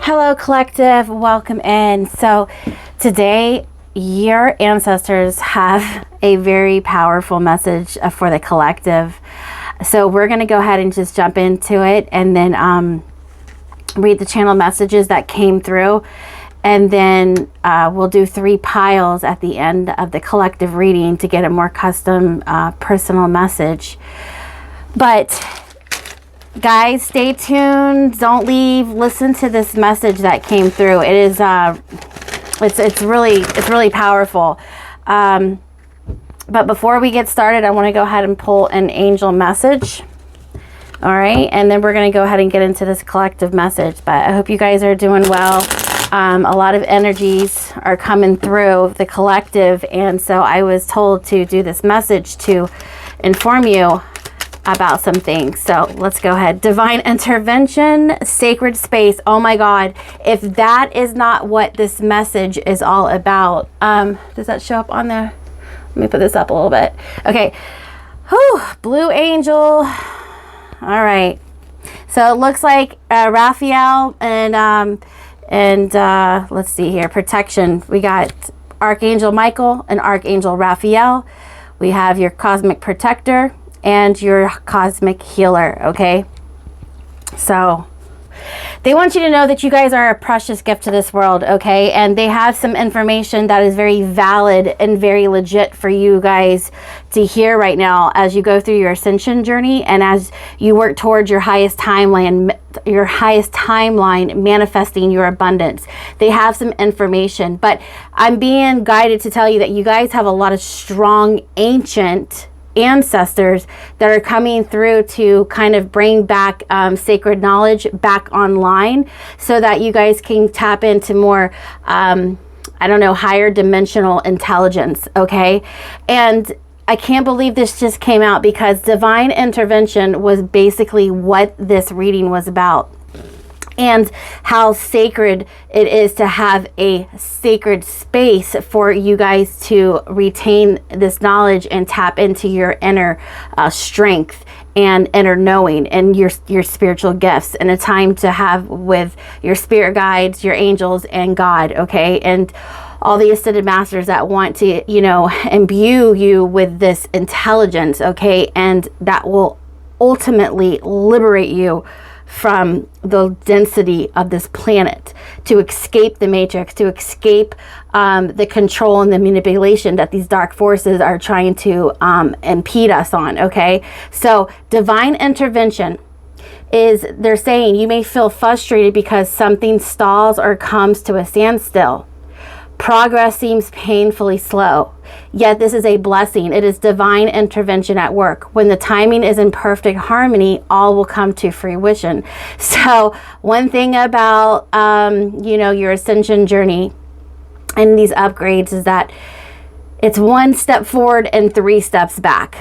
Hello, collective. Welcome in. So today, your ancestors have a very powerful message for the collective. So we're going to go ahead and just jump into it and then read the channel messages that came through. And then we'll do 3 piles at the end of the collective reading to get a more custom personal message. But guys, stay tuned. Don't leave. Listen to this message that came through. It is it's really powerful. But before we get started, I want to go ahead and pull an angel message. All right, and then we're going to go ahead and get into this collective message. But I hope you guys are doing well. A lot of energies are coming through the collective, and so I was told to do this message to inform you about some things. So let's go ahead. Divine intervention, sacred space. Oh my God, if that is not what this message is all about, does that show up on there? Let me put this up a little bit. Okay. Whew, blue angel. All right, so it looks like Raphael and let's see here, protection. We got Archangel Michael and Archangel Raphael. We have your cosmic protector and your cosmic healer. Okay, so they want you to know that you guys are a precious gift to this world. Okay, and they have some information that is very valid and very legit for you guys to hear right now as you go through your ascension journey and as you work towards your highest timeline manifesting your abundance. They have some information, but I'm being guided to tell you that you guys have a lot of strong ancient ancestors that are coming through to kind of bring back sacred knowledge back online so that you guys can tap into more higher dimensional intelligence. Okay, and I can't believe this just came out, because divine intervention was basically what this reading was about, and how sacred it is to have a sacred space for you guys to retain this knowledge and tap into your inner strength and inner knowing and your spiritual gifts, and a time to have with your spirit guides, your angels, and God. Okay, and all the ascended masters that want to, imbue you with this intelligence. Okay, and that will ultimately liberate you from the density of this planet, to escape the matrix, to escape the control and the manipulation that these dark forces are trying to impede us on. Okay, so divine intervention is, they're saying you may feel frustrated because something stalls or comes to a standstill. Progress seems painfully slow, yet this is a blessing. It is divine intervention at work. When the timing is in perfect harmony, all will come to fruition. So one thing about, your ascension journey and these upgrades is that it's 1 step forward and 3 steps back.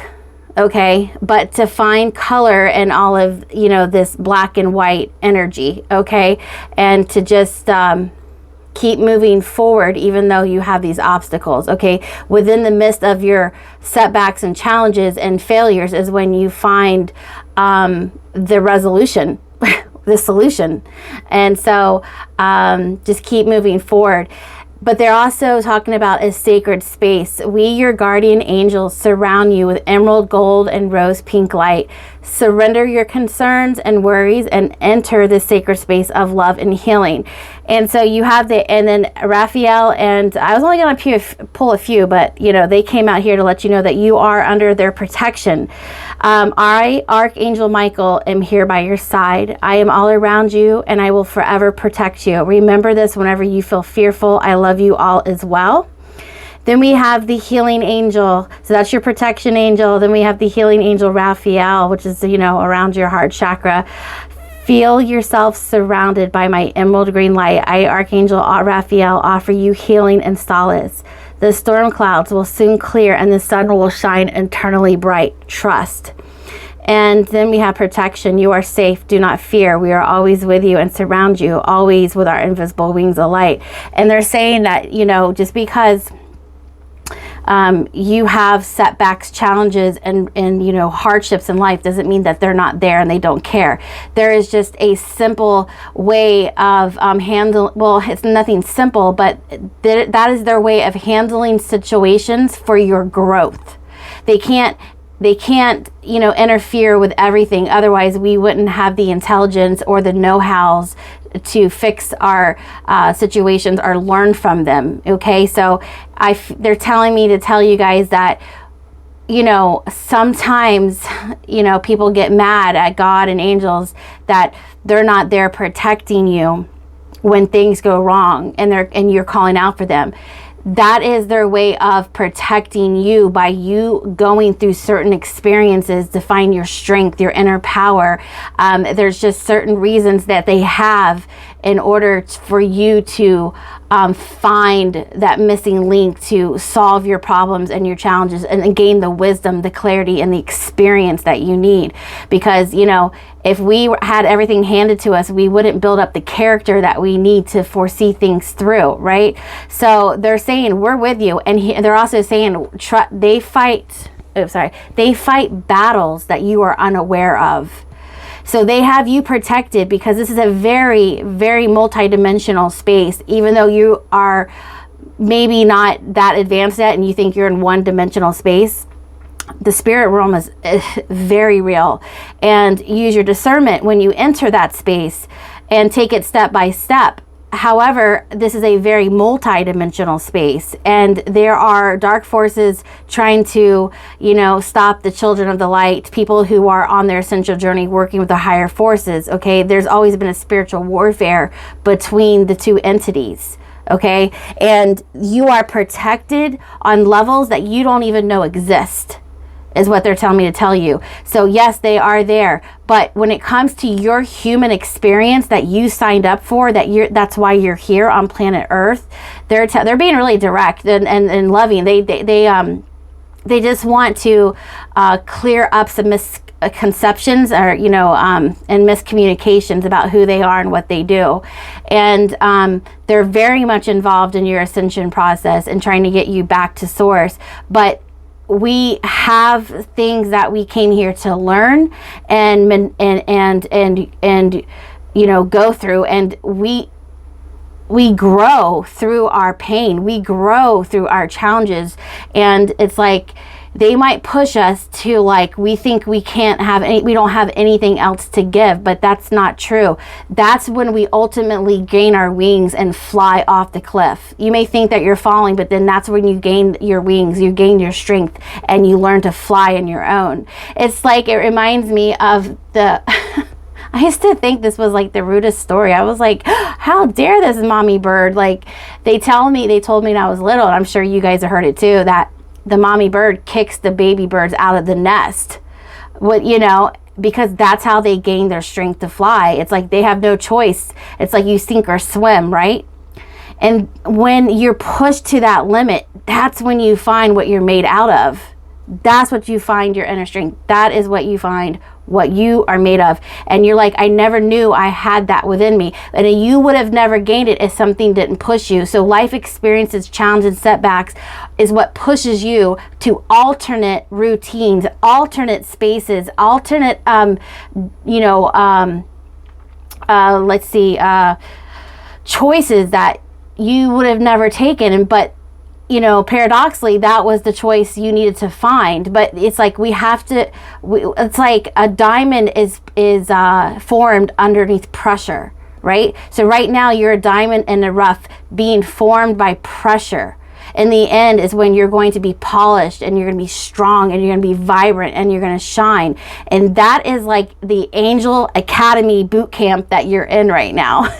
Okay, but to find color in all of, this black and white energy. Okay, and to just, keep moving forward even though you have these obstacles. Okay, within the midst of your setbacks and challenges and failures is when you find the resolution, the solution. And so just keep moving forward. But they're also talking about a sacred space. We, your guardian angels, surround you with emerald gold and rose pink light. Surrender your concerns and worries and enter the sacred space of love and healing. And so you have and then Raphael, and I was only going to pull a few, but they came out here to let you know that you are under their protection. I, Archangel Michael, am here by your side. I am all around you, and I will forever protect you. Remember this whenever you feel fearful. I love you all as well. Then we have the healing angel. So that's your protection angel. Then we have the healing angel Raphael, which is, around your heart chakra. Feel yourself surrounded by my emerald green light. I, Archangel Raphael, offer you healing and solace. The storm clouds will soon clear and the sun will shine eternally bright. Trust. And then we have protection. You are safe. Do not fear. We are always with you and surround you, always with our invisible wings of light. And they're saying that, just because you have setbacks, challenges, and hardships in life, doesn't mean that they're not there and they don't care. There is just a simple way of well, it's nothing simple, but that is their way of handling situations for your growth. They can't interfere with everything. Otherwise, we wouldn't have the intelligence or the know-hows to fix our situations or learn from them. Okay, so they're telling me to tell you guys that sometimes people get mad at God and angels that they're not there protecting you when things go wrong, and you're calling out for them. That is their way of protecting you, by you going through certain experiences to find your strength, your inner power. There's just certain reasons that they have in order for you to find that missing link to solve your problems and your challenges, and gain the wisdom, the clarity, and the experience that you need. Because, if we had everything handed to us, we wouldn't build up the character that we need to foresee things through, right? So they're saying, we're with you. And they're also saying they fight battles that you are unaware of. So they have you protected, because this is a very, very multidimensional space. Even though you are maybe not that advanced yet and you think you're in one-dimensional space, the spirit realm is very real. And use your discernment when you enter that space and take it step by step. However, this is a very multi-dimensional space, and there are dark forces trying to, stop the children of the light, people who are on their essential journey working with the higher forces. Okay, there's always been a spiritual warfare between the two entities. Okay, and you are protected on levels that you don't even know exist, is what they're telling me to tell you. So yes, they are there, but when it comes to your human experience that you signed up for, that's why you're here on planet Earth, they're being really direct and loving. They just want to clear up some misconceptions or and miscommunications about who they are and what they do. And they're very much involved in your ascension process and trying to get you back to source. But we have things that we came here to learn and go through, and we grow through our pain, we grow through our challenges. And it's like they might push us to, we think we don't have anything else to give, but that's not true. That's when we ultimately gain our wings and fly off the cliff. You may think that you're falling, but then that's when you gain your wings, you gain your strength, and you learn to fly on your own. It reminds me of I used to think this was the rudest story. I was like, how dare this mommy bird? They told me when I was little, and I'm sure you guys have heard it too, that the mommy bird kicks the baby birds out of the nest. Because that's how they gain their strength to fly. It's like they have no choice. It's like you sink or swim, right? And when you're pushed to that limit, that's when you find what you're made out of. That's what you find, your inner strength. That is what you find, what you are made of. And you're like, I never knew I had that within me. And you would have never gained it if something didn't push you. So life experiences, challenges, setbacks is what pushes you to alternate routines, alternate spaces, alternate, choices that you would have never taken. But paradoxically, that was the choice you needed to find. But it's like it's like a diamond is formed underneath pressure, right? So right now you're a diamond in the rough being formed by pressure. In the end is when you're going to be polished, and you're going to be strong, and you're going to be vibrant, and you're going to shine. And that is like the Angel Academy boot camp that you're in right now.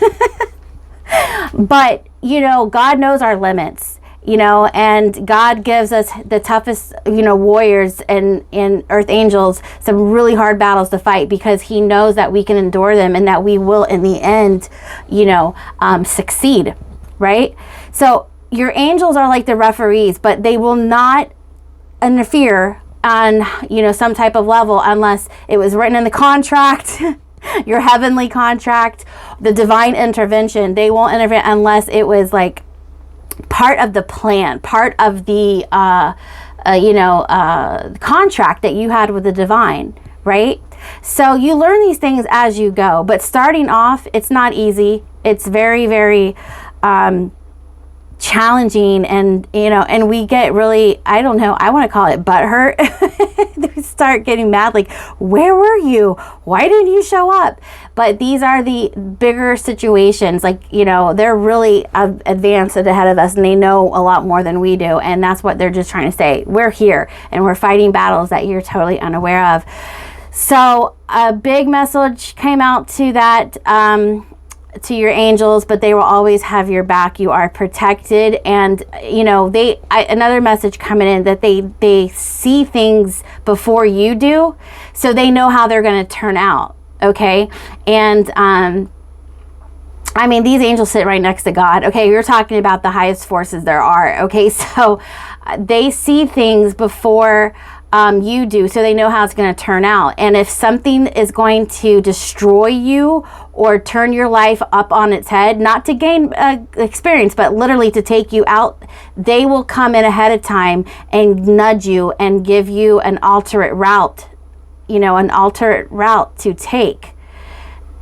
But God knows our limits. And God gives us the toughest, warriors and earth angels some really hard battles to fight, because he knows that we can endure them and that we will in the end, succeed, right? So your angels are like the referees, but they will not interfere on, some type of level unless it was written in the contract, your heavenly contract, the divine intervention. They won't intervene unless it was part of the plan, part of the contract that you had with the divine, right? So you learn these things as you go, but starting off, it's not easy. It's very, very challenging, and and we get really, I don't know, I want to call it butthurt. We start getting mad, like, where were you? Why didn't you show up? But these are the bigger situations, like, they're really advanced and ahead of us, and they know a lot more than we do, and that's what they're just trying to say. We're here, and we're fighting battles that you're totally unaware of. So a big message came out to that, to your angels, but they will always have your back. You are protected. And another message coming in, that they see things before you do, so they know how they're going to turn out. Okay. And these angels sit right next to God. Okay, you're talking about the highest forces there are. Okay, so they see things before you do, so they know how it's going to turn out. And if something is going to destroy you or turn your life up on its head, not to gain experience, but literally to take you out, they will come in ahead of time and nudge you and give you an alternate route, to take,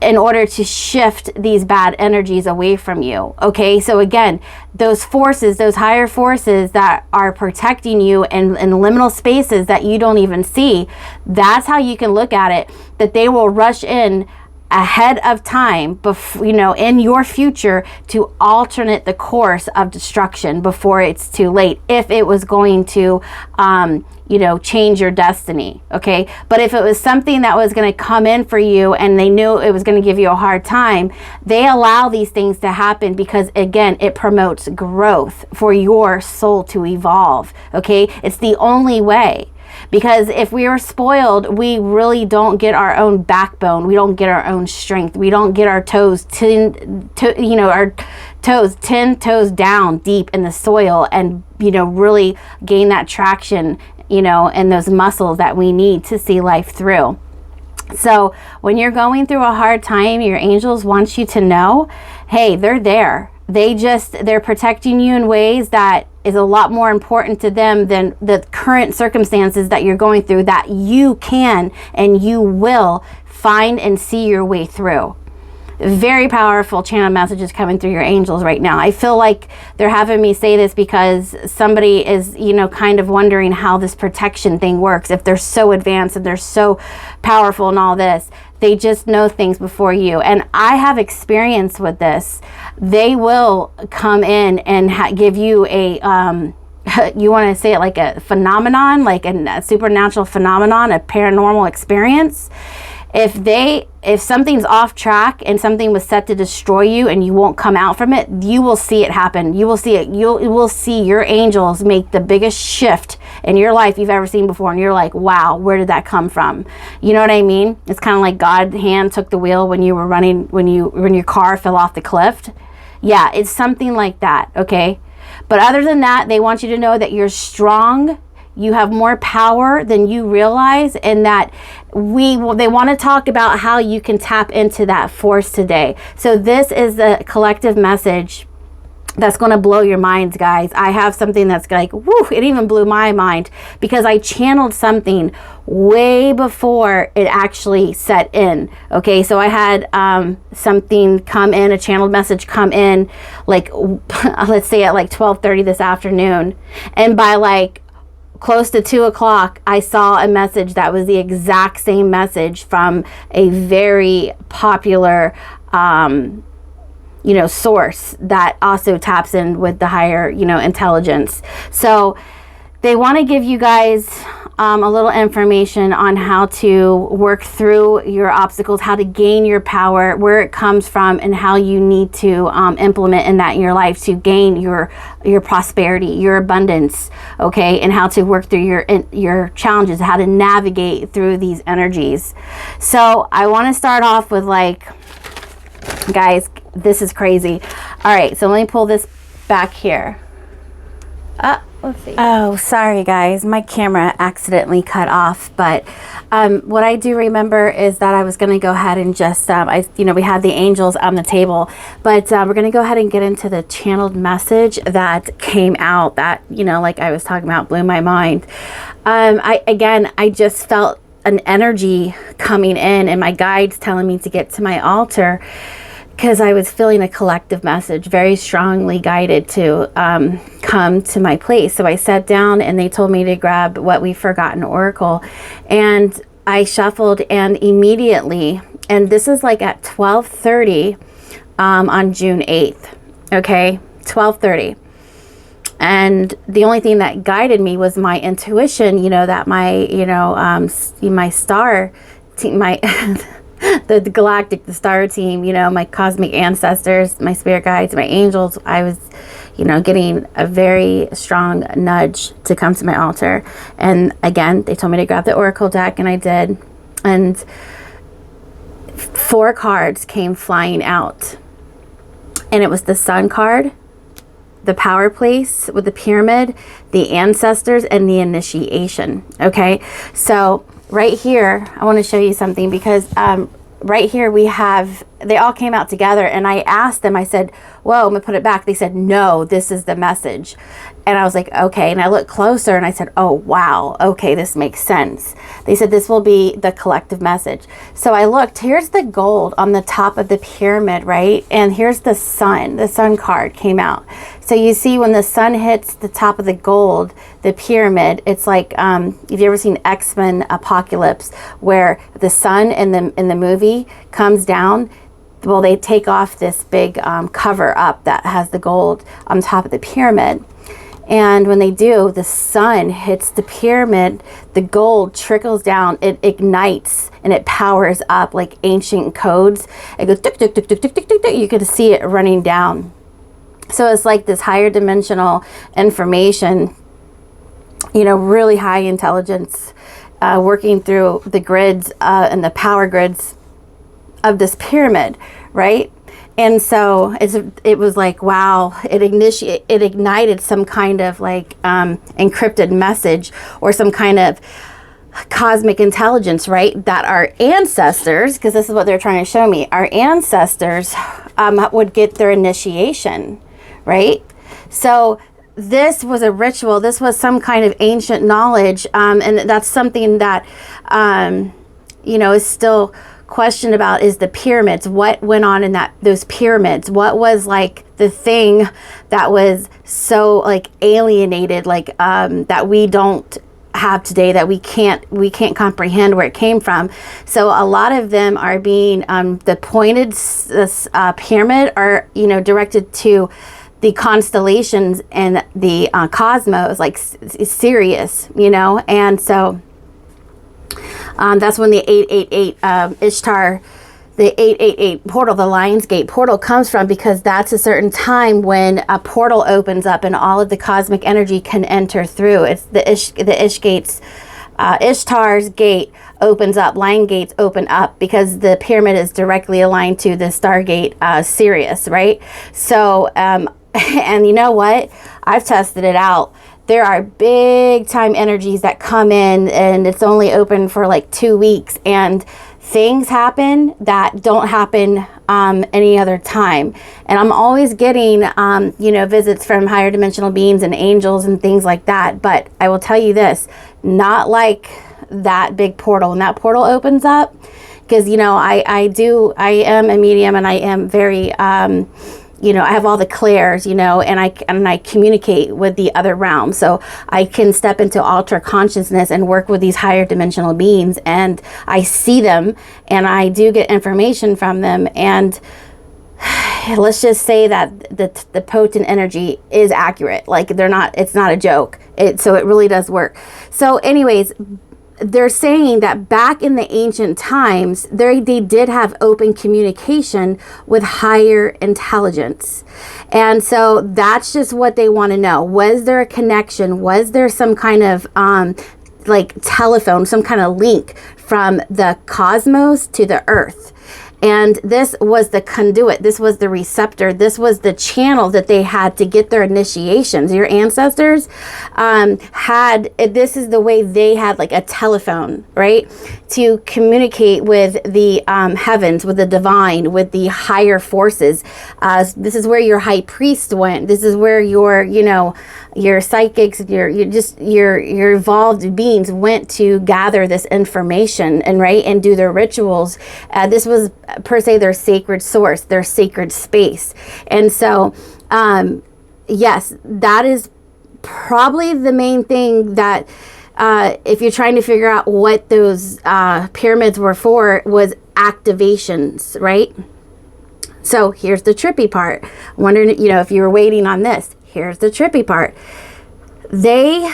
in order to shift these bad energies away from you. Okay, so again, those forces, those higher forces that are protecting you in liminal spaces that you don't even see, that's how you can look at it, that they will rush in ahead of time, in your future, to alternate the course of destruction before it's too late, if it was going to change your destiny. Okay, but if it was something that was going to come in for you and they knew it was going to give you a hard time, they allow these things to happen because, again, it promotes growth for your soul to evolve. Okay, it's the only way. Because if we are spoiled, we really don't get our own backbone. We don't get our own strength. We don't get our toes 10 toes down deep in the soil, and really gain that traction, and those muscles that we need to see life through. So when you're going through a hard time, your angels want you to know, hey, they're there. They're protecting you in ways that is a lot more important to them than the current circumstances that you're going through, that you can and you will find and see your way through. Very powerful channel messages coming through your angels right now. I feel like they're having me say this because somebody is, kind of wondering how this protection thing works. If they're so advanced and they're so powerful and all this, they just know things before you. And I have experience with this. They will come in and give you a, you want to say it like a phenomenon, like a supernatural phenomenon, a paranormal experience. If something's off track and something was set to destroy you and you won't come out from it, you will see it happen. You will see it. You will see your angels make the biggest shift in your life you've ever seen before. And you're like, wow, where did that come from? You know what I mean? It's kind of like God's hand took the wheel when you were running, when your car fell off the cliff. Yeah, it's something like that, okay? But other than that, they want you to know that you're strong. You have more power than you realize, and that they want to talk about how you can tap into that force today. So this is the collective message that's going to blow your minds, guys. I have something that's like, woo, it even blew my mind, because I channeled something way before it actually set in. Okay, so I had something come in, a channeled message come in, like, let's say at like 12:30 this afternoon, and by like close to 2 o'clock, I saw a message that was the exact same message from a very popular, source that also taps in with the higher, intelligence. So they want to give you guys a little information on how to work through your obstacles, how to gain your power, where it comes from, and how you need to implement in that in your life to gain your prosperity, your abundance, okay, and how to work through your challenges, how to navigate through these energies. So I want to start off with, like, guys, this is crazy. All right, so let me pull this back here. Let's see. Oh, sorry guys, my camera accidentally cut off. But what I do remember is that I was going to go ahead and just, we had the angels on the table, but we're going to go ahead and get into the channeled message that came out that, like I was talking about, blew my mind. I just felt an energy coming in, and my guides telling me to get to my altar, because I was feeling a collective message, very strongly guided to come to my place. So I sat down and they told me to grab What We've Forgotten Oracle. And I shuffled, and immediately, and this is like at 12:30 on June 8th, okay, 12:30. And the only thing that guided me was my intuition, that my star team, the galactic, the star team, my cosmic ancestors, my spirit guides, my angels. I was, getting a very strong nudge to come to my altar. And again, they told me to grab the oracle deck, and I did. And 4 cards came flying out. And it was the Sun card, the power place with the pyramid, the ancestors, and the initiation. Okay, so right here, I want to show you something, because right here they all came out together, and I asked them, I said, whoa, I'm gonna put it back. They said, no, this is the message. And I was like, okay. And I looked closer and I said, oh, wow. Okay, this makes sense. They said, this will be the collective message. So I looked, here's the gold on the top of the pyramid, right? And here's the sun card came out. So you see when the sun hits the top of the gold, the pyramid, it's like, if you've ever seen X-Men Apocalypse, where the sun in the movie comes down, well, they take off this big cover up that has the gold on top of the pyramid. And when they do, the sun hits the pyramid, the gold trickles down, it ignites, and it powers up like ancient codes. It goes tick, tick, tick, tick, tick, tick, tick, tick. You can see it running down. So it's like this higher dimensional information, really high intelligence, working through the grids and the power grids of this pyramid, right? And so it was like, wow, it ignited some kind of like encrypted message, or some kind of cosmic intelligence, right? That our ancestors, because this is what they're trying to show me, our ancestors would get their initiation, right? So this was a ritual. This was some kind of ancient knowledge, and that's something that is still questioned about, is the pyramids. What went on in those pyramids? What was like the thing that was so like alienated, like that we don't have today, that we can't comprehend where it came from. So a lot of them are being the pointed pyramid are directed to the constellations and the cosmos, like Sirius, and so that's when the 888 Ishtar, the 888 portal, the Lion's Gate portal comes from, because that's a certain time when a portal opens up and all of the cosmic energy can enter through. It's the Ish gates, Ishtar's gate opens up, Lion gates open up, because the pyramid is directly aligned to the Stargate Sirius, right? So, and you know what? I've tested it out. There are big time energies that come in, and it's only open for like 2 weeks, and things happen that don't happen any other time. And I'm always getting visits from higher dimensional beings and angels and things like that. But I will tell you this, not like that big portal. When that portal opens up, because I am a medium, and I am very I have all the clairs, and I communicate with the other realm. So I can step into alter consciousness and work with these higher dimensional beings, and I see them, and I do get information from them. And let's just say that the potent energy is accurate. Like it's not a joke. So it really does work. So anyways, they're saying that back in the ancient times, they did have open communication with higher intelligence. And so that's just what they want to know. Was there a connection? Was there some kind of like telephone, some kind of link from the cosmos to the earth? And this was the conduit. This was the receptor. This was the channel that they had to get their initiations. Your ancestors this is the way they had like a telephone, right? To communicate with the heavens, with the divine, with the higher forces. This is where your high priest went. This is where your psychics, your evolved beings went to gather this information and do their rituals. This was per se their sacred source, their sacred space. And so, yes, that is probably the main thing that if you're trying to figure out what those pyramids were for, was activations, right? So here's the trippy part. Wondering, if you were waiting on this. Here's the trippy part. They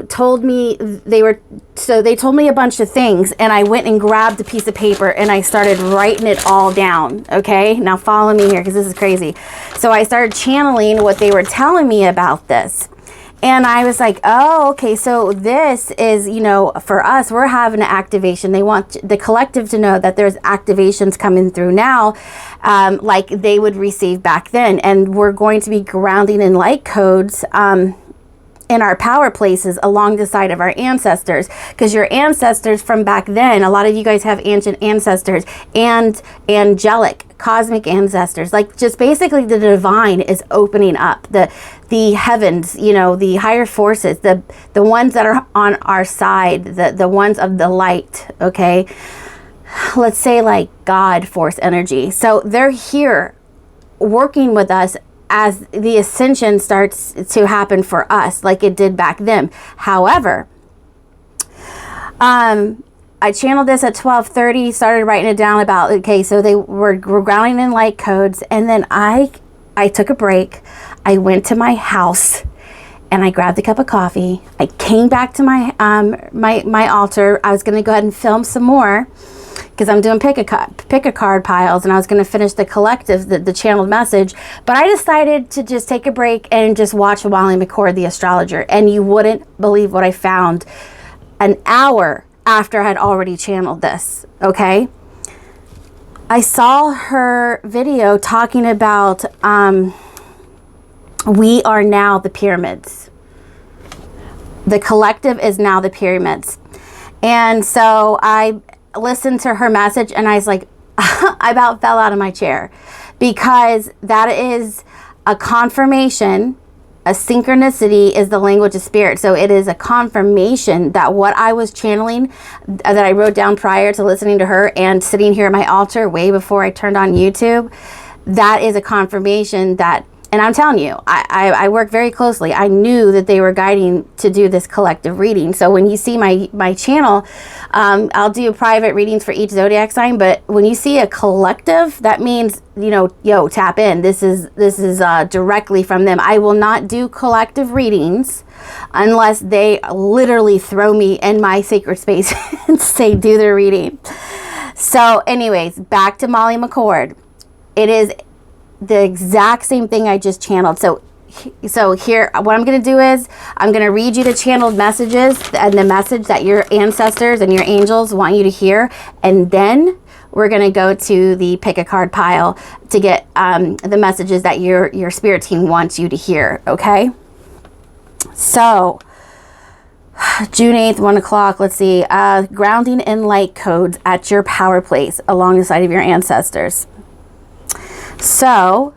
told me they told me a bunch of things, and I went and grabbed a piece of paper and I started writing it all down. Okay, now follow me here because this is crazy. So I started channeling what they were telling me about this. And I was like, oh, okay, so this is, for us, we're having an activation. They want the collective to know that there's activations coming through now, like they would receive back then. And we're going to be grounding in light codes in our power places along the side of our ancestors, because your ancestors from back then, a lot of you guys have ancient ancestors and angelic cosmic ancestors, like just basically the divine is opening up, the heavens, the higher forces, the ones that are on our side, the ones of the light. Okay, let's say like God force energy. So they're here working with us as the ascension starts to happen for us, like it did back then. However, I channeled this at 12:30, started writing it down about, okay, so they were grounding in light codes. And then I took a break. I went to my house and I grabbed a cup of coffee. I came back to my my altar. I was going to go ahead and film some more, because I'm doing pick a card piles, and I was going to finish the collective, the channeled message. But I decided to just take a break and just watch Molly McCord, the astrologer. And you wouldn't believe what I found an hour after I had already channeled this. Okay, I saw her video talking about we are now the pyramids. The collective is now the pyramids. And so I listened to her message and I was like, I about fell out of my chair, because that is a confirmation. A synchronicity is the language of spirit. So it is a confirmation that what I was channeling, that I wrote down prior to listening to her and sitting here at my altar way before I turned on YouTube, that is a confirmation that, and I'm telling you, I work very closely. I knew that they were guiding to do this collective reading. So when you see my channel, I'll do private readings for each zodiac sign. But when you see a collective, that means, yo, tap in. This is directly from them. I will not do collective readings unless they literally throw me in my sacred space and say, do the reading. So anyways, back to Molly McCord. It is the exact same thing I just channeled. So here, what I'm going to do is I'm going to read you the channeled messages and the message that your ancestors and your angels want you to hear. And then we're going to go to the pick a card pile to get the messages that your spirit team wants you to hear. Okay. So June 8th, 1 o'clock. Let's see. Grounding in light codes at your power place along the side of your ancestors. So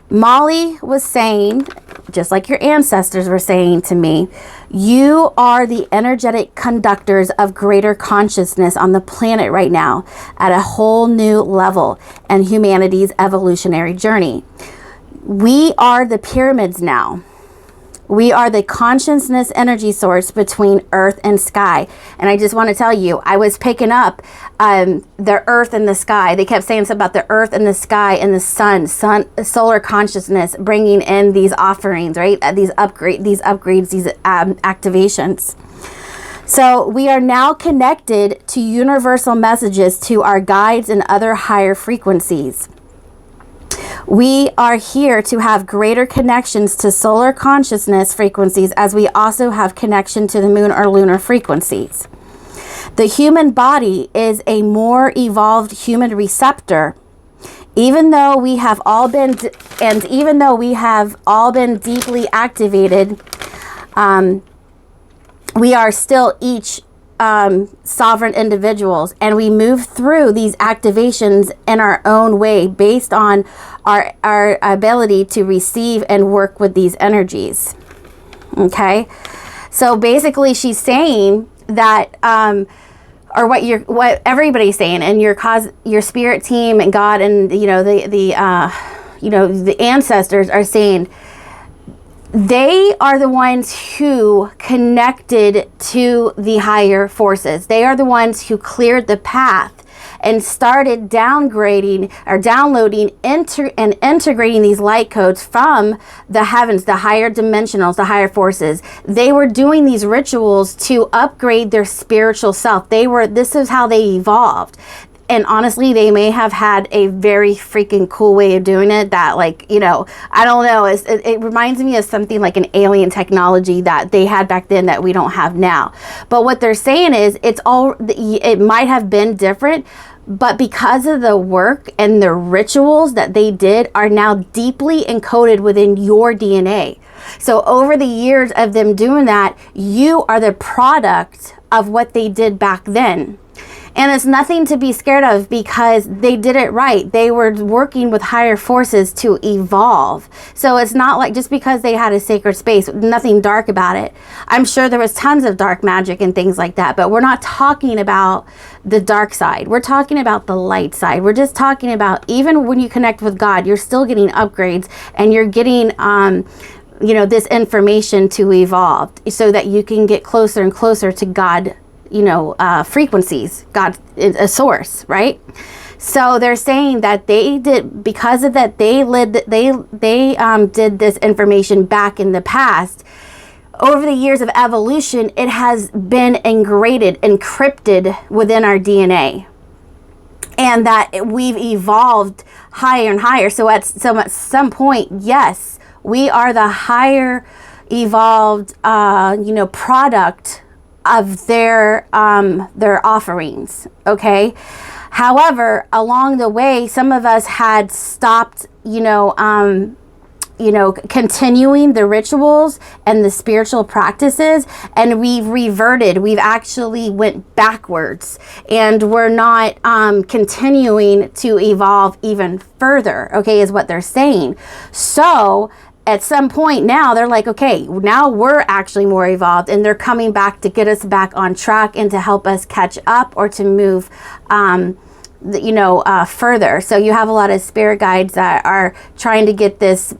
Molly was saying, just like your ancestors were saying to me, you are the energetic conductors of greater consciousness on the planet right now at a whole new level in humanity's evolutionary journey. We are the pyramids now. We are the consciousness energy source between earth and sky. And I just want to tell you, I was picking up the earth and the sky. They kept saying something about the earth and the sky and the sun, solar consciousness, bringing in these offerings, right? These upgrades, these activations. So we are now connected to universal messages, to our guides and other higher frequencies. We are here to have greater connections to solar consciousness frequencies, as we also have connection to the moon or lunar frequencies. The human body is a more evolved human receptor. Even though we have all been deeply activated, we are still each sovereign individuals, and we move through these activations in our own way based on our ability to receive and work with these energies. Okay, so basically she's saying that or what everybody's saying, and your spirit team and God and the ancestors are saying, they are the ones who connected to the higher forces. They are the ones who cleared the path and started downgrading or downloading and integrating these light codes from the heavens, the higher dimensionals, the higher forces. They were doing these rituals to upgrade their spiritual self. This is how they evolved. And honestly, they may have had a very freaking cool way of doing it that, like, I don't know. It reminds me of something like an alien technology that they had back then that we don't have now. But what they're saying is it might have been different, but because of the work and the rituals that they did are now deeply encoded within your DNA. So over the years of them doing that, you are the product of what they did back then. And it's nothing to be scared of because they did it right. They were working with higher forces to evolve. So it's not like just because they had a sacred space, nothing dark about it. I'm sure there was tons of dark magic and things like that, but we're not talking about the dark side. We're talking about the light side. We're just talking about, even when you connect with God, you're still getting upgrades, and you're getting this information to evolve so that you can get closer and closer to God, frequencies, God, a source, right? So they're saying that they did, because of that, they did this information back in the past. Over the years of evolution, it has been encrypted within our DNA, and that we've evolved higher and higher. So at some point, yes, we are the higher evolved, product of their offerings. Okay. However, along the way, some of us had stopped, continuing the rituals and the spiritual practices, and we've reverted. We've actually went backwards, and we're not continuing to evolve even further. Okay, is what they're saying. So at some point now, they're like, okay, now we're actually more evolved, and they're coming back to get us back on track and to help us catch up or to move further. So you have a lot of spirit guides that are trying to get this,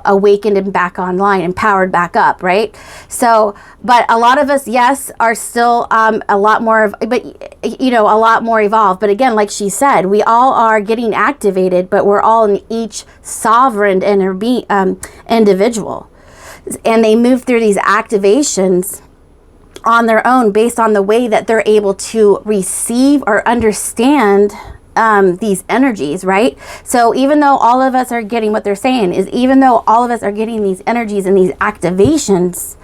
awakened and back online and powered back up, right? So, but a lot of us, yes, are still a lot more evolved. But again, like she said, we all are getting activated, but we're all in each sovereign individual, and they move through these activations on their own based on the way that they're able to receive or understand these energies, right? So even though all of us are getting, what they're saying is, even though all of us are getting these energies and these activations,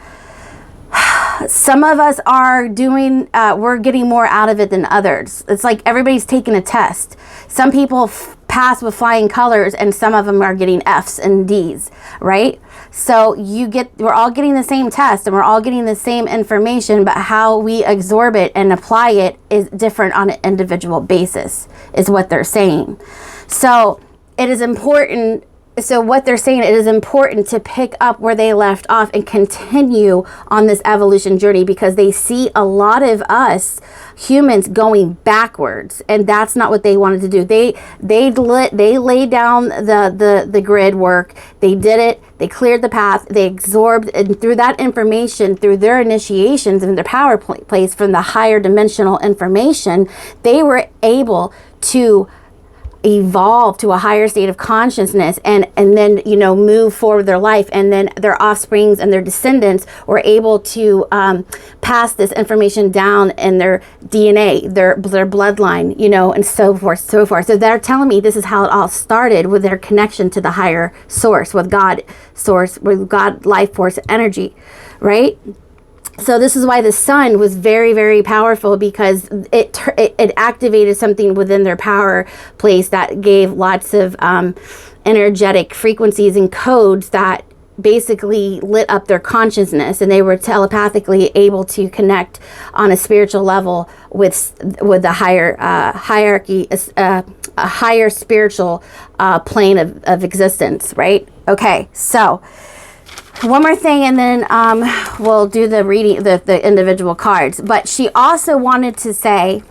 some of us are doing, we're getting more out of it than others. It's like everybody's taking a test. Some people pass with flying colors, and some of them are getting F's and D's, right? So we're all getting the same test, and we're all getting the same information, but how we absorb it and apply it is different on an individual basis, is what they're saying. So it is important. So what they're saying, it is important to pick up where they left off and continue on this evolution journey, because they see a lot of us humans going backwards, and that's not what they wanted to do. They laid down the grid work. They did it. They cleared the path. They absorbed, and through that information, through their initiations and their power plays from the higher dimensional information, they were able to evolve to a higher state of consciousness, and then move forward their life, and then their offsprings and their descendants were able to pass this information down in their DNA, their bloodline, and so forth. So they're telling me this is how it all started, with their connection to the higher source, with God source, with God life force energy, right? So this is why the sun was very, very powerful, because it activated something within their power place that gave lots of energetic frequencies and codes that basically lit up their consciousness, and they were telepathically able to connect on a spiritual level with the higher hierarchy, a higher spiritual plane of existence, right? Okay, so one more thing, and then we'll do the reading, the individual cards. But she also wanted to say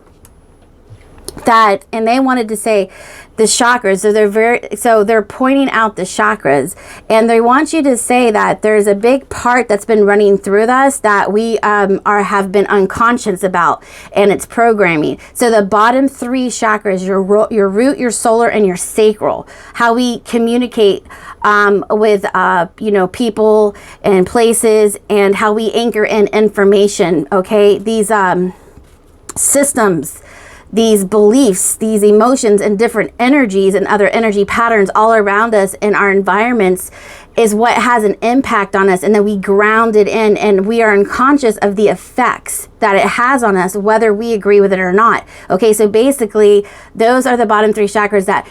that, and they wanted to say the chakras. So they're pointing out the chakras, and they want you to say that there's a big part that's been running through us that we have been unconscious about, and it's programming. So the bottom 3 chakras, your root, your solar, and your sacral, how we communicate with people and places, and how we anchor in information. Okay, these systems, these beliefs, these emotions, and different energies and other energy patterns all around us in our environments is what has an impact on us. And then we ground it in, and we are unconscious of the effects that it has on us, whether we agree with it or not. Okay, so basically those are the bottom 3 chakras that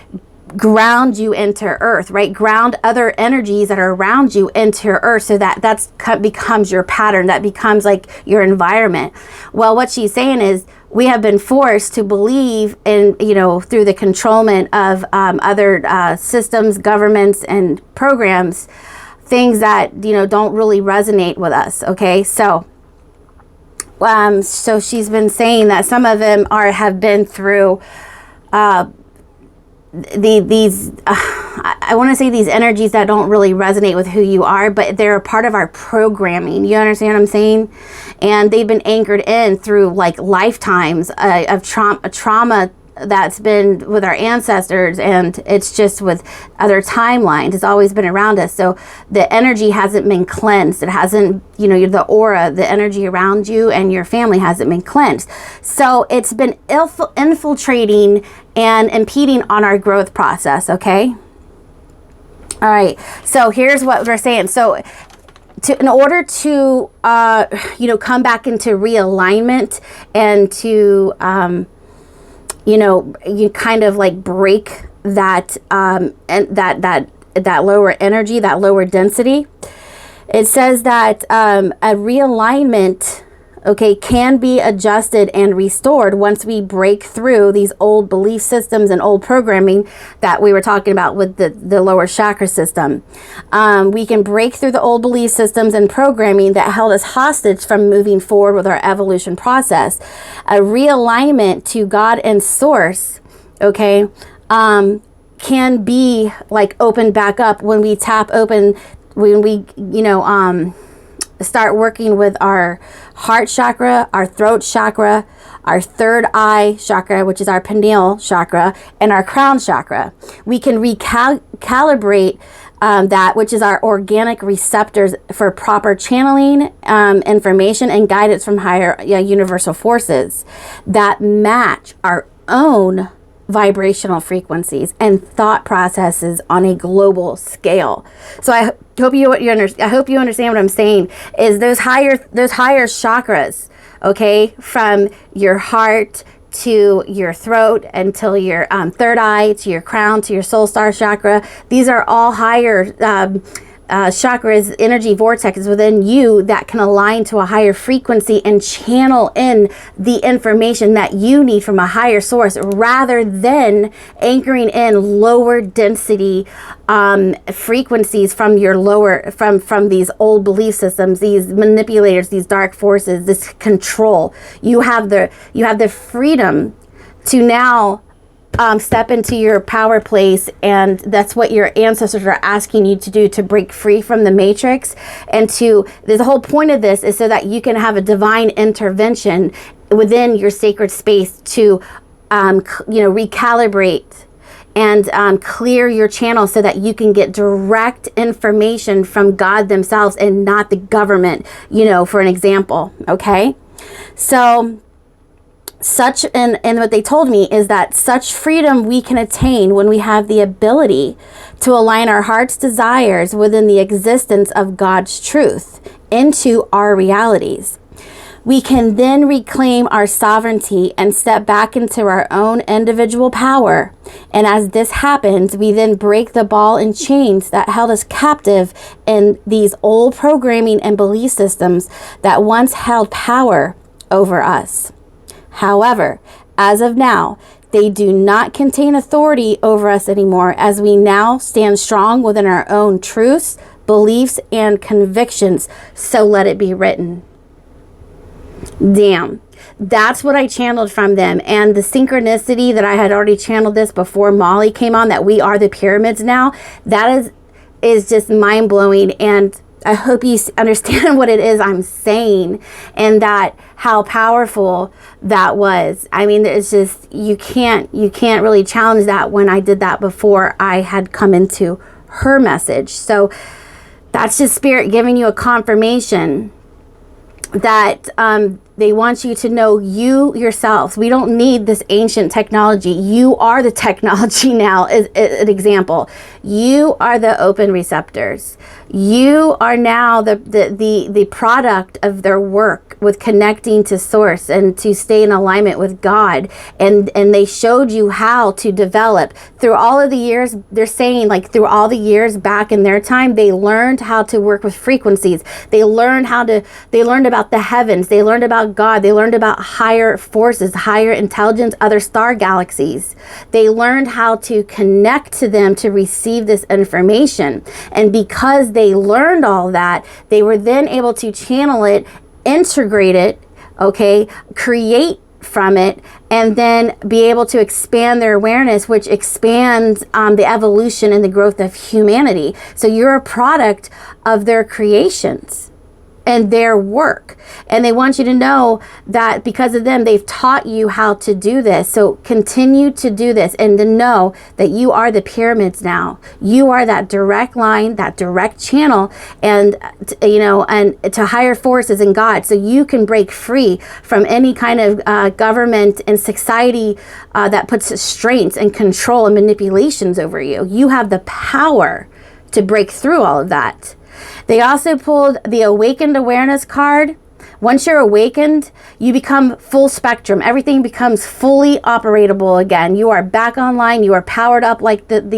ground you into earth, right? Ground other energies that are around you into earth, so that becomes your pattern, that becomes like your environment. Well, what she's saying is we have been forced to believe in, through the controlment of other systems, governments, and programs, things that, don't really resonate with us. Okay, so so she's been saying that some of them have been through these I want to say these energies that don't really resonate with who you are, but they're a part of our programming. You understand what I'm saying? And they've been anchored in through like lifetimes of trauma that's been with our ancestors, and it's just with other timelines. It's always been around us. So the energy hasn't been cleansed. It hasn't, the aura, the energy around you and your family hasn't been cleansed. So it's been infiltrating and impeding on our growth process. Okay. All right. So here's what we're saying. So in order to, come back into realignment and to, you kind of like break that and that lower energy, that lower density. It says that a realignment, okay, can be adjusted and restored once we break through these old belief systems and old programming that we were talking about with the lower chakra system. We can break through the old belief systems and programming that held us hostage from moving forward with our evolution process. A realignment to God and source, okay, can be like opened back up when we tap open, when we, start working with our heart chakra, our throat chakra, our third eye chakra, which is our pineal chakra, and our crown chakra. We can recalibrate that, which is our organic receptors for proper channeling information and guidance from higher universal forces that match our own vibrational frequencies and thought processes on a global scale. So I hope you understand what I'm saying. Is those higher chakras, okay, from your heart to your throat until your third eye, to your crown, to your soul star chakra. These are all higher chakras, energy vortexes within you that can align to a higher frequency and channel in the information that you need from a higher source, rather than anchoring in lower density frequencies from your from these old belief systems, these manipulators, these dark forces, this control. You have the freedom to now step into your power place, and that's what your ancestors are asking you to do, to break free from the matrix. And the whole point of this is so that you can have a divine intervention within your sacred space to recalibrate and clear your channel so that you can get direct information from God themselves and not the government, for an example. Okay, so and what they told me is that such freedom we can attain when we have the ability to align our heart's desires within the existence of God's truth into our realities. We can then reclaim our sovereignty and step back into our own individual power. And as this happens, we then break the ball and chains that held us captive in these old programming and belief systems that once held power over us. However, as of now, they do not contain authority over us anymore, as we now stand strong within our own truths, beliefs, and convictions. So let it be written. Damn. That's what I channeled from them. And the synchronicity that I had already channeled this before Molly came on, that we are the pyramids now, that is just mind-blowing. And I hope you understand what it is I'm saying, and that how powerful that was. I mean, it's just, you can't really challenge that when I did that before I had come into her message. So that's just Spirit giving you a confirmation that they want you to know you yourselves. We don't need this ancient technology. You are the technology now, is an example. You are the open receptors. You are now the product of their work with connecting to source and to stay in alignment with God. And they showed you how to develop through all of the years. They're saying, like, through all the years back in their time, they learned how to work with frequencies. They learned about the heavens. They learned about God. They learned about higher forces, higher intelligence, other star galaxies. They learned how to connect to them to receive this information. And because they learned all that, they were then able to channel it, integrate it, okay, create from it, and then be able to expand their awareness, which expands the evolution and the growth of humanity. So you're a product of their creations and their work. And they want you to know that because of them, they've taught you how to do this. So continue to do this, and to know that you are the pyramids now. You are that direct line, that direct channel, and and to higher forces in God. So you can break free from any kind of government and society that puts restraints and control and manipulations over you. You have the power to break through all of that. They also pulled the Awakened Awareness card. Once you're awakened, you become full spectrum. Everything becomes fully operatable again. You are back online. You are powered up like the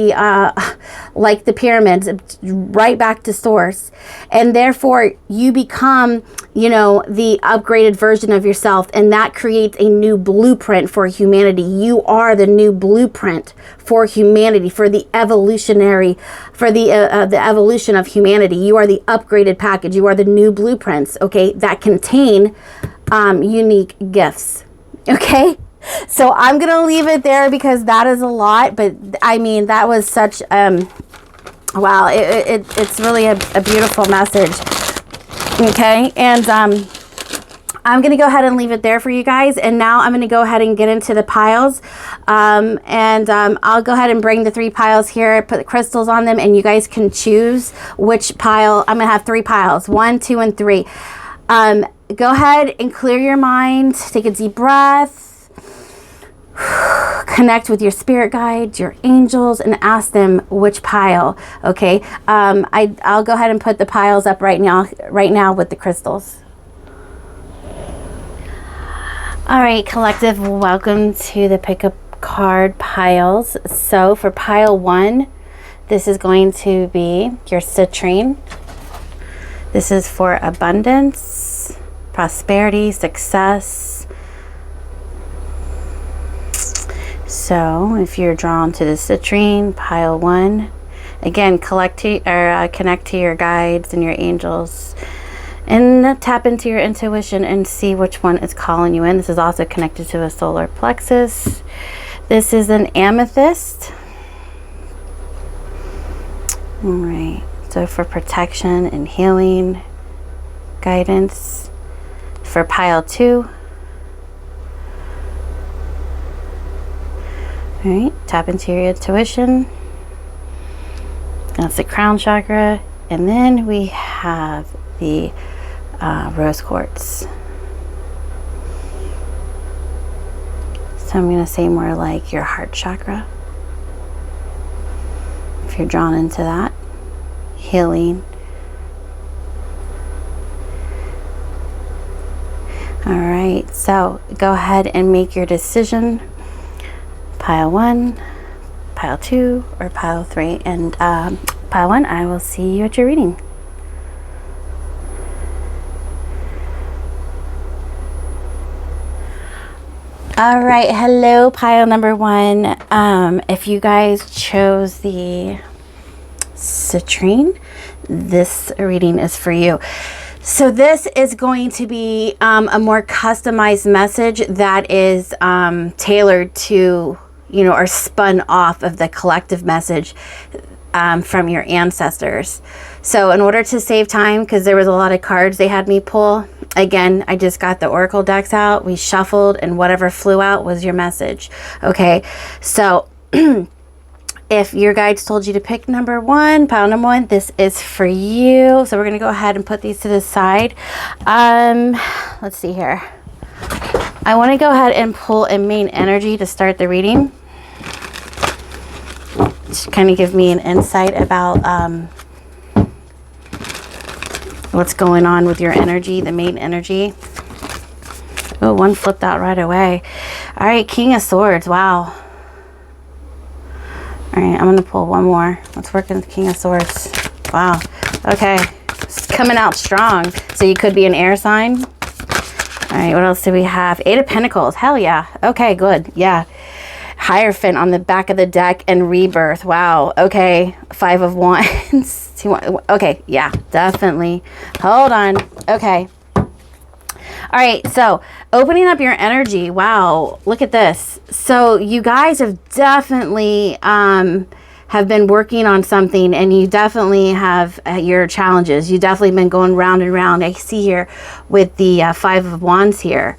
pyramids, right back to source. And therefore, you become, the upgraded version of yourself, and that creates a new blueprint for humanity. You are the new blueprint for humanity, for the evolutionary, for the evolution of humanity. You are the upgraded package. You are the new blueprints, okay, that contain unique gifts, okay? So I'm going to leave it there because that is a lot, but I mean, that was such, wow, it's really a beautiful message, okay? And I'm going to go ahead and leave it there for you guys. And now I'm going to go ahead and get into the piles. I'll go ahead and bring the 3 piles here, put the crystals on them, and you guys can choose which pile. I'm going to have 3 piles, 1, 2, and 3. Go ahead and clear your mind. Take a deep breath. Connect with your spirit guides, your angels, and ask them which pile. Okay. I'll go ahead and put the piles up right now with the crystals. All right, collective, welcome to the pickup card piles. So for pile 1, this is going to be your citrine. This is for abundance, prosperity, success. So if you're drawn to the citrine, pile 1, again, connect to your guides and your angels, and tap into your intuition and see which one is calling you in. This is also connected to a solar plexus. This is an amethyst. All right, so for protection and healing, guidance. For pile 2, all right, tap into your intuition. That's the crown chakra. And then we have the rose quartz. So I'm going to say more like your heart chakra. If you're drawn into that, healing. All right, so go ahead and make your decision. Pile 1, pile 2, or pile 3. And pile 1, I will see you at your reading. All right, hello, pile number 1. If you guys chose the Citrine, this reading is for you. So this is going to be a more customized message that is tailored to, you know, or spun off of the collective message from your ancestors. So in order to save time, because there was a lot of cards they had me pull, again, I just got the oracle decks out, we shuffled, and whatever flew out was your message. Okay, so if your guides told you to pick number 1, pile number 1, this is for you. So we're going to go ahead and put these to the side. Let's see here. I want to go ahead and pull a main energy to start the reading. Just kind of give me an insight about what's going on with your energy, the main energy. Oh, one flipped out right away. All right, King of Swords. Wow. All right, I'm going to pull one more. Let's work with the King of Swords. Wow. Okay. It's coming out strong. So you could be an air sign. All right, what else do we have? 8 of Pentacles. Hell yeah. Okay, good. Yeah. Hierophant on the back of the deck and rebirth. Wow. Okay. 5 of Wands. Okay. Yeah, definitely. Hold on. Okay. All right, so opening up your energy. Wow, look at this. So you guys have definitely have been working on something, and you definitely have your challenges. You've definitely been going round and round. I see here with the 5 of Wands here.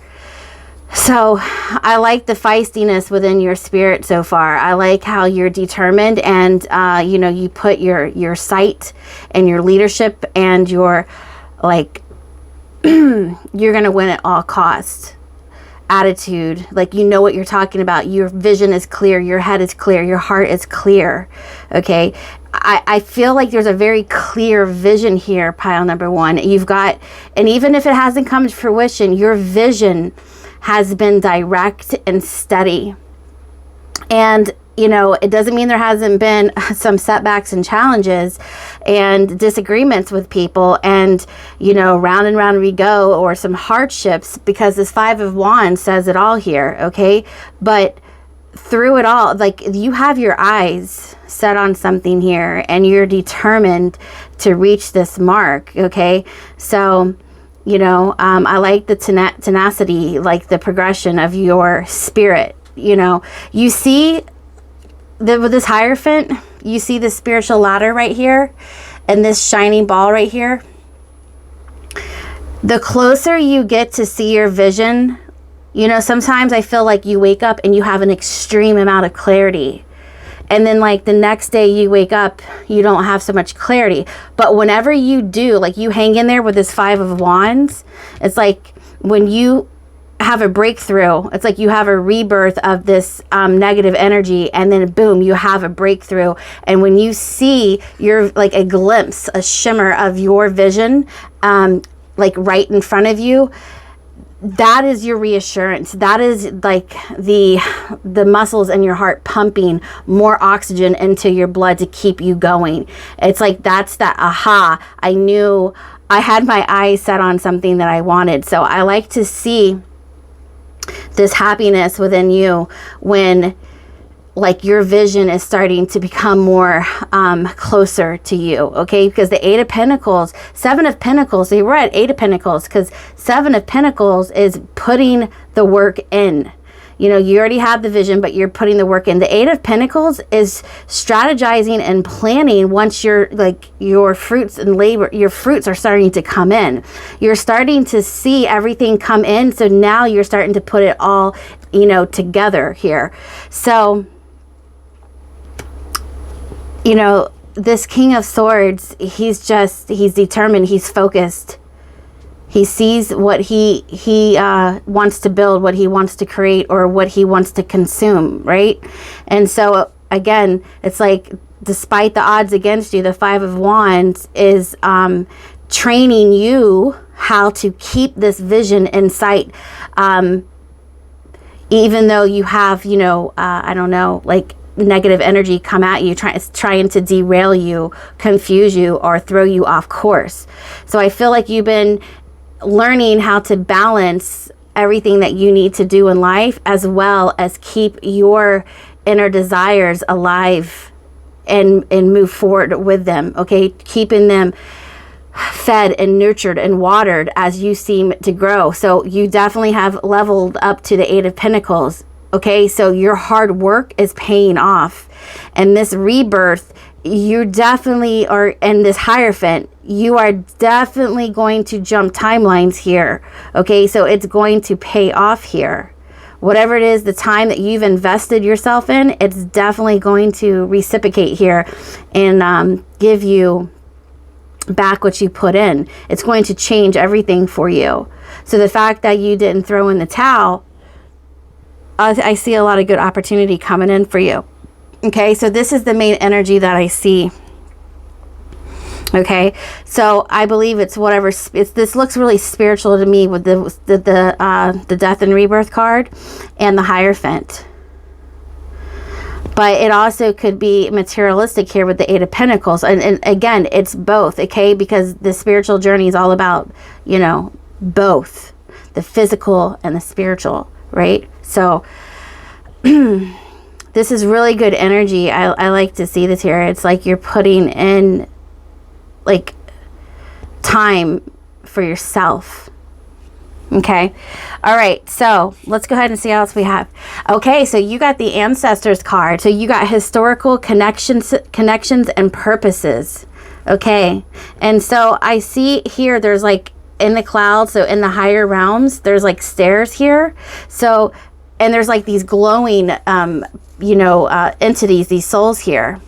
So I like the feistiness within your spirit so far. I like how you're determined, and you know, you put your sight and your leadership and your like you're gonna win at all costs attitude. Like, you know what you're talking about. Your vision is clear, your head is clear, your heart is clear. Okay, I feel like there's a very clear vision here, pile number 1. You've got, and even if it hasn't come to fruition, your vision has been direct and steady. And you know, it doesn't mean there hasn't been some setbacks and challenges and disagreements with people, and, you know, round and round we go, or some hardships, because this 5 of Wands says it all here. Okay, but through it all, like, you have your eyes set on something here, and you're determined to reach this mark. Okay, so, you know, I like the tenacity, like the progression of your spirit. You know, you see with this Hierophant, you see the spiritual ladder right here, and this shining ball right here. The closer you get to see your vision, you know, sometimes I feel like you wake up and you have an extreme amount of clarity, and then like the next day you wake up, you don't have so much clarity. But whenever you do, like, you hang in there with this 5 of Wands, it's like when you have a breakthrough, it's like you have a rebirth of this negative energy, and then boom, you have a breakthrough. And when you see your, like, a glimpse, a shimmer of your vision, like right in front of you, that is your reassurance. That is like the muscles in your heart pumping more oxygen into your blood to keep you going. It's like, that's that aha. I knew I had my eyes set on something that I wanted. So I like to see this happiness within you when, like, your vision is starting to become more closer to you. Okay, because the 8 of Pentacles, 7 of Pentacles, so we're at 8 of Pentacles, because 7 of Pentacles is putting the work in. You know, you already have the vision, but you're putting the work in. The 8 of Pentacles is strategizing and planning. Once you're, like, your fruits and labor, your fruits are starting to come in. You're starting to see everything come in. So now you're starting to put it all, you know, together here. So, you know, this King of Swords, he's determined, he's focused. He sees what he wants to build, what he wants to create, or what he wants to consume, right? And so, again, it's like, despite the odds against you, the 5 of Wands is training you how to keep this vision in sight, even though you have, you know, I don't know, like negative energy come at you, trying to derail you, confuse you, or throw you off course. So I feel like you've been learning how to balance everything that you need to do in life, as well as keep your inner desires alive and move forward with them. Okay, keeping them fed and nurtured and watered as you seem to grow. So you definitely have leveled up to the 8 of Pentacles. Okay, so your hard work is paying off, and this rebirth, you definitely are in this Hierophant. You are definitely going to jump timelines here. Okay, so it's going to pay off here. Whatever it is, the time that you've invested yourself in, it's definitely going to reciprocate here and give you back what you put in. It's going to change everything for you. So the fact that you didn't throw in the towel, I see a lot of good opportunity coming in for you. Okay, so this is the main energy that I see. Okay, so I believe it's whatever. This looks really spiritual to me with the Death and Rebirth card and the Hierophant. But it also could be materialistic here with the 8 of Pentacles. And again, it's both, okay? Because the spiritual journey is all about, you know, both the physical and the spiritual, right? So this is really good energy. I like to see this here. It's like you're putting in like time for yourself. Okay. All right. So let's go ahead and see what else we have. Okay. So you got the Ancestors card. So you got historical connections and purposes. Okay. And so I see here, there's like in the clouds. So in the higher realms, there's like stairs here. So, and there's like these glowing, entities, these souls here.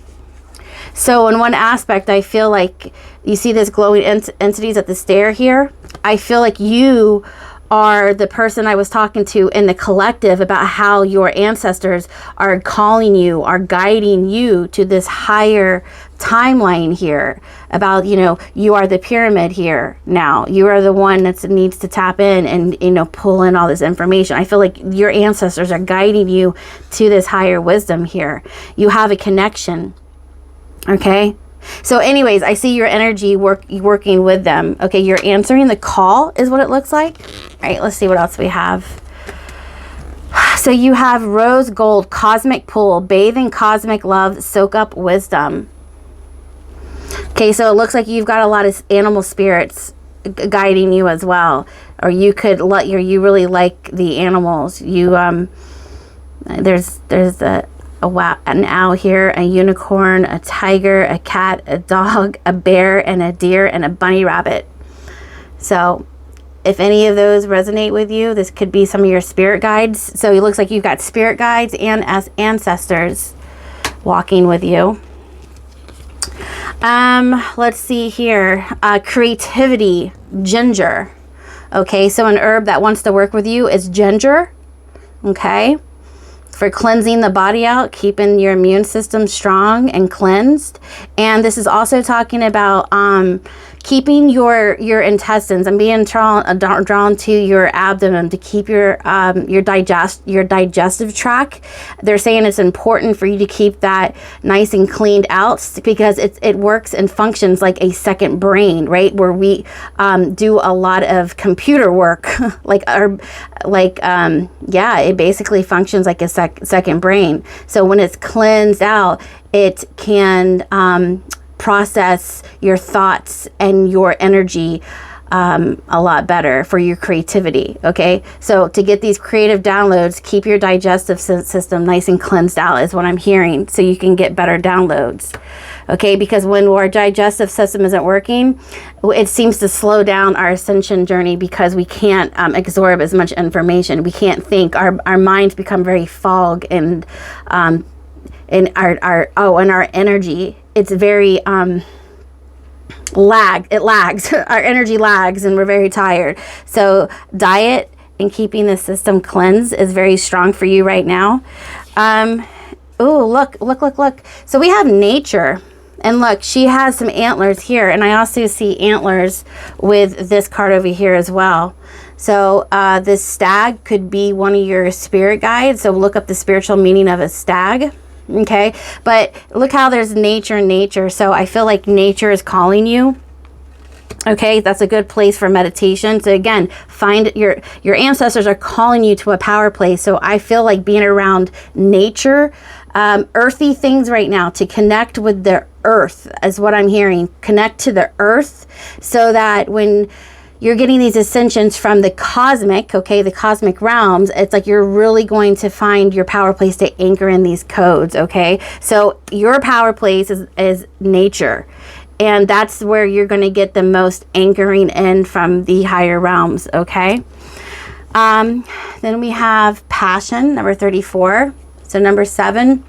So in one aspect, I feel like you see this glowing entities at the stair here. I feel like you are the person I was talking to in the collective about how your ancestors are calling you, are guiding you to this higher timeline here about, you know, you are the pyramid here now. You are the one that needs to tap in and, you know, pull in all this information. I feel like your ancestors are guiding you to this higher wisdom here. You have a connection. Okay. So anyways, I see your energy working with them. Okay. You're answering the call is what it looks like. All right. Let's see what else we have. So you have rose gold, cosmic pool, bathe in cosmic love, soak up wisdom. Okay. So it looks like you've got a lot of animal spirits guiding you as well. Or you could let you really like the animals. You, there's an owl here, a unicorn, a tiger, a cat, a dog, a bear, and a deer, and a bunny rabbit. So if any of those resonate with you, this could be some of your spirit guides. So it looks like you've got spirit guides and ancestors walking with you. Let's see here. Creativity, ginger. Okay, so an herb that wants to work with you is ginger. Okay. For cleansing the body out, keeping your immune system strong and cleansed. And this is also talking about keeping your intestines. I'm being drawn to your abdomen to keep your digestive tract. They're saying it's important for you to keep that nice and cleaned out because it works and functions like a second brain, right? Where we do a lot of computer work, it basically functions like a second brain. So when it's cleansed out, it can process your thoughts and your energy a lot better for your creativity. Okay, so to get these creative downloads, keep your digestive system nice and cleansed out is what I'm hearing, so you can get better downloads. Okay, because when our digestive system isn't working, it seems to slow down our ascension journey because we can't absorb as much information. We can't think. Our minds become very fog, and our energy, it's very it lags. Our energy lags, and we're very tired. So diet and keeping the system cleansed is very strong for you right now. Oh, look. So we have nature. And look, she has some antlers here, and I also see antlers with this card over here as well. So this stag could be one of your spirit guides. So look up the spiritual meaning of a stag. Okay, but look how there's nature and nature. So I feel like nature is calling you. Okay, that's a good place for meditation. So again, find your ancestors are calling you to a power place. So I feel like being around nature, earthy things right now, to connect with the earth is what I'm hearing. Connect to the earth so that when you're getting these ascensions from the cosmic, okay, the cosmic realms, it's like you're really going to find your power place to anchor in these codes, okay? So your power place is nature. And that's where you're going to get the most anchoring in from the higher realms, okay? Then we have passion, number 34. So number 7.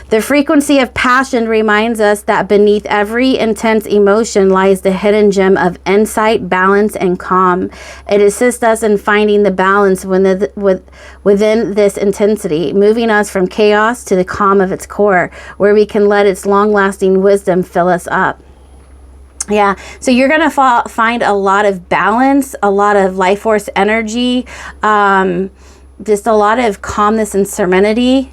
The frequency of passion reminds us that beneath every intense emotion lies the hidden gem of insight, balance, and calm. It assists us in finding the balance within this intensity, moving us from chaos to the calm of its core, where we can let its long-lasting wisdom fill us up. Yeah, so you're going to find a lot of balance, a lot of life force energy, just a lot of calmness and serenity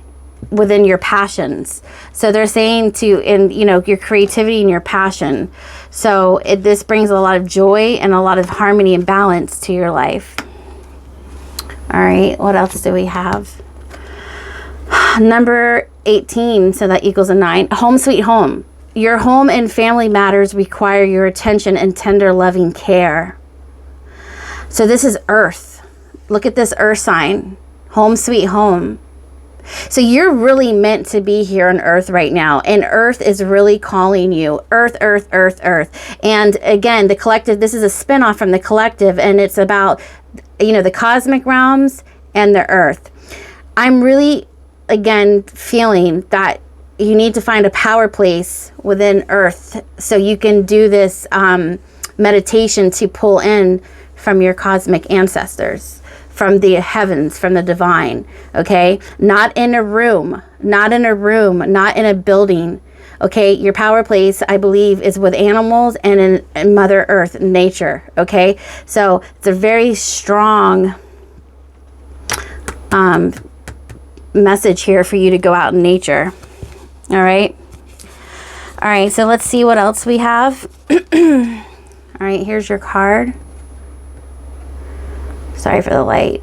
within your passions. So they're saying your creativity and your passion. So this brings a lot of joy and a lot of harmony and balance to your life. All right, what else do we have? Number 18, so that equals a 9. Home sweet home. Your home and family matters require your attention and tender, loving care. So this is earth. Look at this earth sign. Home sweet home. So you're really meant to be here on earth right now. And earth is really calling you. Earth, earth, earth, earth. And again, the collective, this is a spinoff from the collective. And it's about, the cosmic realms and the earth. I'm really, again, feeling that you need to find a power place within earth so you can do this meditation to pull in from your cosmic ancestors, from the heavens, from the divine, okay? Not in a room, not in a building, okay? Your power place, I believe, is with animals and in Mother Earth, nature, okay? So it's a very strong message here for you to go out in nature. All right, so let's see what else we have. All right, here's your card. Sorry for the light.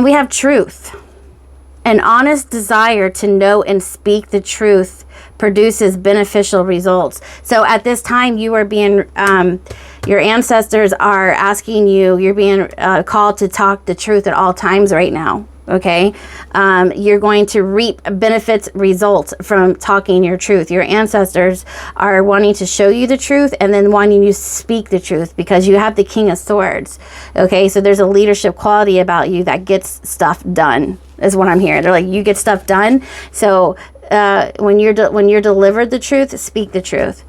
We have truth. An honest desire to know and speak the truth produces beneficial results. So at this time, you are being, your ancestors are asking you, you're being called to talk the truth at all times right now. Okay, you're going to reap benefits, results from talking your truth. Your ancestors are wanting to show you the truth and then wanting you to speak the truth because you have the King of Swords. Okay, so there's a leadership quality about you that gets stuff done, is what I'm hearing. They're like, you get stuff done. So when you're delivered the truth, speak the truth.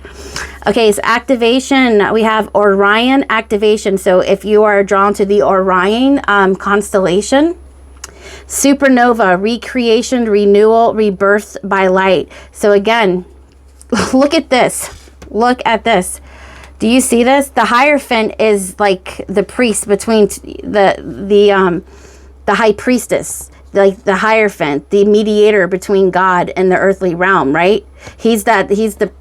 Okay, so activation, we have Orion activation. So if you are drawn to the Orion constellation, supernova, recreation, renewal, rebirth by light. So again, look at this. Look at this. Do you see this? The Hierophant is like the priest between the high priestess, like the Hierophant, the mediator between God and the earthly realm, right? He's the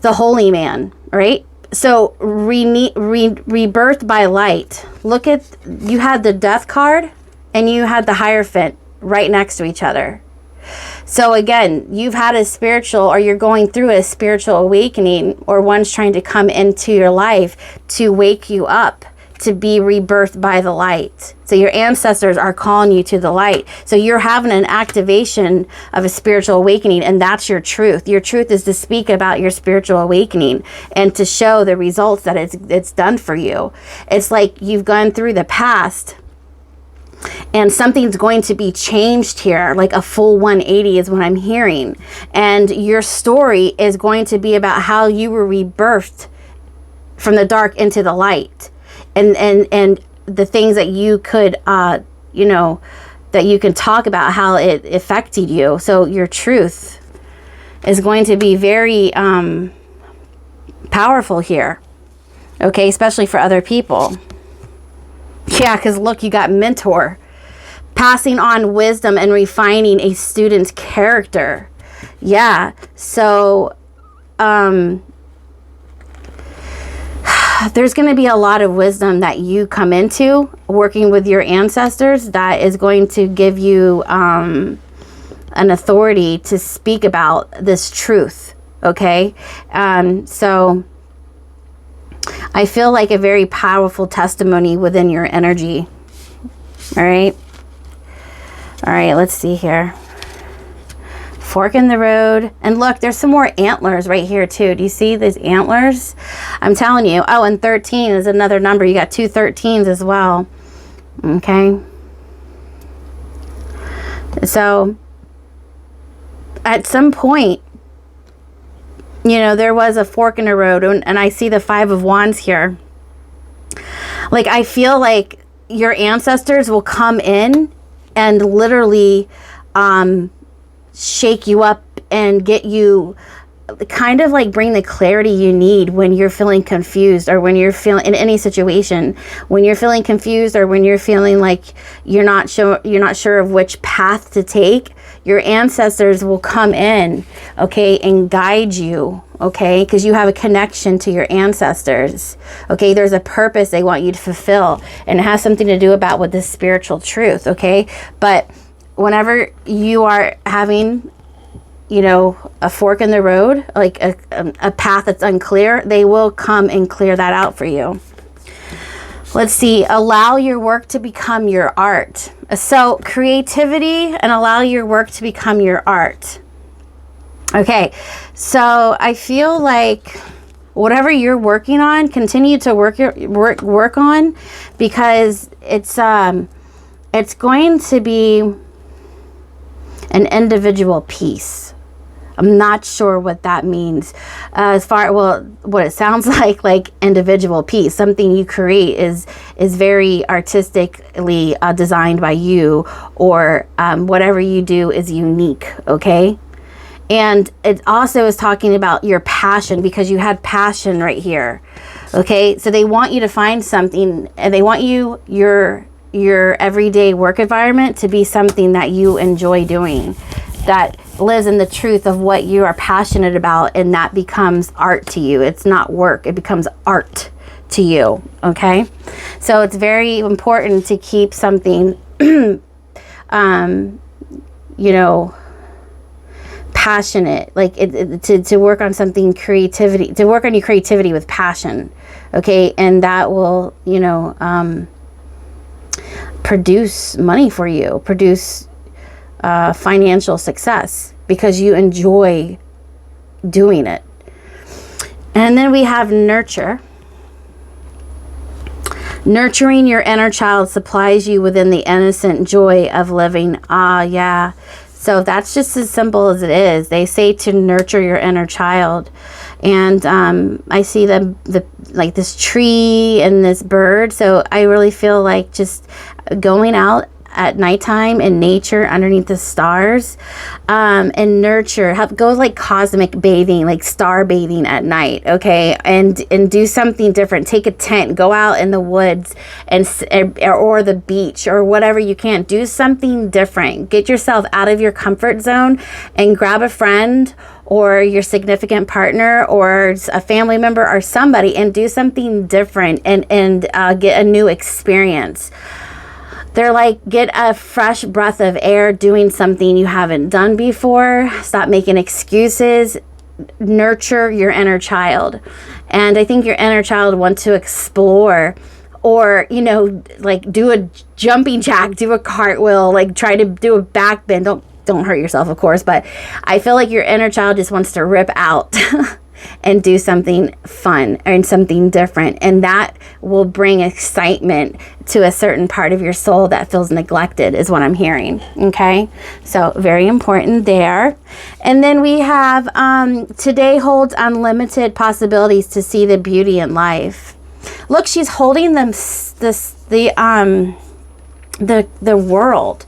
holy man, right? So rebirth by light. Look at, you had the Death card and you had the Hierophant right next to each other. So again, you've had a spiritual, or you're going through a spiritual awakening, or one's trying to come into your life to wake you up, to be rebirthed by the light. So your ancestors are calling you to the light. So you're having an activation of a spiritual awakening, and that's your truth. Your truth is to speak about your spiritual awakening and to show the results that it's done for you. It's like you've gone through the past and something's going to be changed here, like a full 180 is what I'm hearing. And your story is going to be about how you were rebirthed from the dark into the light. And the things that you could, that you can talk about how it affected you. So your truth, is going to be very powerful here. Okay, especially for other people. Yeah, because look, you got mentor. Passing on wisdom and refining a student's character. Yeah, so there's going to be a lot of wisdom that you come into working with your ancestors that is going to give you an authority to speak about this truth. Okay, so I feel like a very powerful testimony within your energy. All right, let's see here. Fork in the road. And look, there's some more antlers right here too. Do you see these antlers? I'm telling you. Oh, and 13 is another number. You got 2 13s as well. Okay. So at some point, you know, there was a fork in the road, and I see the 5 of Wands here. Like, I feel like your ancestors will come in and literally shake you up and get you, kind of like bring the clarity you need when you're feeling confused, or when you're feeling in any situation, when you're feeling confused, or when you're feeling like you're not sure of which path to take. Your ancestors will come in, okay, and guide you, okay, because you have a connection to your ancestors. Okay, there's a purpose they want you to fulfill, and it has something to do about with this spiritual truth. Okay, but whenever you are having, you know, a fork in the road, like a path that's unclear, they will come and clear that out for you. Let's see. Allow your work to become your art. So creativity, and allow your work to become your art. Okay, so I feel like whatever you're working on, continue to work on, because it's going to be an individual piece. I'm not sure what that means. What it sounds like individual piece. Something you create is very artistically designed by you, or whatever you do is unique, okay? And it also is talking about your passion, because you had passion right here, okay? So they want you to find something, and they want your everyday work environment to be something that you enjoy doing, that lives in the truth of what you are passionate about, and that becomes art to you. It's not work, it becomes art to you, okay? So it's very important to keep something you know, passionate, like to work on something, creativity, to work on your creativity with passion, okay? And that will, you know, produce money for you, produce financial success, because you enjoy doing it. And then we have nurture. Nurturing your inner child supplies you within the innocent joy of living. Yeah. So that's just as simple as it is. They say to nurture your inner child. And I see the like this tree and this bird. So I really feel like just going out at nighttime in nature underneath the stars, and nurture, go like cosmic bathing, like star bathing at night, okay? And do something different. Take a tent, go out in the woods or the beach, or whatever you can. Do something different. Get yourself out of your comfort zone and grab a friend or your significant partner or a family member or somebody, and do something different, and get a new experience. They're like, get a fresh breath of air doing something you haven't done before. Stop making excuses. Nurture your inner child. And I think your inner child wants to explore, or, you know, like do a jumping jack, do a cartwheel, like try to do a back bend. Don't hurt yourself, of course, but I feel like your inner child just wants to rip out and do something fun and something different, and that will bring excitement to a certain part of your soul that feels neglected, is what I'm hearing. Okay, so very important there. And then we have today holds unlimited possibilities to see the beauty in life. Look, she's holding the world.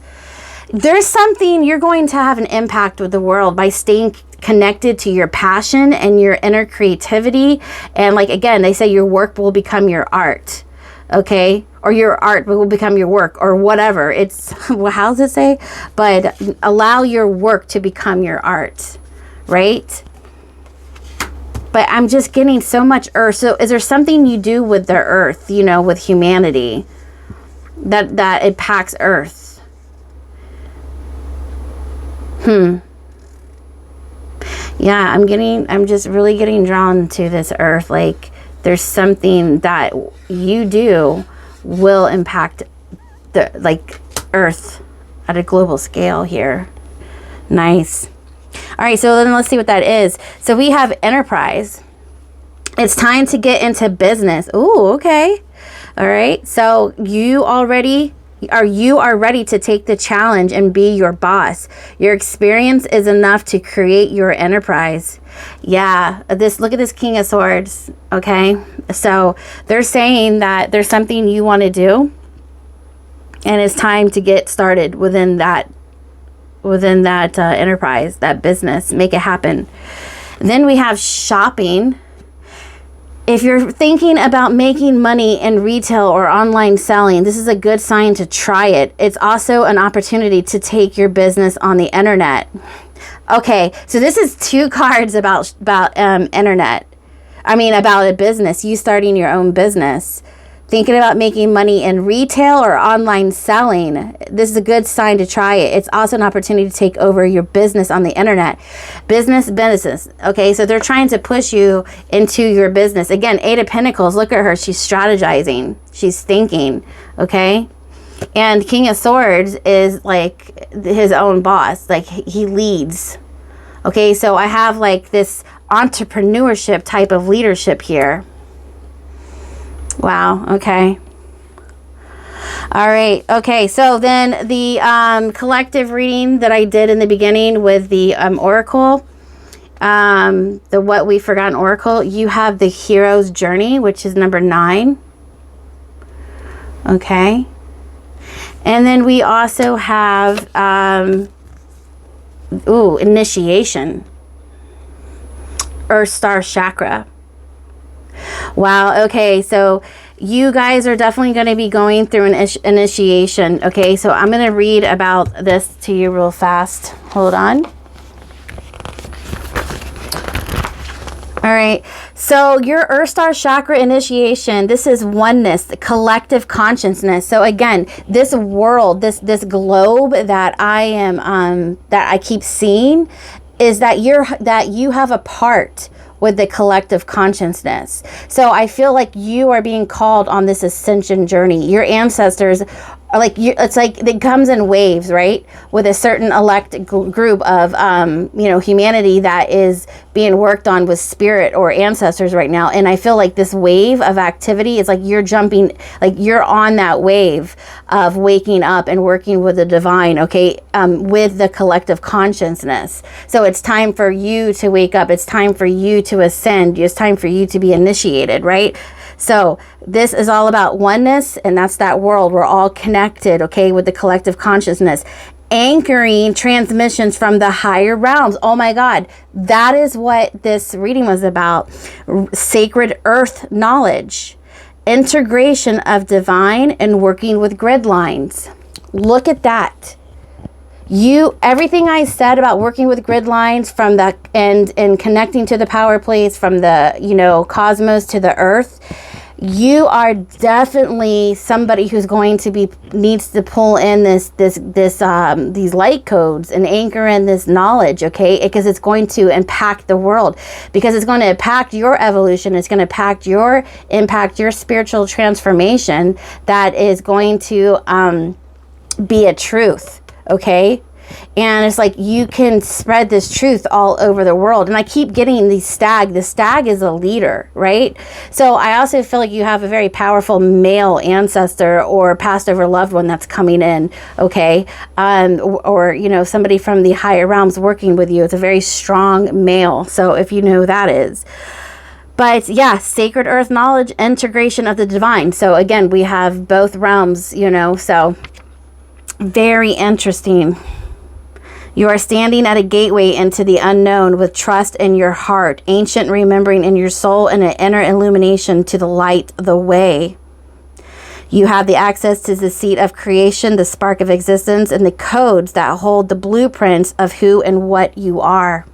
There's something, you're going to have an impact with the world by staying connected to your passion and your inner creativity. And like, again, they say your work will become your art. Okay, or your art will become your work, or whatever. It's, well, how does it say? But allow your work to become your art, right? But I'm just getting so much earth. So is there something you do with the earth, you know, with humanity, that impacts earth? Yeah, I'm just really getting drawn to this earth. Like, there's something that you do will impact the, like, earth at a global scale here. Nice. All right, so then let's see what that is. So we have enterprise. It's time to get into business. Ooh, okay. All right, so you are ready to take the challenge and be your boss. Your experience is enough to create your enterprise. Yeah, look at this King of Swords. Okay, so they're saying that there's something you want to do, and it's time to get started within that enterprise, that business. Make it happen. Then we have shopping. If you're thinking about making money in retail or online selling, this is a good sign to try it. It's also an opportunity to take your business on the internet. Okay, so this is 2 cards about internet. I mean, about a business, you starting your own business. Thinking about making money in retail or online selling, this is a good sign to try it. It's also an opportunity to take over your business on the internet. Business. Okay, so they're trying to push you into your business. Again, 8 of Pentacles, look at her. She's strategizing. She's thinking, okay? And King of Swords is like his own boss. Like, he leads. Okay, so I have like this entrepreneurship type of leadership here. Wow, okay. All right, okay, so then the collective reading that I did in the beginning with the Oracle, the What We've Forgotten Oracle, you have the Hero's Journey, which is number 9. Okay. And then we also have, Initiation. Earth Star Chakra. Wow, okay, so you guys are definitely going to be going through an initiation. Okay, so I'm going to read about this to you real fast. Hold on. All right, so your Earth Star Chakra initiation, this is oneness, the collective consciousness. So again, this world, this globe that I am, that I keep seeing, is that you have a part with the collective consciousness. So I feel like you are being called on this ascension journey. Your ancestors are like, it's like it comes in waves, right? With a certain elect group of, humanity that is being worked on with spirit or ancestors right now. And I feel like this wave of activity is like you're jumping, like you're on that wave of waking up and working with the divine, okay, with the collective consciousness. So it's time for you to wake up. It's time for you to ascend. It's time for you to be initiated, right? So this is all about oneness, and that's that world. We're all connected, okay, with the collective consciousness. Anchoring transmissions from the higher realms. Oh my God, that is what this reading was about. Sacred earth knowledge. Integration of divine and working with grid lines. Look at that. Everything I said about working with grid lines from the and connecting to the power plates from the cosmos to the earth, you are definitely somebody who's going to needs to pull in these light codes and anchor in this knowledge, okay? Because it's going to impact the world, because it's going to impact your evolution. It's going to impact your spiritual transformation. That is going to be a truth, okay? And it's like you can spread this truth all over the world. And I keep getting the stag. The stag is a leader, right? So I also feel like you have a very powerful male ancestor or passed over loved one that's coming in, okay? Or somebody from the higher realms working with you. It's a very strong male. So if you know who that is. But yeah, sacred earth knowledge, integration of the divine. So again, we have both realms, so very interesting. You are standing at a gateway into the unknown with trust in your heart, ancient remembering in your soul, and an inner illumination to the light the way. You have the access to the seat of creation, the spark of existence, and the codes that hold the blueprints of who and what you are.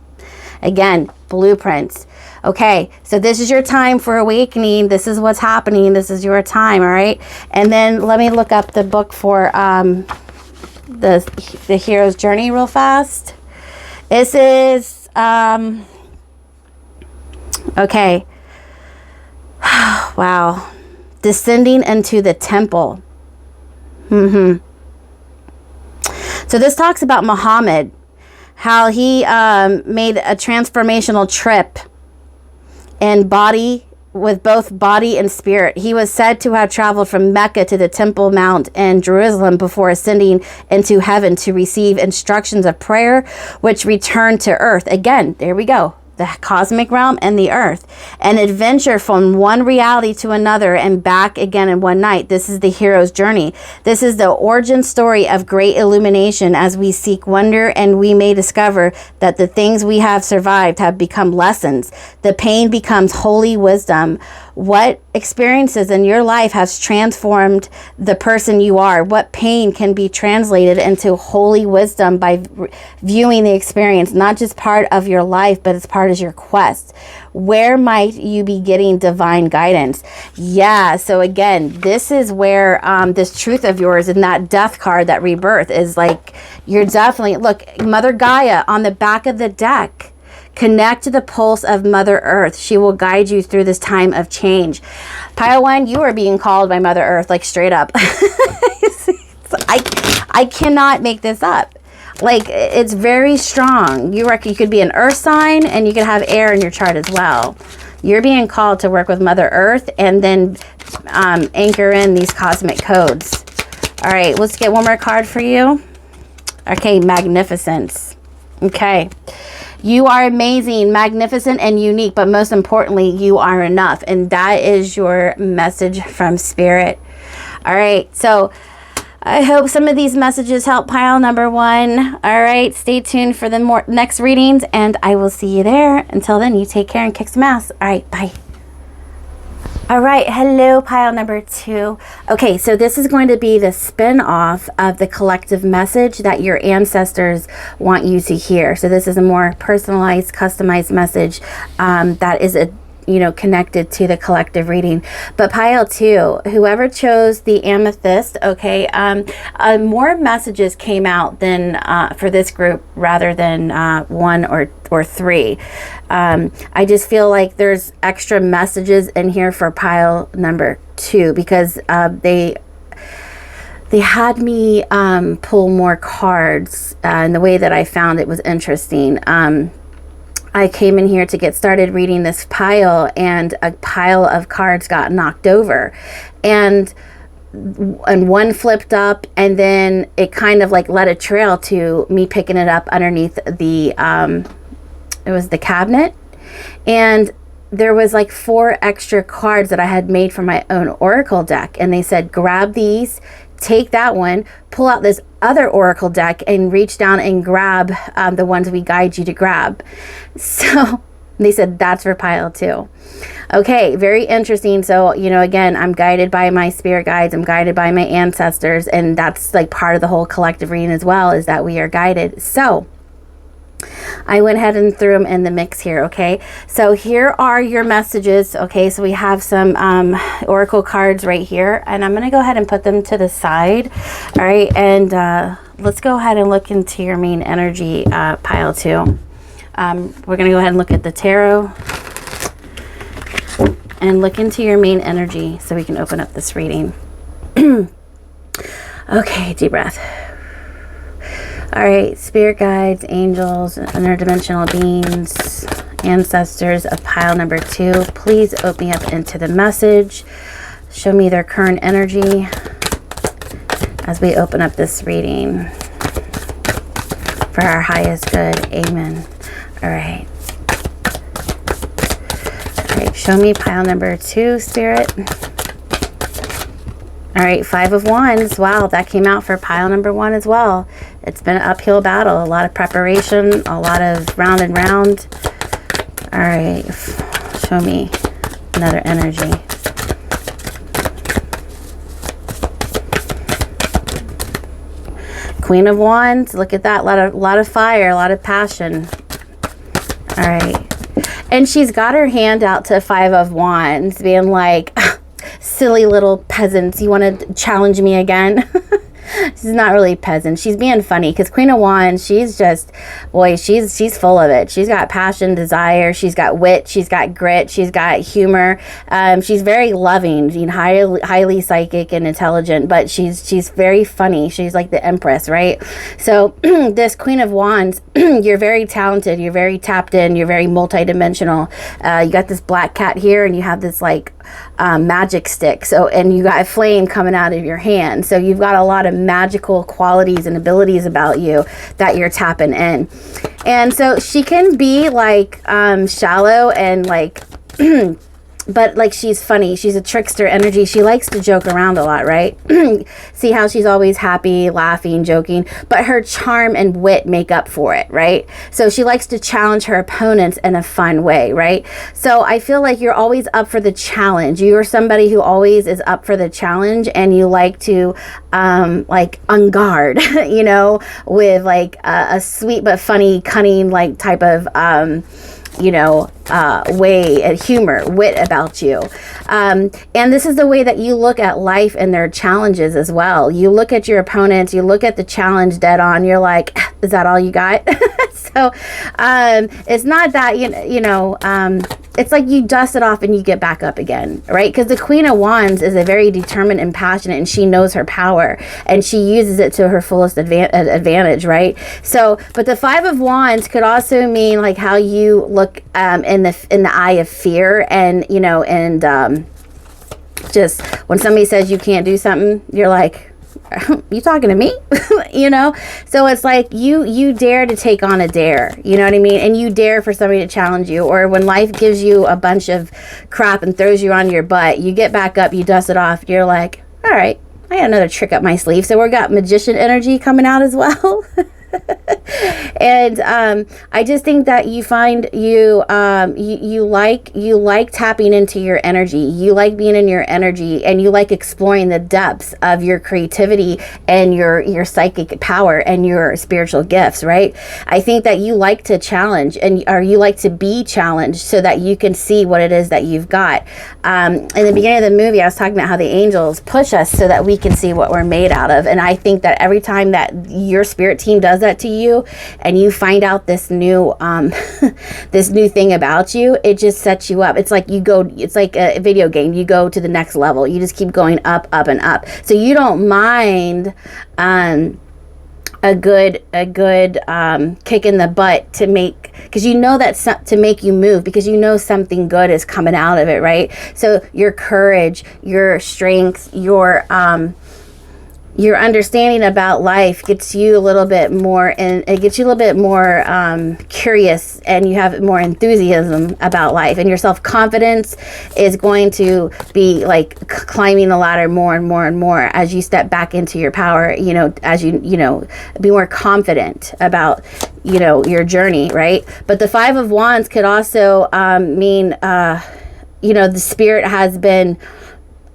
Again, blueprints. Okay, so this is your time for awakening. This is what's happening. This is your time, all right? And then let me look up the book for the hero's journey real fast. This is okay. Wow. Descending into the temple. So this talks about Muhammad, how he made a transformational trip in body, with both body and spirit. He was said to have traveled from Mecca to the Temple Mount in Jerusalem before ascending into heaven to receive instructions of prayer, which returned to earth. Again, there we go. The cosmic realm and the earth. An adventure from one reality to another and back again in one night. This is the hero's journey. This is the origin story of great illumination as we seek wonder, and we may discover that the things we have survived have become lessons. The pain becomes holy wisdom. What experiences in your life has transformed the person you are? What pain can be translated into holy wisdom by viewing the experience, not just part of your life, but it's part of your quest? Where might you be getting divine guidance? Yeah, so again, this is where this truth of yours and that death card, that rebirth, is like, you're definitely, look, Mother Gaia on the back of the deck. Connect to the pulse of Mother Earth. She will guide you through this time of change. Pile 1, you are being called by Mother Earth, like straight up. I cannot make this up. Like, it's very strong. You could be an earth sign, and you could have air in your chart as well. You're being called to work with Mother Earth and then anchor in these cosmic codes. All right, let's get one more card for you. Okay, magnificence. Okay. You are amazing, magnificent, and unique, but most importantly, you are enough. And that is your message from Spirit. All right, so I hope some of these messages help pile number 1. All right, stay tuned for the next readings, and I will see you there. Until then, you take care and kick some ass. All right, bye. All right, hello, pile number 2. Okay, so this is going to be the spin-off of the collective message that your ancestors want you to hear. So this is a more personalized, customized message that is connected to the collective reading. But pile 2, whoever chose the Amethyst, okay, more messages came out than for this group rather than 1 or 3. I just feel like there's extra messages in here for pile number 2 because they had me pull more cards, and the way that I found it was interesting. I came in here to get started reading this pile, and a pile of cards got knocked over, and one flipped up, and then it kind of like led a trail to me picking it up underneath the it was the cabinet, and there was like 4 extra cards that I had made for my own oracle deck, and they said grab these, take that one, pull out this other oracle deck, and reach down and grab the ones we guide you to grab. So they said that's for pile 2. Okay, very interesting. So, again, I'm guided by my spirit guides, I'm guided by my ancestors, and that's like part of the whole collective reading as well, is that we are guided. So I went ahead and threw them in the mix here, okay? So here are your messages, okay? So we have some oracle cards right here, and I'm going to go ahead and put them to the side, all right? And let's go ahead and look into your main energy, pile 2. We're going to go ahead and look at the tarot and look into your main energy so we can open up this reading. Okay, deep breath. All right, spirit guides, angels, interdimensional beings, ancestors of pile number 2, please open me up into the message. Show me their current energy as we open up this reading for our highest good. Amen. All right. All right, show me pile number 2, Spirit. All right, Five of Wands. Wow, that came out for pile number 1 as well. It's been an uphill battle, a lot of preparation, a lot of round and round. All right, show me another energy. Queen of Wands, look at that, a lot of fire, a lot of passion. All right, and she's got her hand out to Five of Wands, being like, silly little peasants, you want to challenge me again? She's not really a peasant. She's being funny because Queen of Wands, she's just, boy, she's full of it. She's got passion, desire. She's got wit. She's got grit. She's got humor. She's very loving, highly psychic and intelligent, but she's very funny. She's like the Empress, right? So this Queen of Wands, you're very talented. You're very tapped in. You're very multidimensional. You got this black cat here, and you have this like magic stick. So, and you got a flame coming out of your hand. So you've got a lot of magical qualities and abilities about you that you're tapping in. And so she can be like shallow and like but like she's funny. She's a trickster energy. She likes to joke around a lot, right? See how she's always happy, laughing, joking, but her charm and wit make up for it, right? So she likes to challenge her opponents in a fun way, right? So I feel like you're always up for the challenge. You're somebody who always is up for the challenge, and you like to like on guard, you know, with like a sweet but funny, cunning like type of you know, way and humor, wit about you. And this is the way that you look at life and their challenges as well. You look at your opponents, you look at the challenge dead on, you're like, is that all you got? So it's not that, you know, it's like you dust it off and you get back up again, right? Because the Queen of Wands is a very determined and passionate, and she knows her power and she uses it to her fullest advantage, right? So, but the Five of Wands could also mean like how you look in the eye of fear, and you know, and just when somebody says you can't do something, you're like, you talking to me? You know, so it's like you dare to take on a dare, you know what I mean? And you dare for somebody to challenge you. Or when life gives you a bunch of crap and throws you on your butt, you get back up, you dust it off, you're like, all right, I got another trick up my sleeve. So we've got magician energy coming out as well. And I just think that you find you like tapping into your energy. You like being in your energy, and you like exploring the depths of your creativity and your psychic power and your spiritual gifts, right? I think that you like to challenge, or you like to be challenged so that you can see what it is that you've got. In the beginning of the movie, I was talking about how the angels push us so that we can see what we're made out of. And I think that every time that your spirit team does that to you, and you find out this new this new thing about you, it just sets you up. It's like it's like a video game. You go to the next level. You just keep going up, up, and up. So you don't mind a good kick in the butt to make, because you know that's to make you move, because you know something good is coming out of it, right? So your courage, your strength, your understanding about life gets you a little bit more, and it gets you a little bit more curious, and you have more enthusiasm about life, and your self-confidence is going to be like climbing the ladder more and more and more as you step back into your power, you know, as you know, be more confident about, you know, your journey, right? But the Five of Wands could also mean, you know, the spirit has been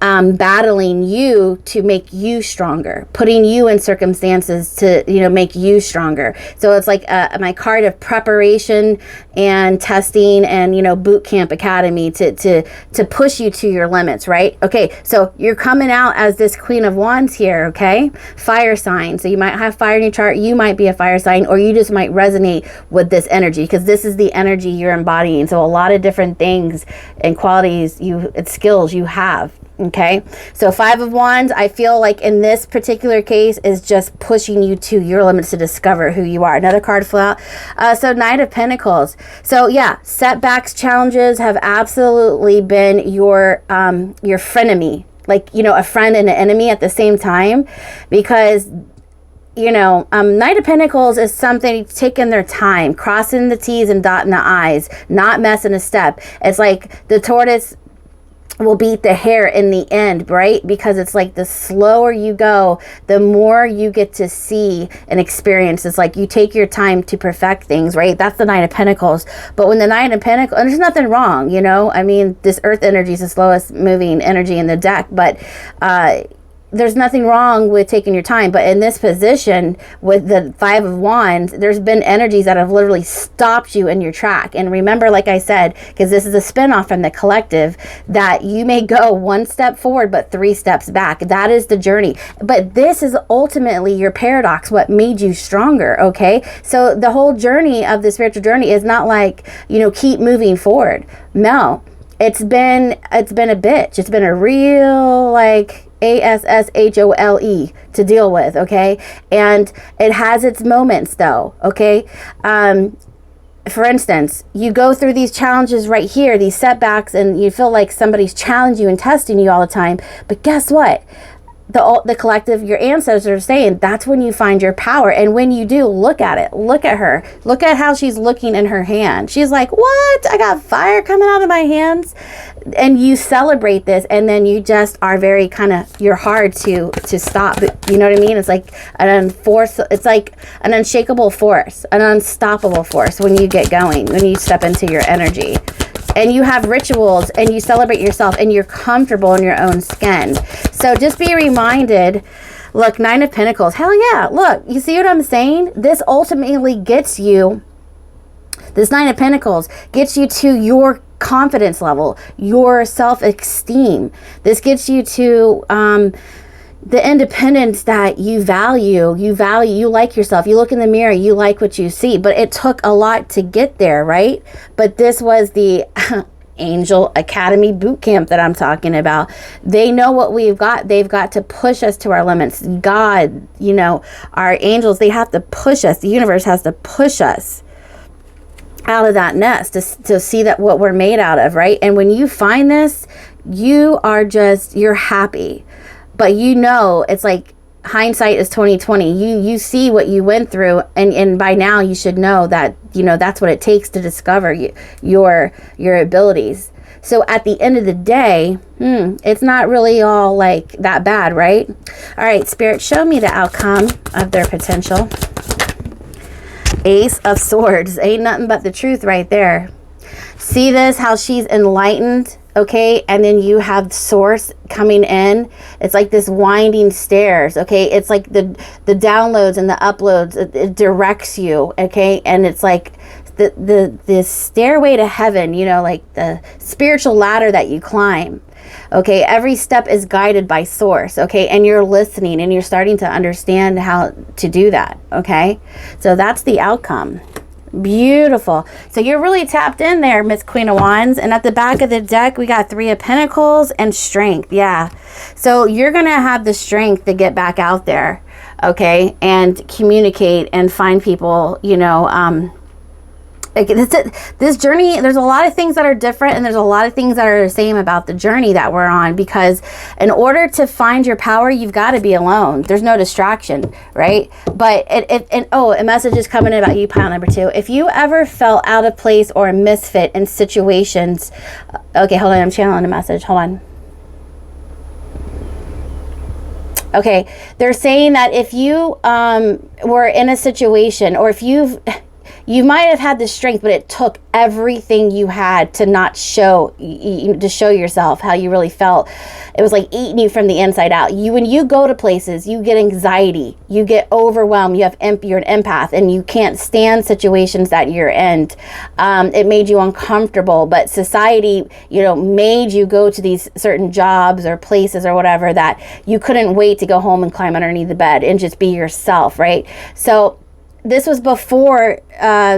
battling you to make you stronger, putting you in circumstances to, you know, make you stronger. So it's like my card of preparation and testing and, you know, boot camp academy to push you to your limits, right? Okay, so you're coming out as this Queen of Wands here, okay? Fire sign. So you might have fire in your chart. You might be a fire sign, or you just might resonate with this energy, because this is the energy you're embodying. So a lot of different things and qualities, skills you have. Okay, so Five of Wands, I feel like in this particular case is just pushing you to your limits to discover who you are. Another card flew out. So Knight of Pentacles. So yeah, setbacks, challenges have absolutely been your frenemy, like, you know, a friend and an enemy at the same time, because, you know, Knight of Pentacles is something taking their time, crossing the T's and dotting the I's, not messing a step. It's like the tortoise will beat the hare in the end, right? Because it's like the slower you go, the more you get to see and experience. It's like you take your time to perfect things, right? That's the Nine of Pentacles. But when the Nine of Pentacles, and there's nothing wrong, you know, I mean, this earth energy is the slowest moving energy in the deck, but there's nothing wrong with taking your time. But in this position with the Five of Wands, there's been energies that have literally stopped you in your track. And remember, like I said, because this is a spinoff from the collective, that you may go one step forward but 3 steps back. That is the journey. But this is ultimately your paradox, what made you stronger. Okay, so the whole journey of the spiritual journey is not like, you know, keep moving forward. No, it's been a bitch. It's been a real, like, ASSHOLE to deal with, okay? And it has its moments though, okay? For instance, you go through these challenges right here, these setbacks, and you feel like somebody's challenging you and testing you all the time. But guess what? The collective, your ancestors are saying that's when you find your power. And when you do, look at it. Look at her. Look at how she's looking in her hand. She's like, what? I got fire coming out of my hands. And you celebrate this, and then you just are very kind of, you're hard to stop. You know what I mean? It's like it's like an unshakable force, an unstoppable force when you get going, when you step into your energy. And you have rituals, and you celebrate yourself, and you're comfortable in your own skin. So just be reminded, look, Nine of Pentacles, hell yeah, look, you see what I'm saying? This ultimately gets you, this Nine of Pentacles gets you to your confidence level, your self-esteem. This gets you to the independence that you value. You like yourself. You look in the mirror, you like what you see. But it took a lot to get there, right? But this was the Angel Academy boot camp that I'm talking about. They know what we've got. They've got to push us to our limits. God, you know, our angels, they have to push us. The universe has to push us out of that nest to see that what we're made out of, right? And when you find this, you're happy. But you know, it's like hindsight is 2020. You see what you went through, and by now you should know that, you know, that's what it takes to discover your abilities. So at the end of the day, it's not really all like that bad, right? All right, Spirit, show me the outcome of their potential. Ace of Swords. Ain't nothing but the truth right there. See this, how she's enlightened, okay? And then you have Source coming in. It's like this winding stairs, okay? It's like the downloads and the uploads. It directs you, okay? And it's like the stairway to heaven, you know, like the spiritual ladder that you climb. Okay, every step is guided by Source, okay? And you're listening, and you're starting to understand how to do that, okay? So that's the outcome. Beautiful. So you're really tapped in there, Miss Queen of Wands. And at the back of the deck, we got Three of Pentacles and Strength. Yeah. So you're going to have the strength to get back out there, okay? And communicate and find people, you know, like this journey, there's a lot of things that are different, and there's a lot of things that are the same about the journey that we're on, because in order to find your power, you've got to be alone. There's no distraction, right? But a message is coming in about you, pile number 2. If you ever felt out of place or a misfit in situations, okay, hold on, I'm channeling a message. Hold on. Okay, they're saying that if you were in a situation, or if you might have had the strength, but it took everything you had to not show yourself how you really felt. It was like eating you from the inside out. When you go to places, you get anxiety, you get overwhelmed, you're an empath, and you can't stand situations that you're in. It made you uncomfortable, but society, you know, made you go to these certain jobs or places or whatever that you couldn't wait to go home and climb underneath the bed and just be yourself, right? So this was before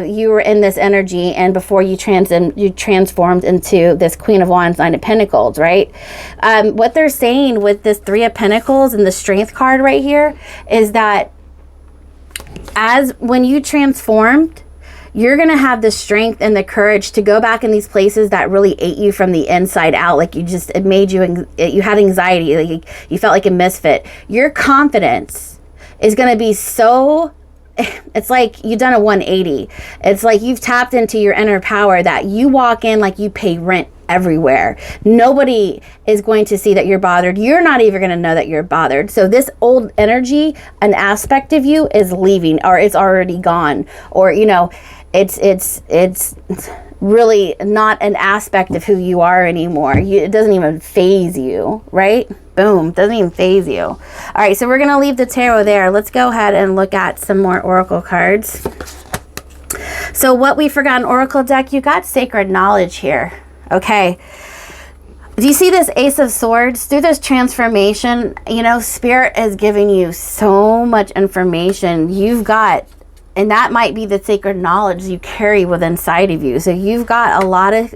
you were in this energy, and before you transformed into this Queen of Wands, Nine of Pentacles, right? What they're saying with this Three of Pentacles and the Strength card right here is that when you transformed, you're going to have the strength and the courage to go back in these places that really ate you from the inside out. Like you had anxiety, like you felt like a misfit. Your confidence is going to be so, it's like you've done a 180. It's like you've tapped into your inner power that you walk in like you pay rent everywhere. Nobody is going to see that you're bothered. You're not even going to know that you're bothered. So this old energy, an aspect of you is leaving, or it's already gone, or, you know, it's really not an aspect of who you are anymore. It doesn't even phase you, right? Boom, doesn't even phase you. All right, so we're going to leave the tarot there. Let's go ahead and look at some more oracle cards. So what we forgot in oracle deck, you got sacred knowledge here. Okay. Do you see this Ace of Swords? Through this transformation, you know, Spirit is giving you so much information. You've got, and that might be the sacred knowledge you carry within inside of you. So you've got a lot of,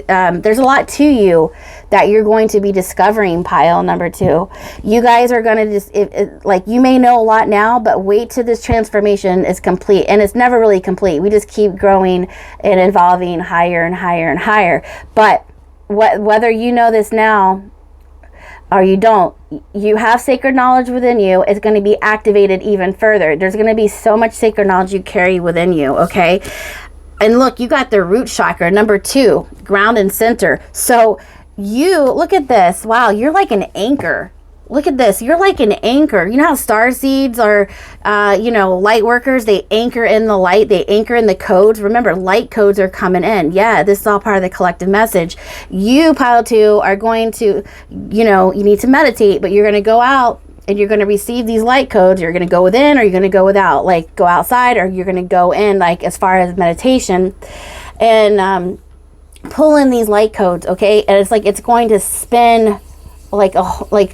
there's a lot to you that you're going to be discovering, pile number 2. You guys are going to just, like, you may know a lot now, but wait till this transformation is complete. And it's never really complete. We just keep growing and evolving higher and higher and higher. But whether you know this now or you don't, you have sacred knowledge within you. It's going to be activated even further. There's going to be so much sacred knowledge you carry within you, okay? And look, you got the root chakra, number 2, ground and center. So you, look at this. Wow, you're like an anchor. Look at this. You're like an anchor. You know how star seeds are, you know, light workers? They anchor in the light. They anchor in the codes. Remember, light codes are coming in. Yeah, this is all part of the collective message. You, pile 2, are going to, you know, you need to meditate, but you're going to go out and you're going to receive these light codes. You're going to go within, or you're going to go without. Like, go outside, or you're going to go in, like, as far as meditation. And pull in these light codes, okay? And it's like it's going to spin like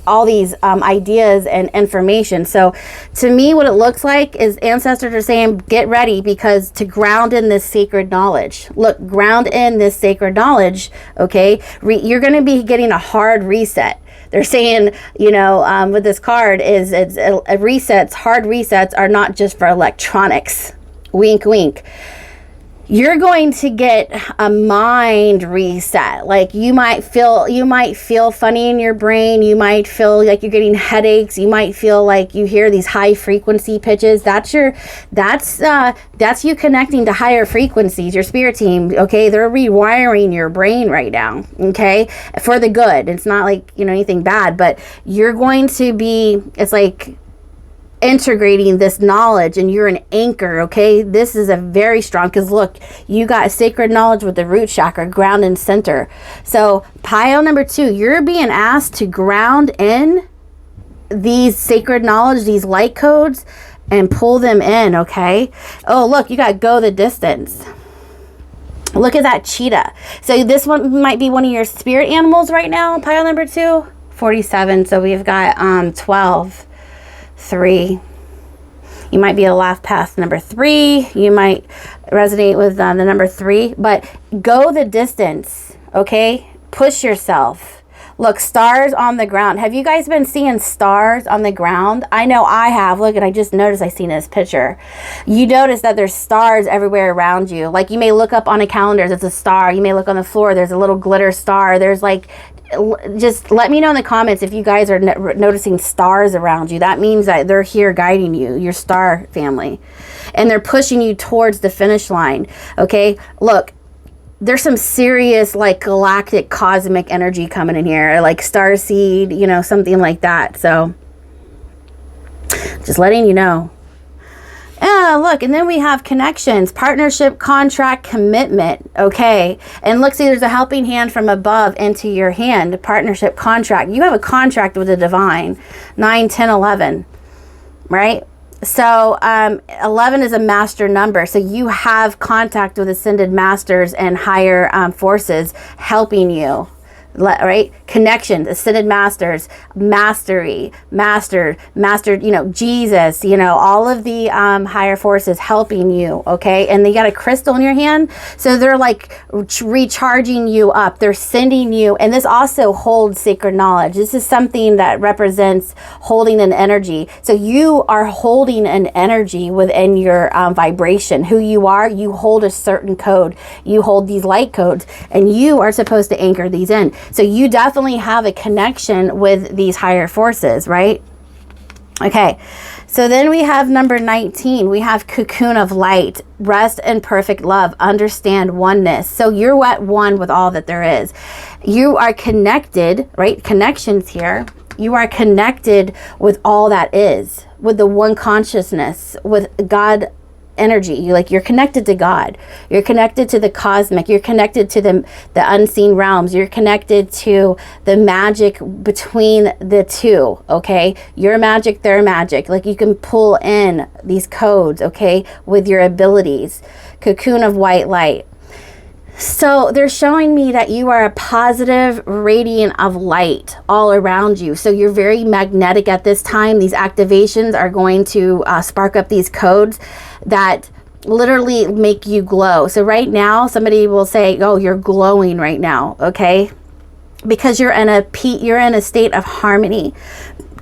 all these ideas and information. So to me, what it looks like is ancestors are saying, get ready, because to ground in this sacred knowledge. Look, ground in this sacred knowledge, okay? You're going to be getting a hard reset. They're saying, you know, with this card is it's resets. Hard resets are not just for electronics. Wink, wink. You're going to get a mind reset. Like, you might feel funny in your brain. You might feel like you're getting headaches. You might feel like you hear these high frequency pitches. That's you connecting to higher frequencies, your spirit team. Okay. They're rewiring your brain right now. Okay. For the good. It's not like, you know, anything bad, but you're going to be, it's like, integrating this knowledge, and you're an anchor, okay? This is a very strong, because look, you got sacred knowledge with the root chakra, ground and center. So pile number 2, you're being asked to ground in these sacred knowledge, these light codes, and pull them in, okay? Oh, look, you got go the distance. Look at that cheetah. So this one might be one of your spirit animals right now, pile number 2. 47, so we've got 12. 3. You might be a laugh past number 3. You might resonate with the number 3, but go the distance, okay? Push yourself. Look, stars on the ground. Have you guys been seeing stars on the ground? I know I have. Look, and I just noticed I seen this picture. You notice that there's stars everywhere around you. Like, you may look up on a calendar, there's a star. You may look on the floor, there's a little glitter star. There's like, just let me know in the comments if you guys are noticing stars around you. That means that they're here guiding you, your star family, and they're pushing you towards the finish line. Okay, look, there's some serious, like, galactic cosmic energy coming in here, like star seed, you know, something like that. So just letting you know. Look, and then we have connections, partnership, contract, commitment. Okay. And look, see, there's a helping hand from above into your hand. Partnership, contract. You have a contract with the divine. 9, 10, 11. Right? So 11 is a master number. So you have contact with ascended masters and higher forces helping you. Right? Connection, ascended masters, mastery, master, you know, Jesus, you know, all of the higher forces helping you, okay? And you got a crystal in your hand, so they're like recharging you up. They're sending you, and this also holds sacred knowledge. This is something that represents holding an energy. So you are holding an energy within your vibration. Who you are, you hold a certain code. You hold these light codes, and you are supposed to anchor these in. So you definitely have a connection with these higher forces, right? Okay, So then we have number 19. We have cocoon of light, rest in perfect love, understand oneness. So you're at one with all that there is. You are connected, right? Connections here. You are connected with all that is, with the one consciousness, with God energy. You're connected to God. You're connected to the cosmic. You're connected to the unseen realms. You're connected to the magic between the two, okay? Your magic, their magic. Like, you can pull in these codes, okay, with your abilities. Cocoon of white light. So they're showing me that you are a positive radiant of light all around you. So you're very magnetic at this time. These activations are going to spark up these codes that literally make you glow. So right now, somebody will say, oh, you're glowing right now, okay? Because you're in a state of harmony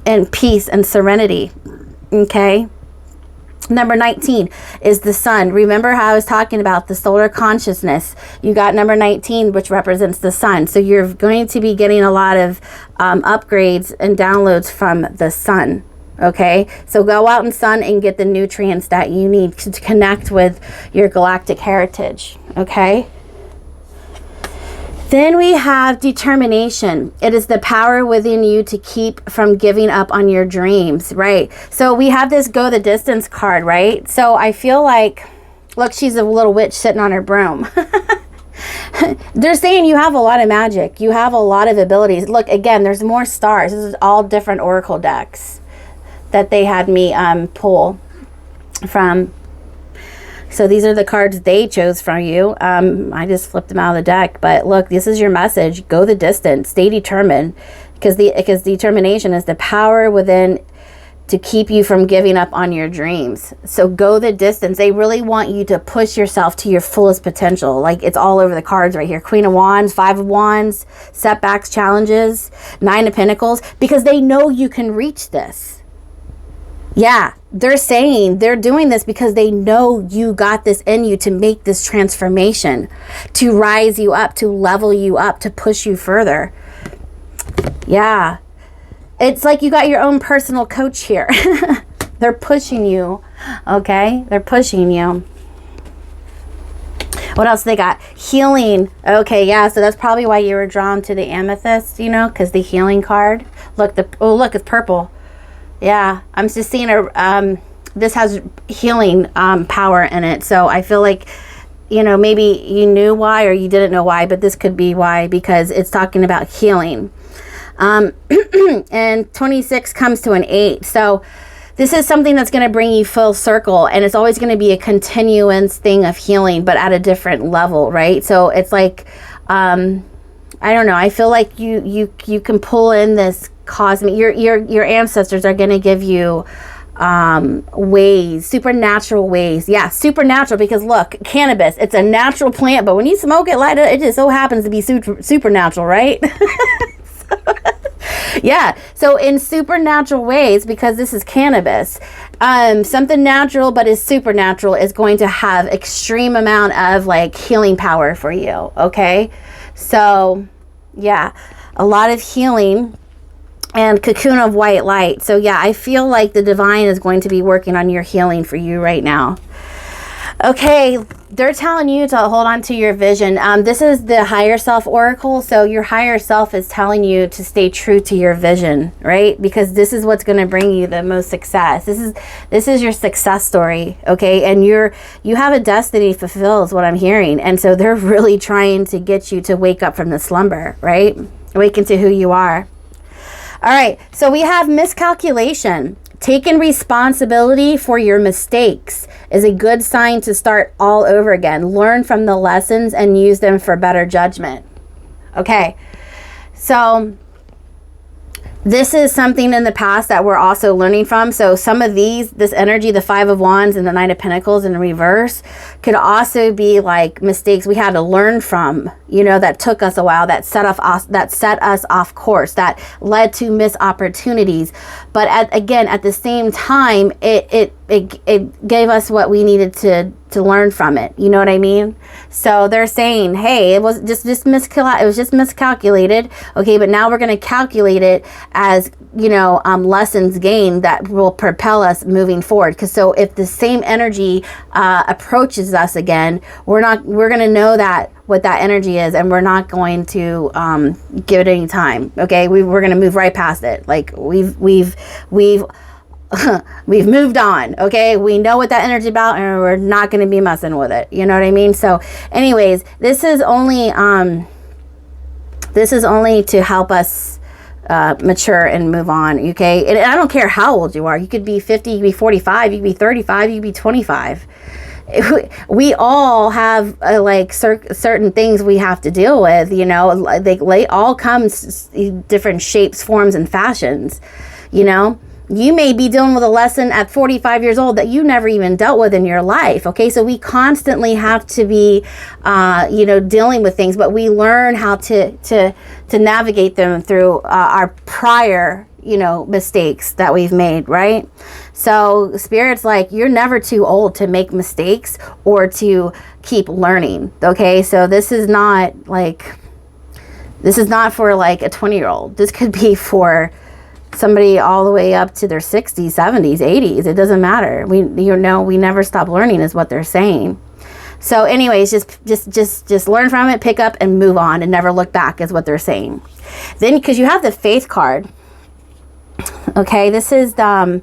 and peace and serenity, okay? Number 19 is the sun. Remember how I was talking about the solar consciousness? You got number 19, which represents the sun. So you're going to be getting a lot of upgrades and downloads from the sun. Okay, so go out in sun and get the nutrients that you need to connect with your galactic heritage. Okay. Then we have determination. It is the power within you to keep from giving up on your dreams, right? So we have this go the distance card, right? So I feel like, look, she's a little witch sitting on her broom. They're saying you have a lot of magic. You have a lot of abilities. Look, again, there's more stars. This is all different oracle decks that they had me pull from. So these are the cards they chose from you. I just flipped them out of the deck. But look, this is your message. Go the distance. Stay determined. Because determination is the power within to keep you from giving up on your dreams. So go the distance. They really want you to push yourself to your fullest potential. Like, it's all over the cards right here. Queen of Wands, Five of Wands, setbacks, challenges, Nine of Pentacles. Because they know you can reach this. Yeah, they're saying they're doing this because they know you got this in you to make this transformation, to rise you up, to level you up, to push you further. Yeah, it's like you got your own personal coach here. They're pushing you, okay? They're pushing you. What else they got? Healing. Okay, yeah, so that's probably why you were drawn to the Amethyst, you know, because the healing card. Look, look, it's purple. Yeah, I'm just seeing this has healing power in it. So I feel like, you know, maybe you knew why or you didn't know why, but this could be why, because it's talking about healing. And 26 comes to an 8. So this is something that's going to bring you full circle, and it's always going to be a continuance thing of healing, but at a different level, right? So it's like, I don't know. I feel like you can pull in this cosmic, your ancestors are going to give you ways, supernatural ways. Yeah, supernatural, because look, cannabis, it's a natural plant, but when you smoke it, light it just so happens to be supernatural, right? Yeah, so in supernatural ways, because this is cannabis, something natural but is supernatural is going to have extreme amount of like healing power for you, okay? So yeah, a lot of healing. And cocoon of white light. So yeah, I feel like the divine is going to be working on your healing for you right now. Okay, they're telling you to hold on to your vision. This is the higher self oracle. So your higher self is telling you to stay true to your vision, right? Because this is what's going to bring you the most success. This is your success story, okay? And you have a destiny fulfilled is what I'm hearing. And so they're really trying to get you to wake up from the slumber, right? Awaken to who you are. All right, so we have miscalculation. Taking responsibility for your mistakes is a good sign to start all over again. Learn from the lessons and use them for better judgment. Okay, so this is something in the past that we're also learning from. So some of this energy, the Five of Wands and the Nine of Pentacles in reverse, could also be like mistakes we had to learn from, you know, that took us a while, that set us off course, that led to missed opportunities. But again, at the same time, it gave us what we needed to learn from it. You know what I mean? So they're saying, hey, it was just miscalculated. Okay, but now we're going to calculate it as, lessons gained that will propel us moving forward. Because so if the same energy approaches us again, we're going to know what that energy is, and we're not going to give it any time. Okay, we're going to move right past it. Like we've moved on. Okay, we know what that energy is about, and we're not going to be messing with it. You know what I mean? So anyways, this is only to help us mature and move on. Okay, and I don't care how old you are. You could be 50, you could be 45, you could be 35, you could be 25. We all have certain things we have to deal with. They all come in different shapes, forms, and fashions. You may be dealing with a lesson at 45 years old that you never even dealt with in your life. Okay, so we constantly have to be, dealing with things, but we learn how to navigate them through our prior, mistakes that we've made, right? So Spirit's like, you're never too old to make mistakes or to keep learning. Okay, so this is not for like a 20-year-old. This could be for somebody all the way up to their 60s, 70s, 80s. It doesn't matter. We never stop learning is what they're saying. So anyways, just learn from it, pick up and move on and never look back is what they're saying. Then, because you have the faith card. Okay, this is the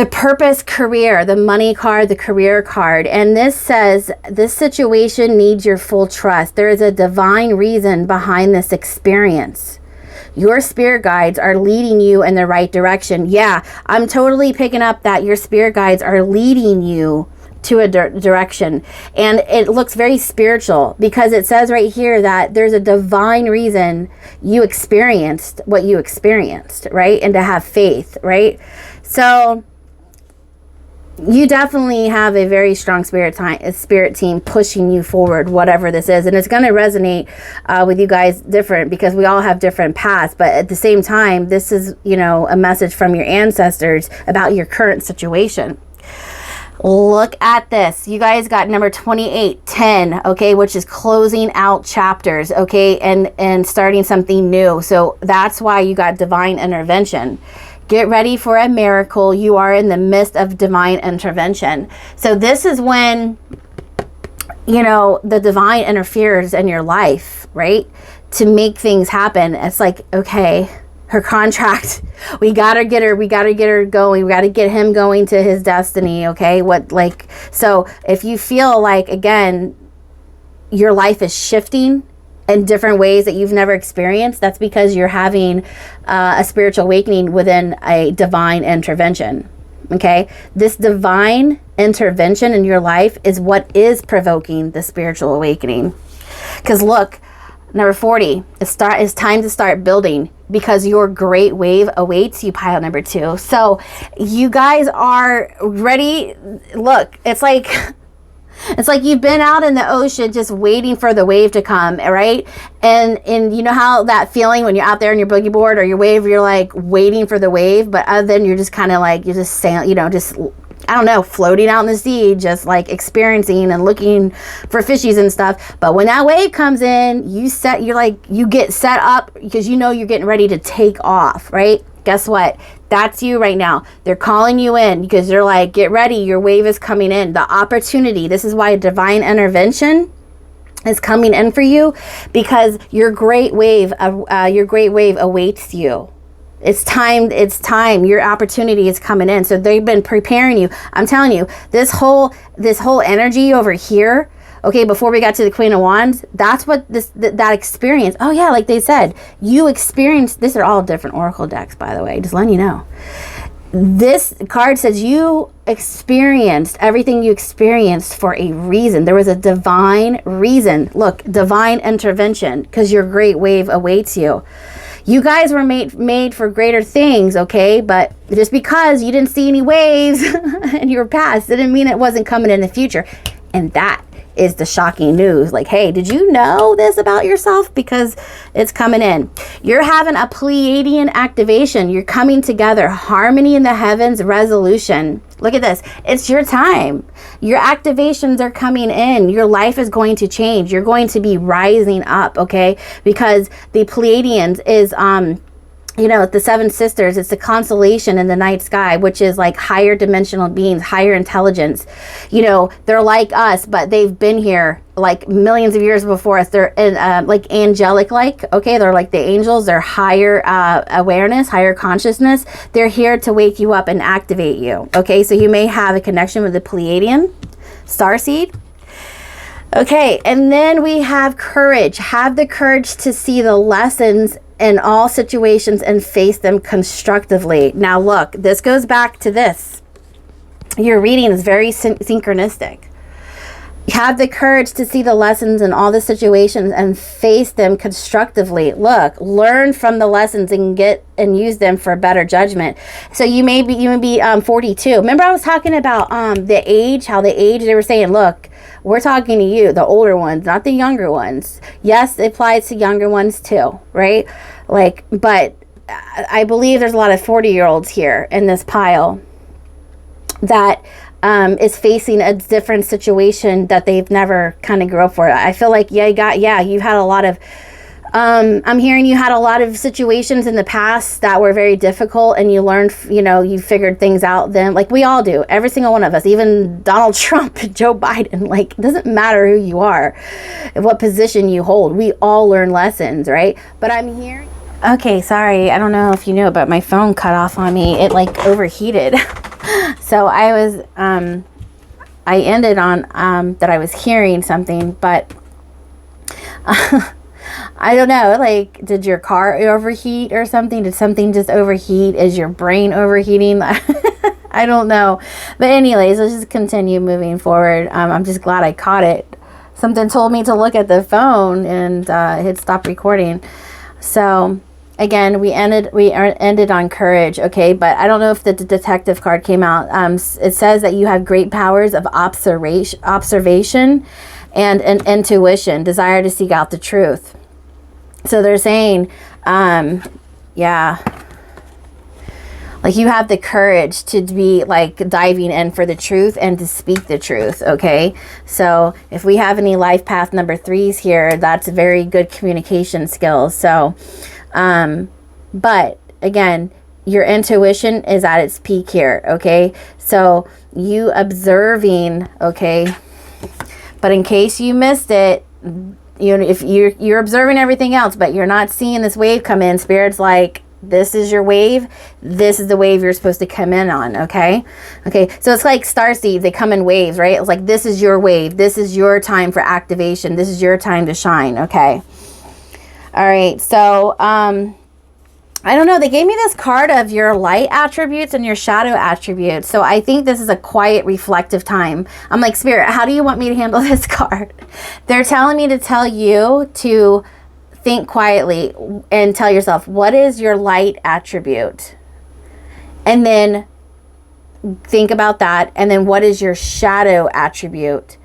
purpose career, the money card, the career card. And this says, this situation needs your full trust. There is a divine reason behind this experience. Your spirit guides are leading you in the right direction. Yeah, I'm totally picking up that your spirit guides are leading you to a direction. And it looks very spiritual because it says right here that there's a divine reason you experienced what you experienced, right? And to have faith, right? So you definitely have a very strong spirit team pushing you forward, whatever this is. And it's going to resonate with you guys different because we all have different paths. But at the same time, this is, a message from your ancestors about your current situation. Look at this. You guys got number 28, 10, okay, which is closing out chapters, okay, and starting something new. So that's why you got divine intervention. Get ready for a miracle. You are in the midst of divine intervention. So this is when, the divine interferes in your life, right? To make things happen. It's like, okay, her contract, we gotta get her going. We gotta get him going to his destiny, okay? So if you feel like, again, your life is shifting in different ways that you've never experienced, that's because you're having a spiritual awakening within a divine intervention, okay? This divine intervention in your life is what is provoking the spiritual awakening. Because look, number 40, it's time to start building because your great wave awaits you, pile number 2. So you guys are ready. Look, it's like you've been out in the ocean just waiting for the wave to come, right? And you know how that feeling when you're out there on your boogie board or your wave, you're like waiting for the wave, but other than you're just kind of like, you're just saying, just, I don't know, floating out in the sea, just like experiencing and looking for fishies and stuff. But when that wave comes in, you get set up because you're getting ready to take off, right? Guess what? That's you right now. They're calling you in because they're like, get ready. Your wave is coming in. The opportunity. This is why divine intervention is coming in for you, because your great wave awaits you. It's time. Your opportunity is coming in. So they've been preparing you. I'm telling you, this whole energy over here, okay, before we got to the Queen of Wands, that's what that experience. Oh yeah, like they said, you experienced, these are all different oracle decks, by the way, just letting you know. This card says you experienced everything you experienced for a reason. There was a divine reason. Look, divine intervention, because your great wave awaits you. You guys were made for greater things, okay? But just because you didn't see any waves in your past didn't mean it wasn't coming in the future. And that is the shocking news. Like, hey, did you know this about yourself? Because it's coming in. You're having a Pleiadian activation. You're coming together. Harmony in the heavens, resolution. Look at this. It's your time. Your activations are coming in. Your life is going to change. You're going to be rising up, okay? Because the Pleiadians is, you know, the seven sisters, it's the constellation in the night sky, which is like higher dimensional beings, higher intelligence. You know, they're like us, but they've been here like millions of years before us. They're like angelic, okay? They're like the angels. They're higher awareness, higher consciousness. They're here to wake you up and activate you, okay? So you may have a connection with the Pleiadian starseed. Okay, and then we have courage. Have the courage to see the lessons in all situations and face them constructively. Now look, this goes back to this. Your reading is very synchronistic. Have the courage to see the lessons in all the situations and face them constructively. Look, learn from the lessons and get and use them for better judgment. So you may be 42. Remember I was talking about the age, how the age, they were saying, look, we're talking to you, the older ones, not the younger ones. Yes, it applies to younger ones too, right? Like, but I believe there's a lot of 40-year-olds here in this pile that is facing a different situation that they've never kind of grew up for. I feel like, you've had a lot of, I'm hearing you had a lot of situations in the past that were very difficult, and you learned, you know, you figured things out then, like we all do, every single one of us, even Donald Trump, Joe Biden, like, it doesn't matter who you are, what position you hold, we all learn lessons, right? But I'm hearing, okay, sorry, I don't know if you know, but my phone cut off on me. It like overheated. So I was, I ended on, that I was hearing something, but I don't know, like, did your car overheat or something? Did something just overheat? Is your brain overheating? I don't know. But anyways, let's just continue moving forward. I'm just glad I caught it. Something told me to look at the phone and hit stop recording. So again, we ended on courage, okay? But I don't know if the detective card came out. It says that you have great powers of observation and intuition, desire to seek out the truth. So they're saying, yeah, like you have the courage to be like diving in for the truth and to speak the truth, okay? So if we have any life path number 3s here, that's very good communication skills. So, but again, your intuition is at its peak here, okay? So you observing, okay? But in case you missed it, you know, if you're observing everything else, but you're not seeing this wave come in, Spirit's like, this is your wave. This is the wave you're supposed to come in on, okay? Okay, so it's like starseeds. They come in waves, right? It's like, this is your wave. This is your time for activation. This is your time to shine, okay? All right, so, I don't know. They gave me this card of your light attributes and your shadow attributes. So I think this is a quiet, reflective time. I'm like, Spirit, how do you want me to handle this card? They're telling me to tell you to think quietly and tell yourself, what is your light attribute? And then think about that. And then what is your shadow attribute?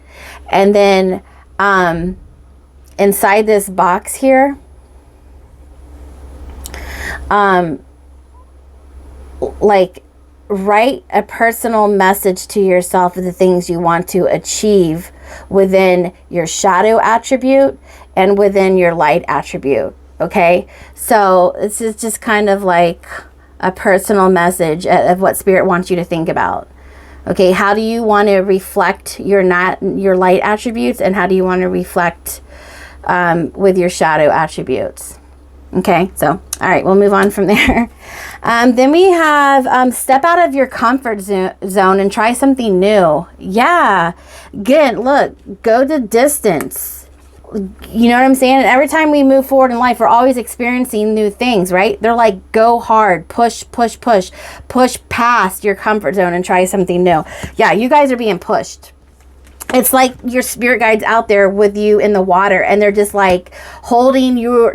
And then inside this box here, like write a personal message to yourself of the things you want to achieve within your shadow attribute and within your light attribute. Okay, so this is just kind of like a personal message of what Spirit wants you to think about. Okay, how do you want to reflect your light attributes, and how do you want to reflect with your shadow attributes? Okay, so, all right, we'll move on from there. Then we have step out of your comfort zone and try something new. Yeah, again, look, go the distance. You know what I'm saying? And every time we move forward in life, we're always experiencing new things, right? They're like, go hard, push past your comfort zone and try something new. Yeah, you guys are being pushed. It's like your spirit guides out there with you in the water, and they're just like holding your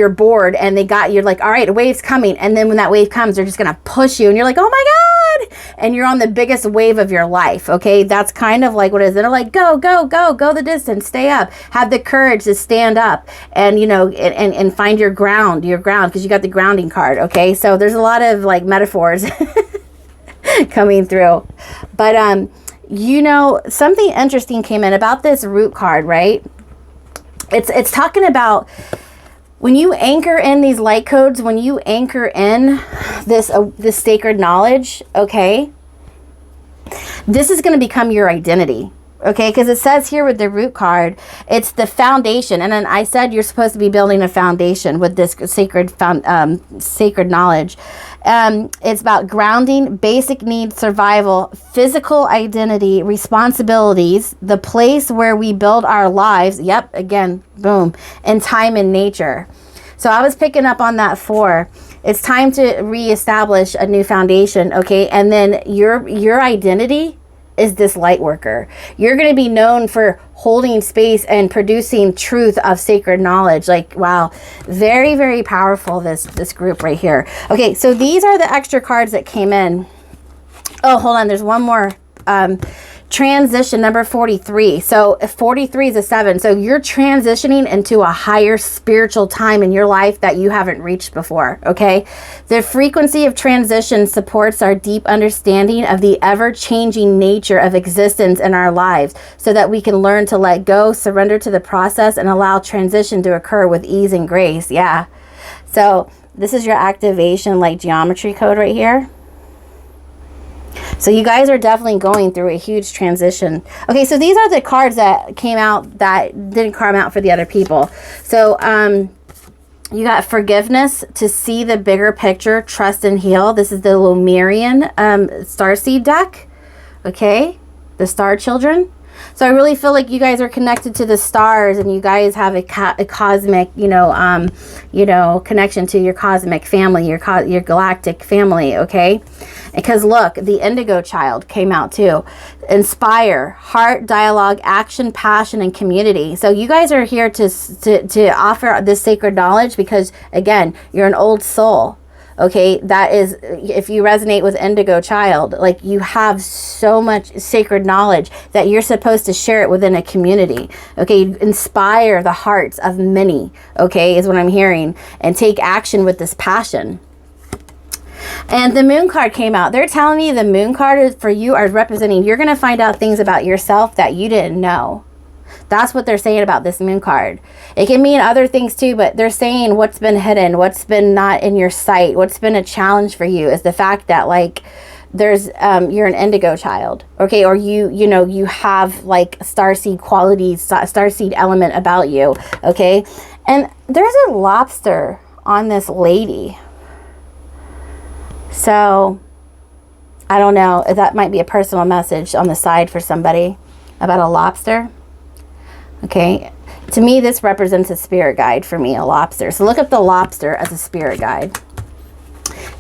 board, and you're like, all right, a wave's coming. And then when that wave comes, they're just going to push you, and you're like, oh my and you're on the biggest wave of your life. Okay, that's kind of like what it is. They're like, go the distance, stay up, have the courage to stand up, and you know, and find your ground, because you got the grounding card. Okay, so there's a lot of like metaphors coming through. But you know, something interesting came in about this root card, right? It's talking about when you anchor in these light codes, when you anchor in this sacred knowledge, okay, this is going to become your identity. Okay, because it says here with the root card, it's the foundation. And then I said you're supposed to be building a foundation with this sacred knowledge. It's about grounding, basic needs, survival, physical identity, responsibilities, the place where we build our lives. Yep, again, boom, and time and nature. So I was picking up on that 4. It's time to reestablish a new foundation, okay? And then your identity is this light worker. You're going to be known for holding space and producing truth of sacred knowledge. Like, wow, very, very powerful, this group right here. Okay, so these are the extra cards that came in. Oh, hold on, there's one more. Transition, number 43. So 43 is a 7. So you're transitioning into a higher spiritual time in your life that you haven't reached before. Okay. The frequency of transition supports our deep understanding of the ever-changing nature of existence in our lives, so that we can learn to let go, surrender to the process, and allow transition to occur with ease and grace. Yeah. So this is your activation, like geometry code right here. So you guys are definitely going through a huge transition. Okay, so these are the cards that came out that didn't come out for the other people. So you got forgiveness, to see the bigger picture, trust and heal. This is the Lemurian starseed deck. Okay, the star children. So I really feel like you guys are connected to the stars, and you guys have a cosmic, connection to your cosmic family, your galactic family, okay? Because look, the indigo child came out too. Inspire, heart, dialogue, action, passion, and community. So you guys are here to offer this sacred knowledge because, again, you're an old soul. Okay, that is, if you resonate with indigo child, like you have so much sacred knowledge that you're supposed to share it within a community. Okay, inspire the hearts of many, okay, is what I'm hearing, and take action with this passion. And the moon card came out. They're telling me the moon card is for you, are representing, you're going to find out things about yourself that you didn't know. That's what they're saying about this moon card. It can mean other things too, but they're saying what's been hidden, what's been not in your sight, what's been a challenge for you is the fact that, like, there's you're an indigo child, okay, or you have like starseed qualities, starseed element about you, okay. And there's a lobster on this lady. So I don't know, that might be a personal message on the side for somebody about a lobster. Okay, to me, this represents a spirit guide for me, a lobster. So look up the lobster as a spirit guide.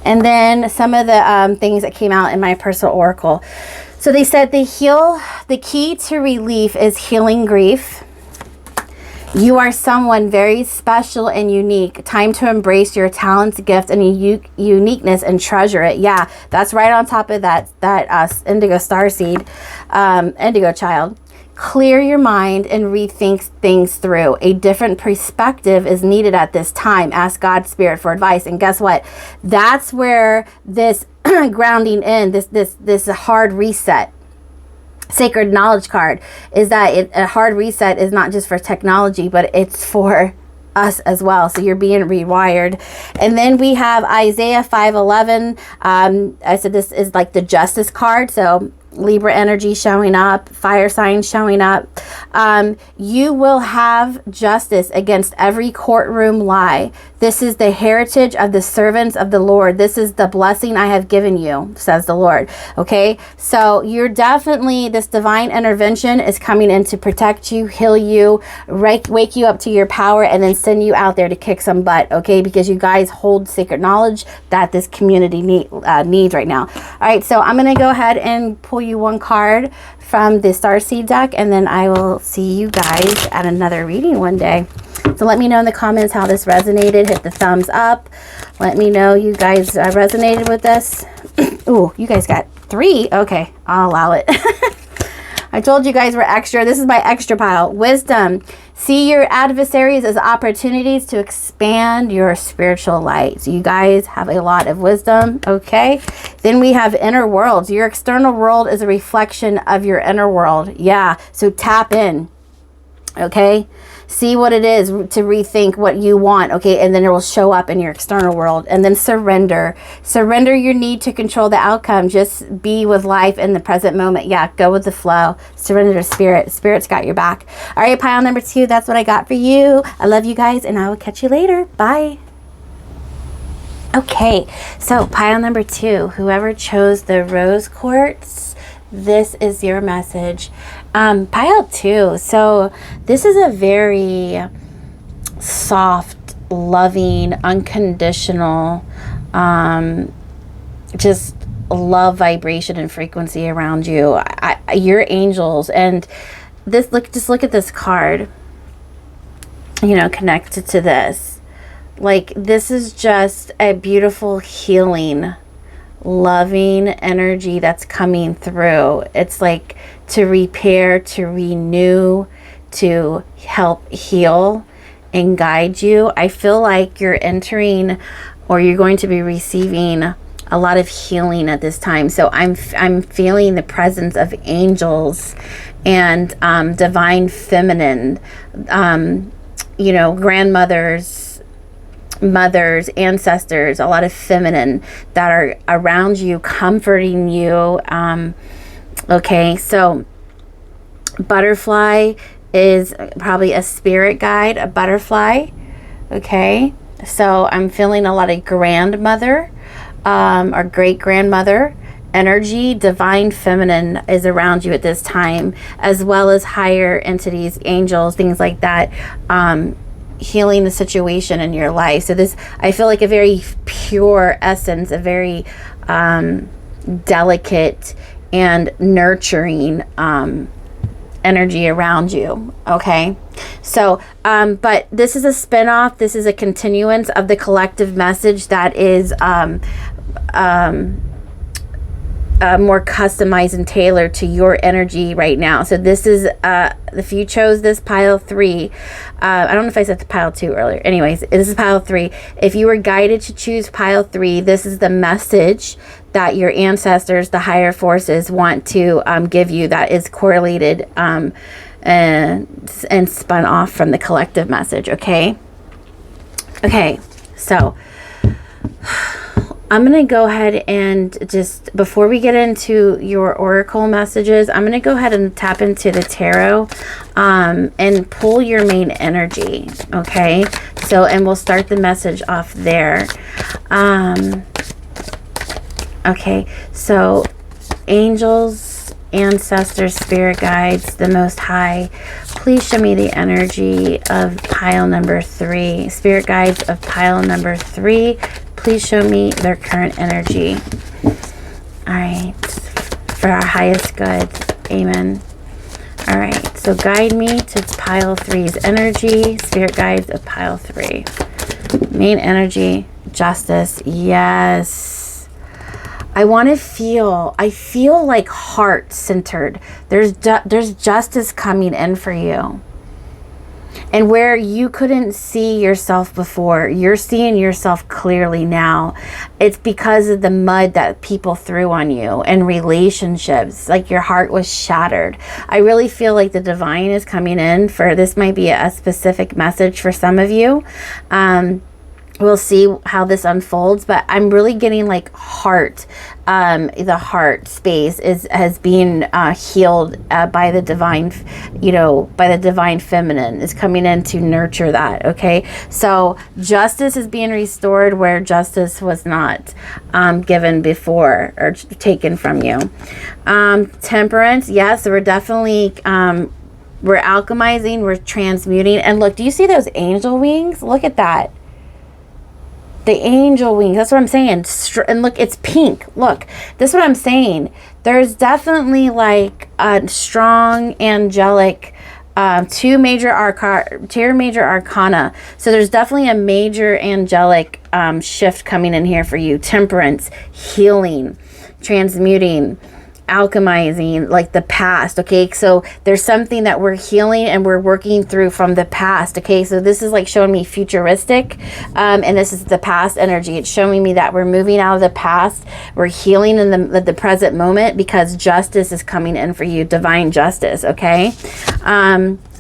And then some of the things that came out in my personal oracle. So they said the key to relief is healing grief. You are someone very special and unique. Time to embrace your talents, gift, and uniqueness and treasure it. Yeah, that's right on top of that indigo starseed, indigo child. Clear your mind and rethink things through. A different perspective is needed at this time. Ask God's spirit for advice. And guess what? That's where this grounding in, this hard reset, sacred knowledge card, is that a hard reset is not just for technology, but it's for us as well. So you're being rewired. And then we have Isaiah 5:11. I said this is like the justice card. So Libra energy showing up, fire sign showing up. You will have justice against every courtroom lie. This is the heritage of the servants of the Lord. This is the blessing I have given you, says the Lord. Okay, so you're definitely, this divine intervention is coming in to protect you, heal you, wake you up to your power, and then send you out there to kick some butt, okay? Because you guys hold sacred knowledge that this community needs right now. All right, so I'm going to go ahead and pull you one card from the Starseed deck, and then I will see you guys at another reading one day. So let me know in the comments how this resonated. Hit the thumbs up. Let me know you guys resonated with this. Ooh, you guys got 3. Okay, I'll allow it. I told you guys were extra. This is my extra pile. Wisdom. See your adversaries as opportunities to expand your spiritual light. So you guys have a lot of wisdom. Okay. Then we have inner worlds. Your external world is a reflection of your inner world. Yeah. So tap in. Okay. See what it is to rethink what you want. Okay. And then it will show up in your external world. And then surrender. Surrender your need to control the outcome. Just be with life in the present moment. Yeah. Go with the flow. Surrender to spirit. Spirit's got your back. All right. Pile number 2. That's what I got for you. I love you guys and I will catch you later. Bye. Okay. So pile number 2, whoever chose the rose quartz, this is your message. Pile 2. So this is a very soft, loving, unconditional, just love vibration and frequency around you. Your angels, and this, just look at this card, you know, connected to this. Like, this is just a beautiful healing, loving energy that's coming through. It's like to repair, to renew, to help heal and guide you. I feel like you're entering, or you're going to be receiving, a lot of healing at this time. So I'm feeling the presence of angels and divine feminine, you know, grandmothers, mothers, ancestors, a lot of feminine that are around you, comforting you. Okay, so butterfly is probably a spirit guide, a butterfly. Okay, so I'm feeling a lot of grandmother, or great grandmother energy. Divine feminine is around you at this time, as well as higher entities, angels, things like that, healing the situation in your life. So this, I feel like a very pure essence, a very delicate and nurturing energy around you. Okay, so but this is a spin-off. This is a continuance of the collective message that is more customized and tailored to your energy right now. So this is if you chose this pile 3, I don't know if I said the pile 2 earlier. Anyways, this is pile 3. If you were guided to choose pile 3, this is the message that your ancestors, the higher forces, want to give you, that is correlated and spun off from the collective message. Okay, so I'm going to go ahead and just, before we get into your oracle messages, I'm going to go ahead and tap into the tarot and pull your main energy. Okay, so, and we'll start the message off there. Okay, so angels, ancestors, spirit guides, the Most High, please show me the energy of pile number 3. Spirit guides of pile number 3, please show me their current energy. All right, for our highest good. Amen. All right, so guide me to pile 3's energy. Spirit guides of pile 3. Main energy, justice. Yes. I feel like heart centered. There's justice coming in for you. And where you couldn't see yourself before, you're seeing yourself clearly now. It's because of the mud that people threw on you and relationships. Like, your heart was shattered. I really feel like the divine is coming in for, this might be a specific message for some of you. We'll see how this unfolds, but I'm really getting like heart, the heart space has been healed by the divine, you know, by the divine feminine is coming in to nurture that. Okay, so justice is being restored where justice was not given before or taken from you. Temperance, yes, we're definitely we're alchemizing, we're transmuting. And look, do you see those angel wings? Look at that. The angel wings, that's what I'm saying. And look, it's pink. Look, this is what I'm saying. There's definitely like a strong angelic two major arcana. So there's definitely a major angelic shift coming in here for you. Temperance, healing, transmuting, alchemizing, like the past. Okay, so there's something that we're healing and we're working through from the past. Okay, so this is like showing me futuristic, and this is the past energy. It's showing me that we're moving out of the past, we're healing in the present moment, because justice is coming in for you, divine justice. Okay,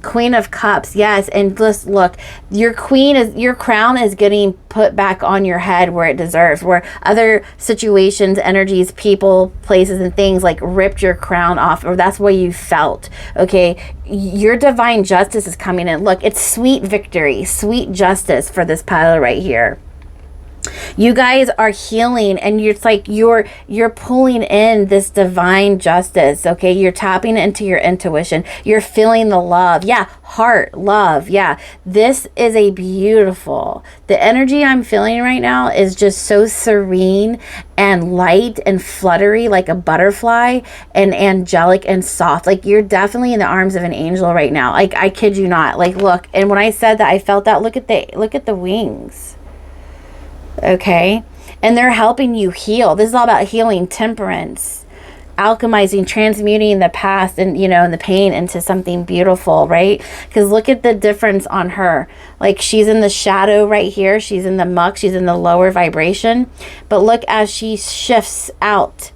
Queen of Cups, yes. And just look, your crown is getting put back on your head where it deserves, where other situations, energies, people, places, and things like ripped your crown off, or that's what you felt. Okay, your divine justice is coming in. Look, it's sweet victory, sweet justice for this pile right here. You guys are healing, and it's like you're pulling in this divine justice. Okay, you're tapping into your intuition, you're feeling the love. Yeah, heart, love. Yeah, this is a beautiful, the energy I'm feeling right now is just so serene and light and fluttery, like a butterfly, and angelic and soft. Like you're definitely in the arms of an angel right now. Like I kid you not. Like look, and when I said that, I felt that. Look at the wings. Okay, and they're helping you heal. This is all about healing, temperance, alchemizing, transmuting the past and and the pain into something beautiful, right? Because look at the difference on her. Like she's in the shadow right here, she's in the muck, she's in the lower vibration, but look as she shifts out.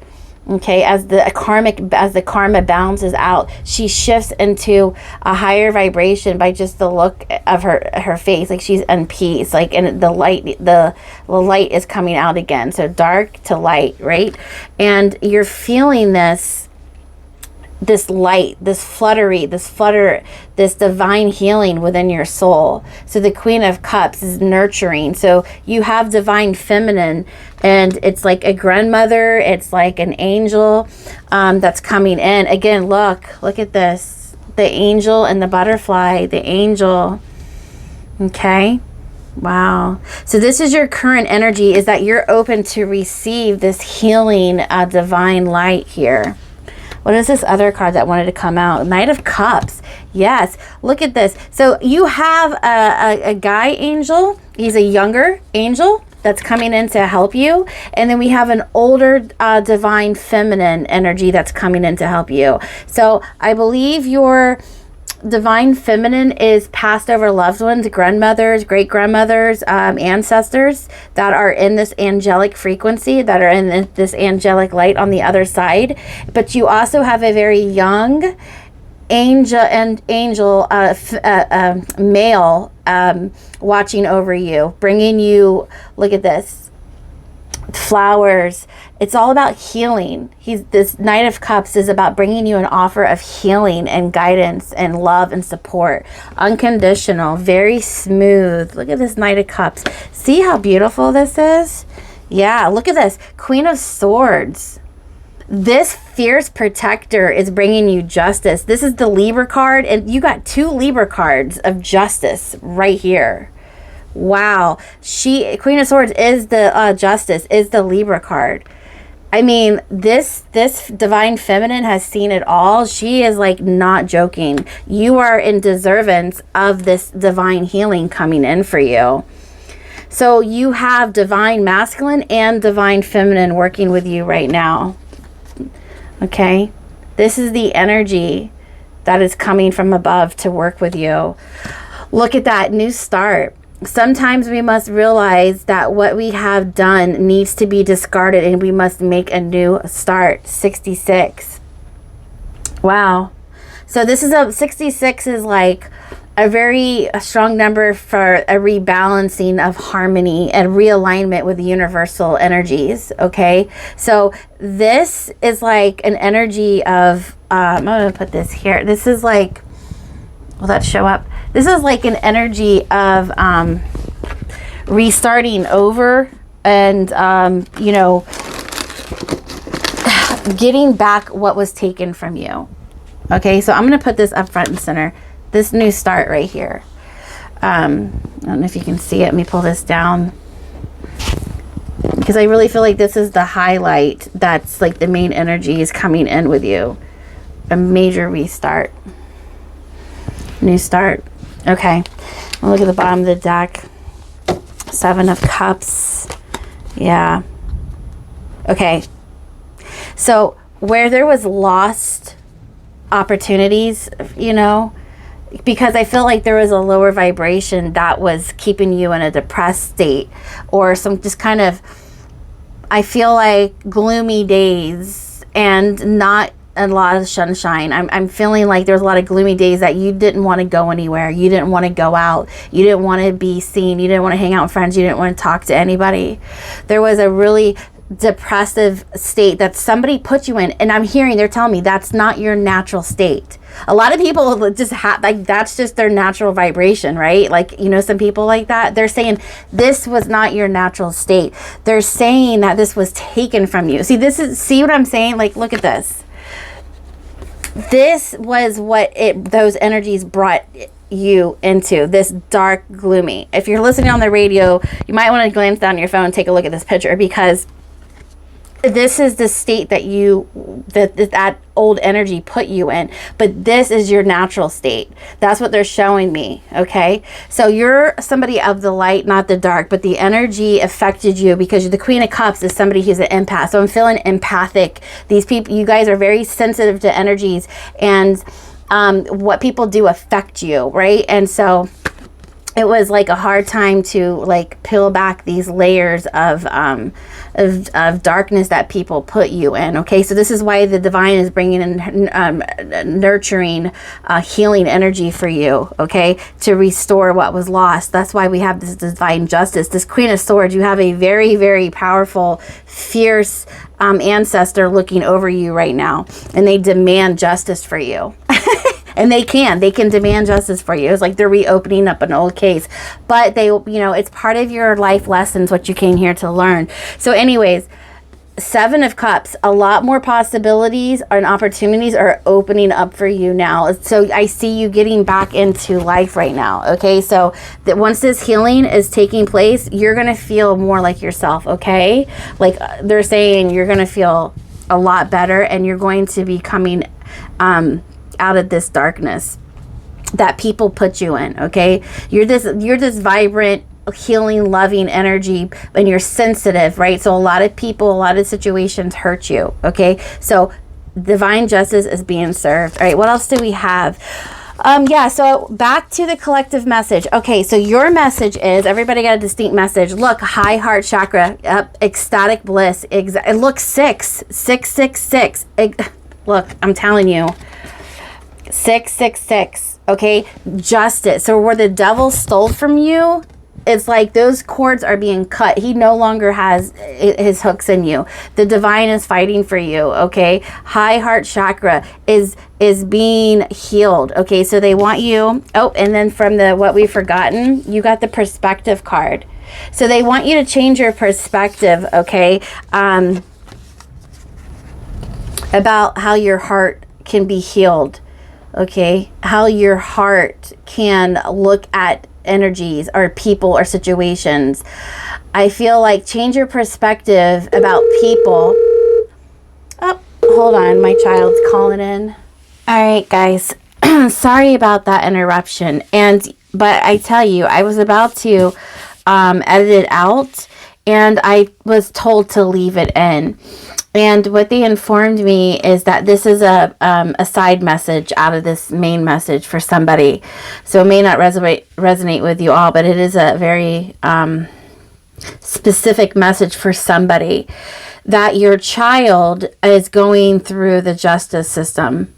Okay, as the karma balances out, she shifts into a higher vibration by just the look of her face. Like she's in peace. Like, and the light is coming out again. So dark to light, right? And you're feeling this light, this flutter, this divine healing within your soul. So the Queen of Cups is nurturing. So you have divine feminine, and it's like a grandmother, it's like an angel that's coming in. Again, look at this. The angel and the butterfly, the angel. Okay. Wow. So this is your current energy, is that you're open to receive this healing divine light here. What is this other card that wanted to come out? Knight of Cups. Yes. Look at this. So you have a guy angel. He's a younger angel that's coming in to help you. And then we have an older divine feminine energy that's coming in to help you. So I believe your divine feminine is passed over loved ones, grandmothers, great grandmothers, ancestors that are in this angelic frequency, that are in this angelic light on the other side. But you also have a very young angel male watching over you, bringing you, look at this, flowers. It's all about healing. This Knight of Cups is about bringing you an offer of healing and guidance and love and support. Unconditional, very smooth. Look at this Knight of Cups. See how beautiful this is? Yeah, look at this. Queen of Swords. This fierce protector is bringing you justice. This is the Libra card, and you got two Libra cards of justice right here. Wow. Queen of Swords is the justice, is the Libra card. I mean, this divine feminine has seen it all. She is like not joking. You are in deservance of this divine healing coming in for you. So you have divine masculine and divine feminine working with you right now. Okay? This is the energy that is coming from above to work with you. Look at that new start. Sometimes we must realize that what we have done needs to be discarded and we must make a new start. 66. Wow. So this is 66 is like a very strong number for a rebalancing of harmony and realignment with the universal energies. Okay. So this is like an energy of, I'm going to put this here. This is like, will that show up? This is like an energy of restarting over and, getting back what was taken from you. Okay, so I'm going to put this up front and center. This new start right here. I don't know if you can see it. Let me pull this down. Because I really feel like this is the highlight. That's like the main energy is coming in with you. A major restart. New start. Okay. I'll look at the bottom of the deck. 7 of Cups. Yeah. Okay. So where there was lost opportunities, you know, because I feel like there was a lower vibration that was keeping you in a depressed state, or some just kind of, I feel like, gloomy days and not a lot of sunshine. I'm feeling like there's a lot of gloomy days that you didn't want to go anywhere. You didn't want to go out. You didn't want to be seen. You didn't want to hang out with friends. You didn't want to talk to anybody. There was a really depressive state that somebody put you in, and I'm hearing, they're telling me that's not your natural state. A lot of people just have, like, that's just their natural vibration, right? Like, you know, some people like that, they're saying this was not your natural state. They're saying that this was taken from you. See what I'm saying? Like, look at this. This was what those energies brought you into, this dark, gloomy. If you're listening on the radio, you might want to glance down your phone and take a look at this picture, because this is the state that old energy put you in, but this is your natural state. That's what they're showing me. Okay, so you're somebody of the light, not the dark, but the energy affected you because the Queen of Cups is somebody who's an empath. So I'm feeling empathic. These people, you guys are very sensitive to energies, and what people do affect you, right? And so it was like a hard time to like peel back these layers of darkness that people put you in. Okay, so this is why the divine is bringing in nurturing, healing energy for you. Okay, to restore what was lost. That's why we have this divine justice. This Queen of Swords. You have a very, very powerful, fierce ancestor looking over you right now, and they demand justice for you. And they can demand justice for you. It's like they're reopening up an old case, but they, you know, it's part of your life lessons, what you came here to learn. So anyways, 7 of Cups, a lot more possibilities and opportunities are opening up for you now. So I see you getting back into life right now. Okay, so that once this healing is taking place, you're gonna feel more like yourself. Okay, like they're saying, you're gonna feel a lot better, and you're going to be coming out of this darkness that people put you in. Okay, you're this vibrant, healing, loving energy, and you're sensitive, right? So a lot of people, a lot of situations hurt you. Okay, so divine justice is being served. All right, what else do we have? Yeah, so back to the collective message. Okay, so your message is, everybody got a distinct message. Look, high heart chakra, ecstatic bliss. It looks 666. Look, I'm telling you, 666. Okay, justice. So where the devil stole from you, it's like those cords are being cut. He no longer has his hooks in you. The divine is fighting for you. Okay, high heart chakra is being healed. Okay, so they want you. Oh, and then from the what we've forgotten, you got the perspective card. So they want you to change your perspective. Okay, about how your heart can be healed. Okay, how your heart can look at energies or people or situations. I feel like change your perspective about people. Oh, hold on, my child's calling in. All right, guys, sorry about that interruption. But I tell you, I was about to edit it out, and I was told to leave it in. And what they informed me is that this is a side message out of this main message for somebody. So it may not resonate with you all, but it is a very specific message for somebody, that your child is going through the justice system.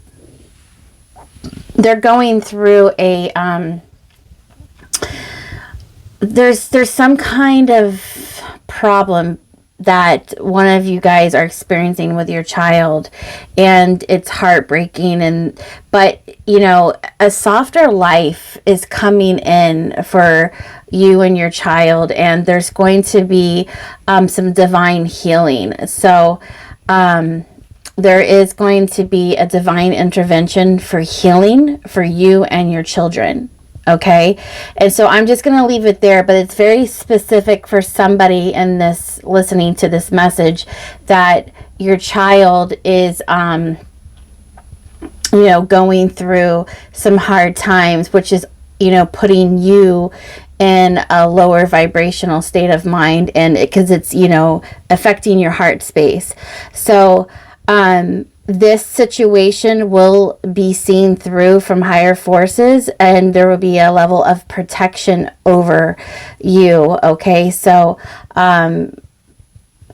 They're going through a there's some kind of problem that one of you guys are experiencing with your child, and it's heartbreaking, but you know, a softer life is coming in for you and your child, and there's going to be some divine healing. So there is going to be a divine intervention for healing for you and your children. Okay, and so I'm just going to leave it there, but it's very specific for somebody in this, listening to this message, that your child is you know, going through some hard times, which is, you know, putting you in a lower vibrational state of mind, and because it's, you know, affecting your heart space. So this situation will be seen through from higher forces, and there will be a level of protection over you. Okay, so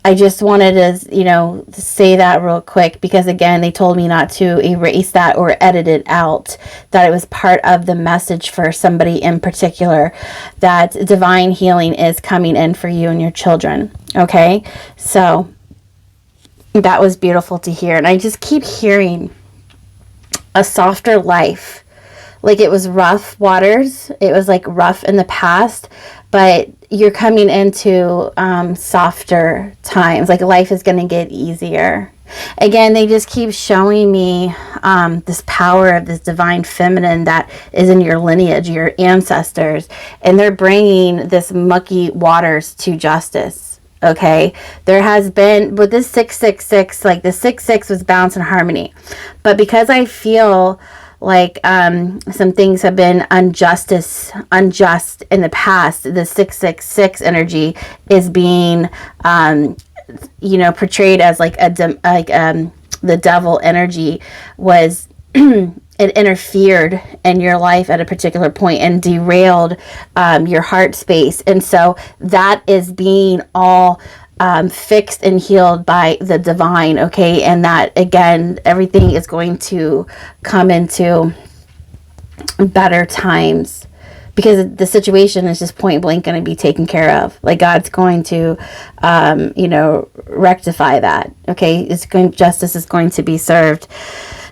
I just wanted to, you know, say that real quick, because again, they told me not to erase that or edit it out, that it was part of the message for somebody in particular, that divine healing is coming in for you and your children. Okay, so that was beautiful to hear. And I just keep hearing a softer life. Like it was rough waters. It was like rough in the past, but you're coming into softer times. Like life is going to get easier. Again, they just keep showing me this power of this divine feminine that is in your lineage, your ancestors, and they're bringing this mucky waters to justice. Okay, there has been with this 666, like the 66 was balance and harmony, but because I feel like some things have been unjust in the past, the 666 energy is being you know, portrayed as like the devil energy was it interfered in your life at a particular point and derailed your heart space. And so that is being all fixed and healed by the divine. Okay. And that, again, everything is going to come into better times, because the situation is just point blank going to be taken care of. Like God's going to, you know, rectify that. Okay. Justice is going to be served.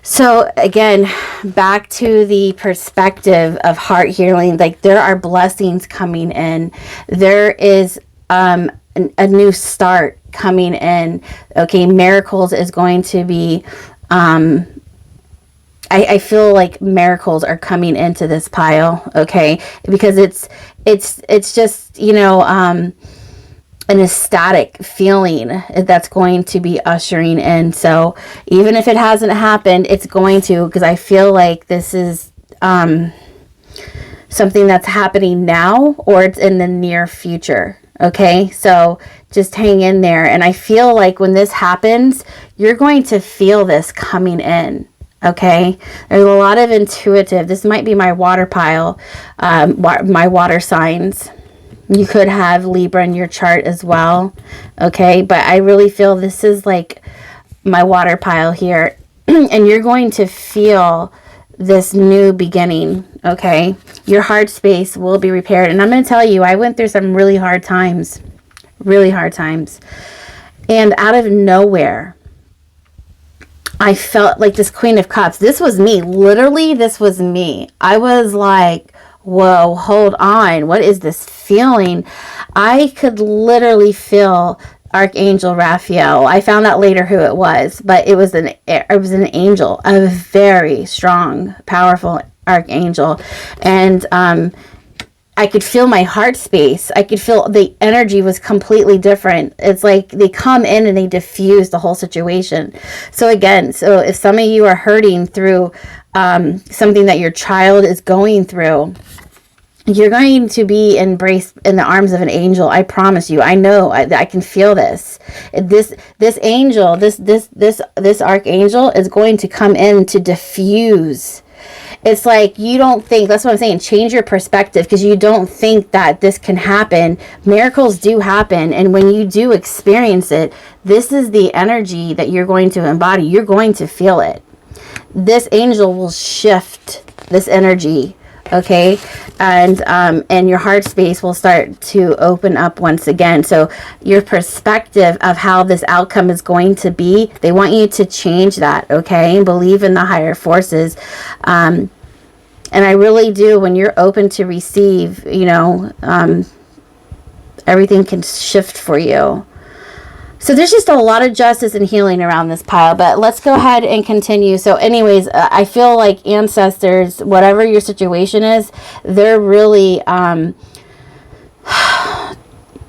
So again, back to the perspective of heart healing, like there are blessings coming in. There is a new start coming in. Okay, miracles is going to be, I feel like miracles are coming into this pile. Okay, because it's just, you know, an ecstatic feeling that's going to be ushering in. So even if it hasn't happened, it's going to, because I feel like this is something that's happening now, or it's in the near future. Okay, so just hang in there. And I feel like when this happens, you're going to feel this coming in. Okay, there's a lot of intuitive. This might be my water pile, my water signs. You could have Libra in your chart as well. Okay, but I really feel this is like my water pile here. And you're going to feel this new beginning. Okay, your heart space will be repaired. And I'm going to tell you, I went through some really hard times. And out of nowhere, I felt like this Queen of Cups. This was me. Literally, this was me. I was like, whoa, hold on. What is this feeling? I could literally feel Archangel Raphael. I found out later who it was, but it was an angel, a very strong, powerful archangel. And I could feel my heart space. I could feel the energy was completely different. It's like they come in and they diffuse the whole situation. So again, so if some of you are hurting through something that your child is going through, you're going to be embraced in the arms of an angel. I promise you. I know. I can feel this. This angel, this archangel is going to come in to diffuse. It's like you don't think, that's what I'm saying, change your perspective, because you don't think that this can happen. Miracles do happen, and when you do experience it, this is the energy that you're going to embody. You're going to feel it. This angel will shift this energy, okay? And your heart space will start to open up once again. So your perspective of how this outcome is going to be, they want you to change that, okay? Believe in the higher forces. And I really do, when you're open to receive, you know, everything can shift for you. So there's just a lot of justice and healing around this pile, but let's go ahead and continue. So anyways, I feel like ancestors, whatever your situation is, they're really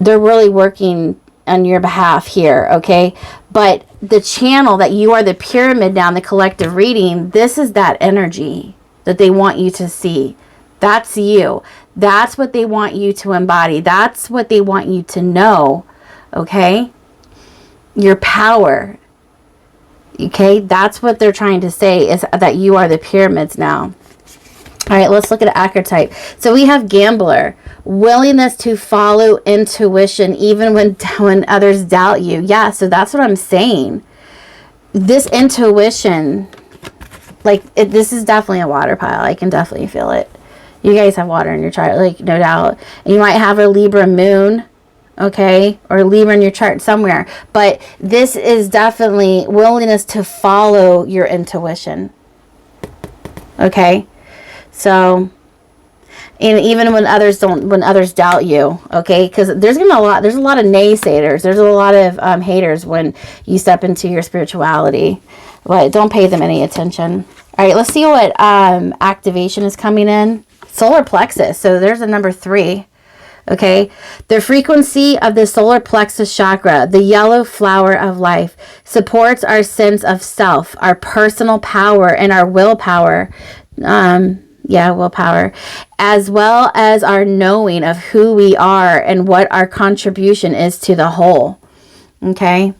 working on your behalf here, okay? But the channel that you are the pyramid now in the collective reading, this is that energy that they want you to see. That's you. That's what they want you to embody. That's what they want you to know. Okay? Your power. Okay? That's what they're trying to say, is that you are the pyramids now. All right, let's look at archetype. So we have gambler, willingness to follow intuition even when others doubt you. Yeah, so that's what I'm saying. This intuition, this is definitely a water pile. I can definitely feel it. You guys have water in your chart, no doubt. And you might have a Libra moon, okay, or Libra in your chart somewhere. But this is definitely willingness to follow your intuition, okay? So, and even when others doubt you, okay, because there's a lot of naysayers. There's a lot of haters when you step into your spirituality, but don't pay them any attention. All right, let's see what activation is coming in. Solar plexus. So there's a number 3. Okay, the frequency of the solar plexus chakra, the yellow flower of life, supports our sense of self, our personal power, and our willpower. Willpower, as well as our knowing of who we are and what our contribution is to the whole. Okay,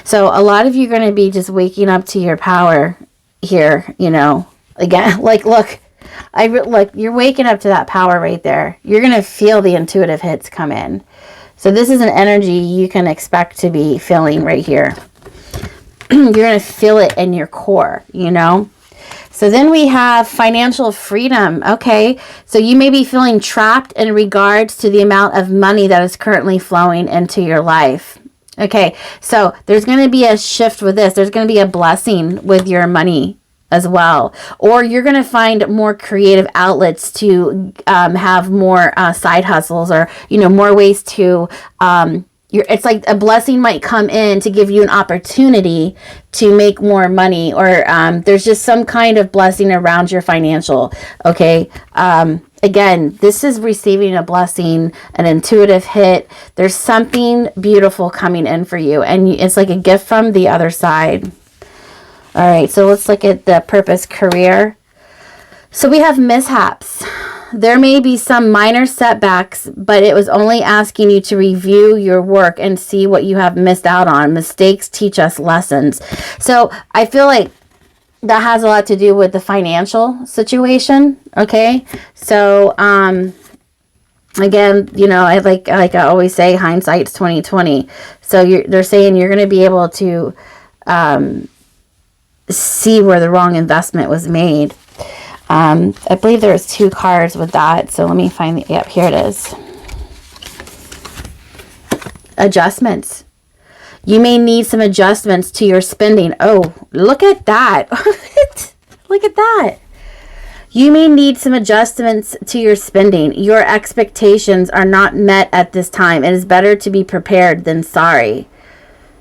so a lot of you are going to be just waking up to your power here. Again, look, you're waking up to that power right there. You're going to feel the intuitive hits come in. So this is an energy you can expect to be feeling right here. You're going to feel it in your core, So then we have financial freedom. Okay, so you may be feeling trapped in regards to the amount of money that is currently flowing into your life. Okay, so there's going to be a shift with this. There's going to be a blessing with your money as well. Or you're going to find more creative outlets to have more side hustles, or, more ways to... it's like a blessing might come in to give you an opportunity to make more money, or there's just some kind of blessing around your financial. Okay. Again, this is receiving a blessing, an intuitive hit. There's something beautiful coming in for you, and it's like a gift from the other side. All right. So let's look at the purpose career. So we have mishaps. There may be some minor setbacks, but it was only asking you to review your work and see what you have missed out on. Mistakes teach us lessons. So I feel like that has a lot to do with the financial situation. Okay. So, again, I like I always say, hindsight's 20/20. So they're saying you're going to be able to, see where the wrong investment was made. I believe there was 2 cards with that. So let me find yep, here it is. Adjustments. You may need some adjustments to your spending. Oh, look at that. Look at that. You may need some adjustments to your spending. Your expectations are not met at this time. It is better to be prepared than sorry.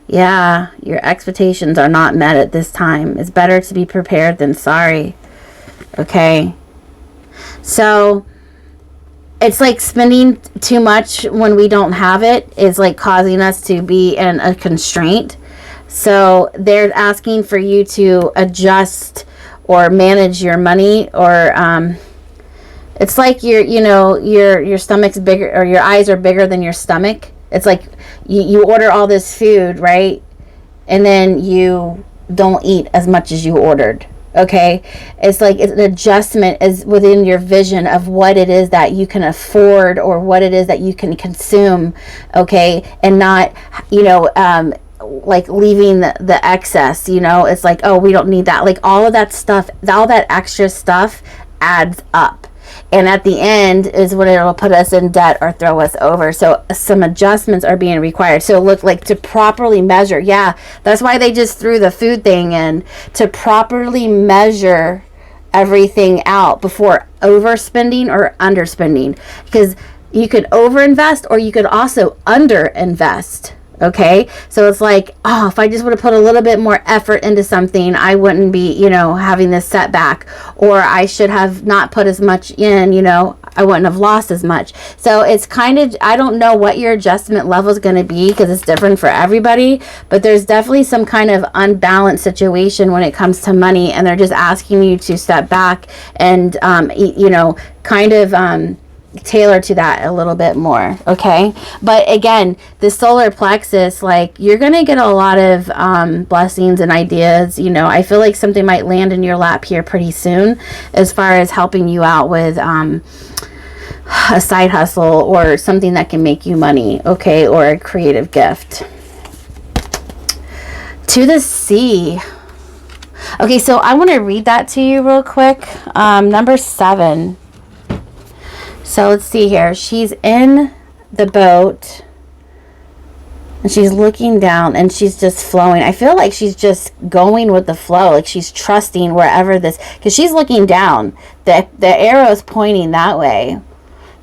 Yeah, your expectations are not met at this time. It's better to be prepared than sorry. Okay, so it's like spending too much when we don't have it is like causing us to be in a constraint. So they're asking for you to adjust or manage your money, or it's like your stomach's bigger, or your eyes are bigger than your stomach. It's like you order all this food, right? And then you don't eat as much as you ordered. Okay, it's like an adjustment is within your vision of what it is that you can afford, or what it is that you can consume. Okay, and not like leaving the excess. It's like, oh, we don't need that. Like all of that stuff, all that extra stuff adds up, and at the end is when it'll put us in debt or throw us over. So some adjustments are being required. So look, like to properly measure. Yeah, that's why they just threw the food thing in, to properly measure everything out before overspending or underspending, because you could overinvest or you could also underinvest. Okay, so it's like, oh, if I just would have put a little bit more effort into something, I wouldn't be, having this setback, or I should have not put as much in, I wouldn't have lost as much. So it's kind of, I don't know what your adjustment level is going to be because it's different for everybody, but there's definitely some kind of unbalanced situation when it comes to money, and they're just asking you to step back and, kind of, tailor to that a little bit more. Okay. But again, the solar plexus, like, you're going to get a lot of blessings and ideas. I feel like something might land in your lap here pretty soon as far as helping you out with a side hustle or something that can make you money. Okay. Or a creative gift. To the sea. Okay. So I want to read that to you real quick. Number 7. So let's see here. She's in the boat and she's looking down and she's just flowing. I feel like she's just going with the flow. Like she's trusting wherever this, because she's looking down. The arrow's pointing that way.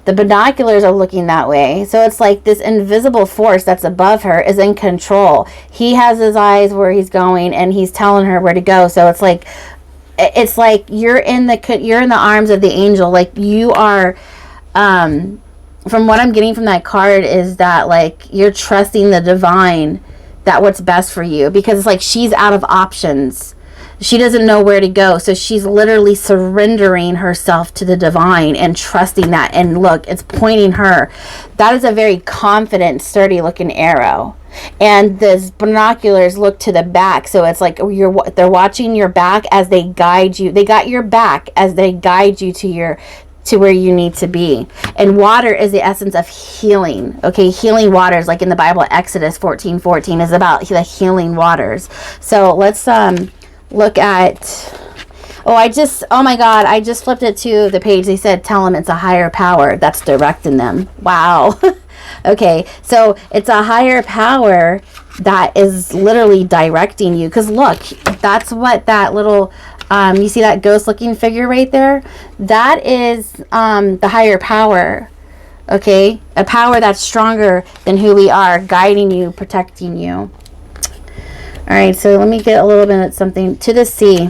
The binoculars are looking that way. So it's like this invisible force that's above her is in control. He has his eyes where he's going and he's telling her where to go. So it's like you're in the arms of the angel. Like you are. From what I'm getting from that card is that, like, you're trusting the divine, that what's best for you, because it's like she's out of options. She doesn't know where to go. So she's literally surrendering herself to the divine and trusting that. And look, it's pointing her. That is a very confident, sturdy looking arrow. And the binoculars look to the back. So it's like they're watching your back as they guide you. They got your back as they guide you to where you need to be. And water is the essence of healing. Okay, healing waters, like in the Bible, Exodus 14:14 is about the healing waters. So let's look at, oh my God, I just flipped it to the page. They said, tell them it's a higher power that's directing them. Wow. Okay, so it's a higher power that is literally directing you. Because look, that's what that little, you see that ghost looking figure right there? That is the higher power. Okay, a power that's stronger than who we are, guiding you, protecting you. All right, so let me get a little bit of something. To the sea.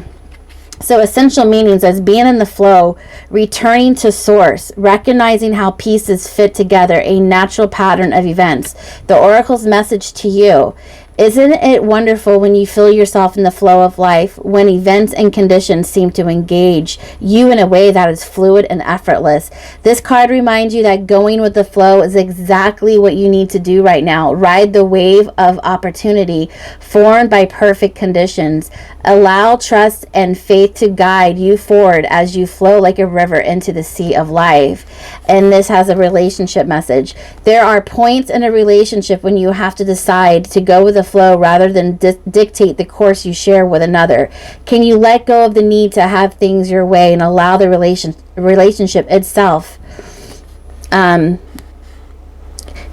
So essential meanings as being in the flow, returning to source, recognizing how pieces fit together, a natural pattern of events. The oracle's message to you. Isn't it wonderful when you feel yourself in the flow of life, when events and conditions seem to engage you in a way that is fluid and effortless? This card reminds you that going with the flow is exactly what you need to do right now. Ride the wave of opportunity formed by perfect conditions. Allow trust and faith to guide you forward as you flow like a river into the sea of life. And this has a relationship message. There are points in a relationship when you have to decide to go with the flow rather than dictate the course you share with another. Can you let go of the need to have things your way and allow the relationship itself,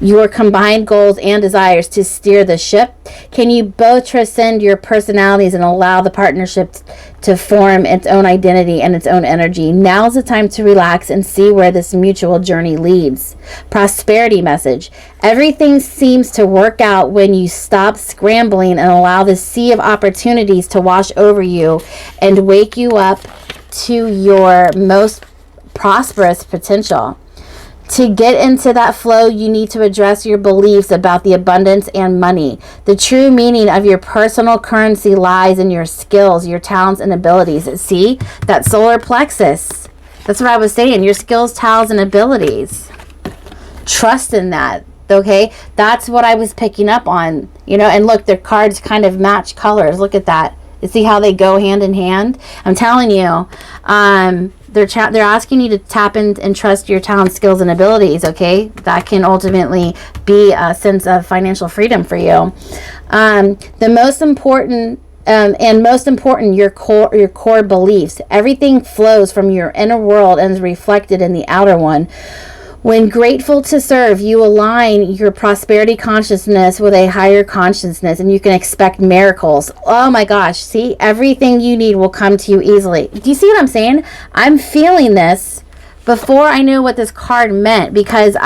your combined goals and desires to steer the ship? Can you both transcend your personalities and allow the partnership to form its own identity and its own energy? Now's the time to relax and see where this mutual journey leads. Prosperity message. Everything seems to work out when you stop scrambling and allow the sea of opportunities to wash over you and wake you up to your most prosperous potential. To get into that flow, you need to address your beliefs about the abundance and money. The true meaning of your personal currency lies in your skills, your talents, and abilities. See, that solar plexus. That's what I was saying. Your skills, talents, and abilities. Trust in that. Okay? That's what I was picking up on. And look, their cards kind of match colors. Look at that. You see how they go hand in hand? I'm telling you, they're asking you to tap in and trust your talent, skills, and abilities. Okay, that can ultimately be a sense of financial freedom for you. The most important. Your core beliefs. Everything flows from your inner world and is reflected in the outer one. When grateful to serve, you align your prosperity consciousness with a higher consciousness, and you can expect miracles. Oh my gosh, see, everything you need will come to you easily. Do you see what I'm saying? I'm feeling this before I knew what this card meant, because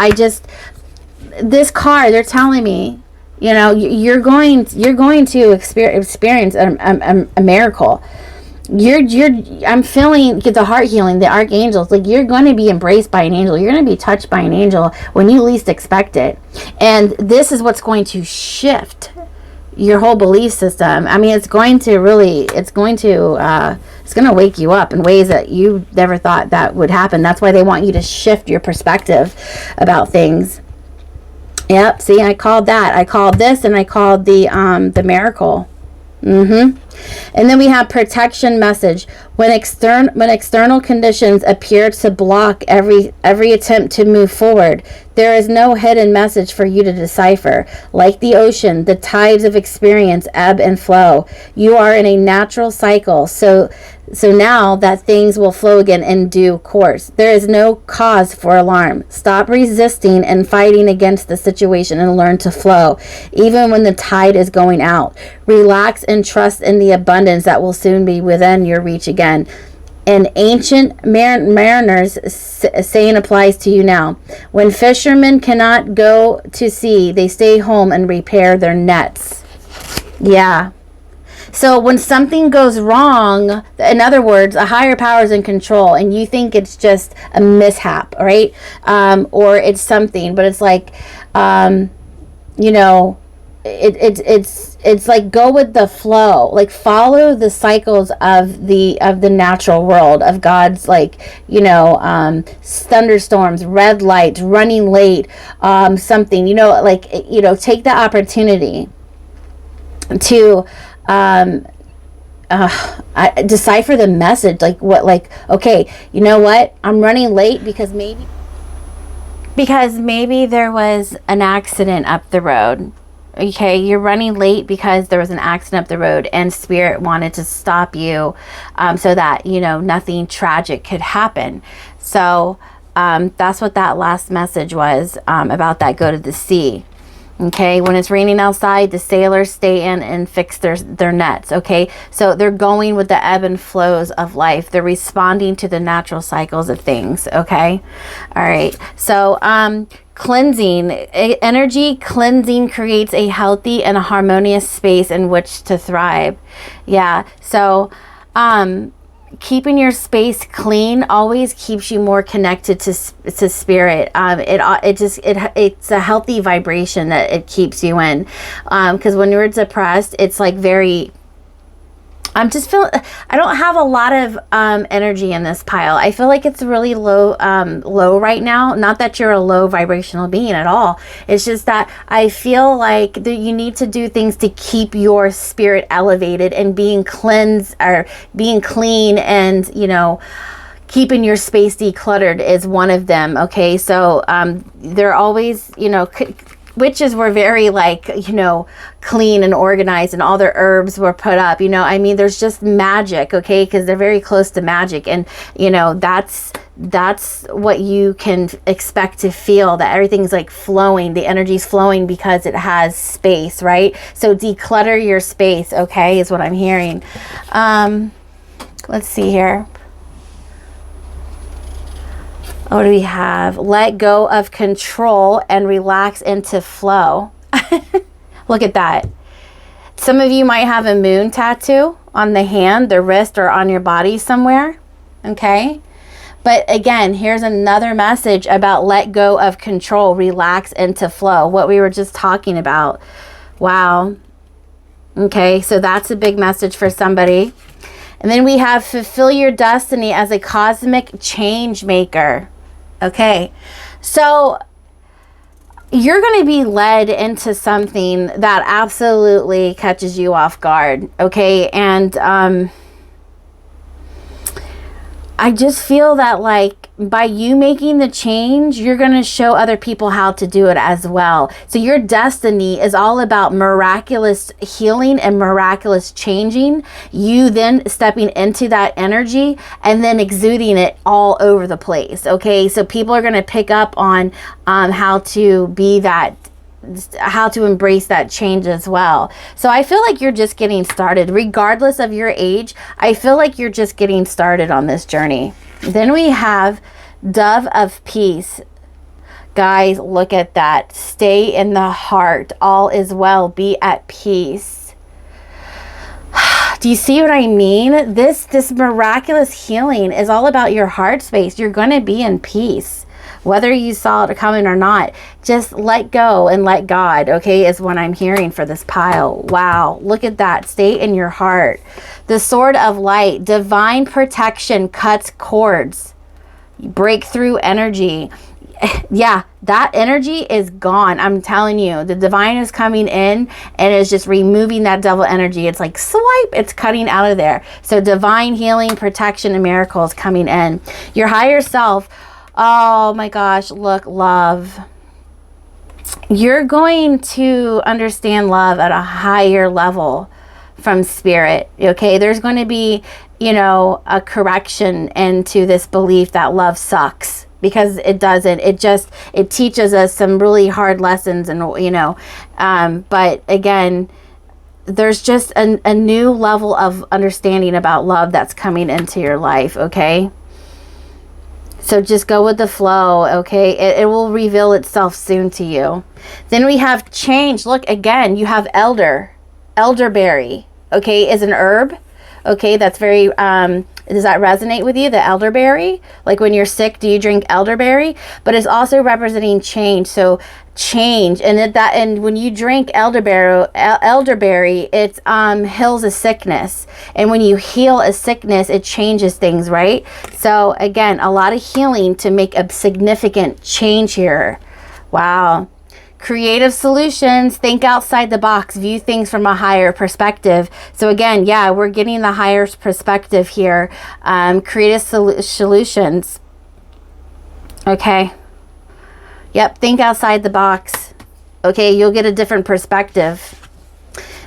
this card, they're telling me, you're going to experience a miracle. I'm feeling the heart healing, the archangels, like you're going to be embraced by an angel. You're going to be touched by an angel when you least expect it. And this is what's going to shift your whole belief system. I mean, it's going to wake you up in ways that you never thought that would happen. That's why they want you to shift your perspective about things. Yep, see, I called that. I called this, and I called the miracle. And then we have protection message. When external conditions appear to block every attempt to move forward, there is no hidden message for you to decipher. Like the ocean, the tides of experience ebb and flow. You are in a natural cycle, so now that things will flow again in due course. There is no cause for alarm. Stop resisting and fighting against the situation and learn to flow, even when the tide is going out. Relax and trust in the abundance that will soon be within your reach again. An ancient mariner's saying applies to you now. When fishermen cannot go to sea, they stay home and repair their nets. Yeah. So when something goes wrong, in other words, a higher power is in control and you think it's just a mishap, right? Or it's something, but it's like, it's like go with the flow, like follow the cycles of the natural world, of God's, thunderstorms, red lights, running late, something, take the opportunity to decipher the message. Okay, you know what? I'm running late because maybe there was an accident up the road. Okay, you're running late because there was an accident up the road and Spirit wanted to stop you so that, nothing tragic could happen. So that's what that last message was about that go to the sea. Okay, when it's raining outside, the sailors stay in and fix their nets. Okay, so they're going with the ebb and flows of life. They're responding to the natural cycles of things. Okay, all right. So cleansing, energy cleansing creates a healthy and a harmonious space in which to thrive. Yeah. So keeping your space clean always keeps you more connected to Spirit. It's a healthy vibration that it keeps you in. Because when you're depressed, it's like very, I'm just feeling, I don't have a lot of energy in this pile. I feel like it's really low right now. Not that you're a low vibrational being at all. It's just that I feel like you need to do things to keep your spirit elevated and being cleansed or being clean, and keeping your space decluttered is one of them. Okay, so they're always, witches were very clean and organized, and all their herbs were put up. There's just magic, okay, because they're very close to magic, and that's what you can expect to feel, that everything's like flowing, the energy's flowing because it has space, right? So declutter your space, okay, is what I'm hearing. Let's see here. What do we have? Let go of control and relax into flow. Look at that. Some of you might have a moon tattoo on the hand, the wrist, or on your body somewhere. Okay? But again, here's another message about let go of control, relax into flow. What we were just talking about. Wow. Okay, so that's a big message for somebody. And then we have fulfill your destiny as a cosmic change maker. Okay, so you're going to be led into something that absolutely catches you off guard. Okay, and I just feel that by you making the change, you're going to show other people how to do it as well. So your destiny is all about miraculous healing and miraculous changing. You then stepping into that energy and then exuding it all over the place. Okay, so people are going to pick up on how to be that, how to embrace that change as well. So I feel like you're just getting started. Regardless of your age, I feel like you're just getting started on this journey. Then we have Dove of Peace. Guys, look at that. Stay in the heart. All is well. Be at peace. Do you see what I mean? This miraculous healing is all about your heart space. You're going to be in peace. Whether you saw it coming or not, just let go and let God, okay, is what I'm hearing for this pile. Wow, look at that. Stay in your heart. The sword of light, divine protection cuts cords. Breakthrough energy. Yeah, that energy is gone. I'm telling you, the divine is coming in and is just removing that devil energy. It's like swipe, it's cutting out of there. So divine healing, protection, and miracles coming in. Your higher self, oh my gosh, look, love. You're going to understand love at a higher level from spirit, okay? There's going to be, you know, a correction into this belief that love sucks. Because it doesn't. It teaches us some really hard lessons, and you know, but again, there's just a new level of understanding about love that's coming into your life, okay? So just go with the flow, okay? It will reveal itself soon to you. Then we have change. Look, again, you have elderberry, okay, is an herb, okay? That's very, does that resonate with you, the elderberry? Like when you're sick, do you drink elderberry? But it's also representing change. So change, and when you drink elderberry, it heals a sickness. And when you heal a sickness, it changes things, right? So again, a lot of healing to make a significant change here. Wow. Creative solutions, think outside the box, view things from a higher perspective. So again, yeah, we're getting the higher perspective here. Creative solutions. Okay. Yep, think outside the box. Okay, you'll get a different perspective.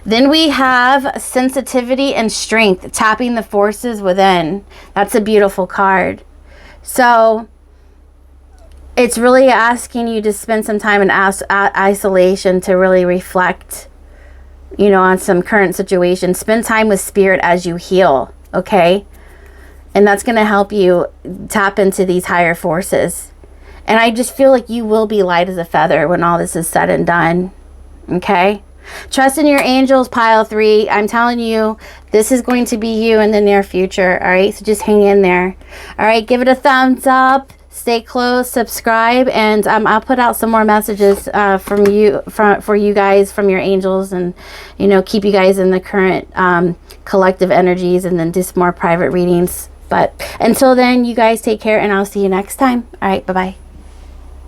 Then we have sensitivity and strength, tapping the forces within. That's a beautiful card. So it's really asking you to spend some time in isolation to really reflect, you know, on some current situation. Spend time with spirit as you heal, okay? And that's going to help you tap into these higher forces. And I just feel like you will be light as a feather when all this is said and done, okay? Trust in your angels, pile 3. I'm telling you, this is going to be you in the near future, all right? So just hang in there. All right, give it a thumbs up. Stay close, subscribe, and I'll put out some more messages for you guys, from your angels, and you know, keep you guys in the current collective energies, and then do some more private readings. But until then, you guys take care, and I'll see you next time. All right, bye-bye.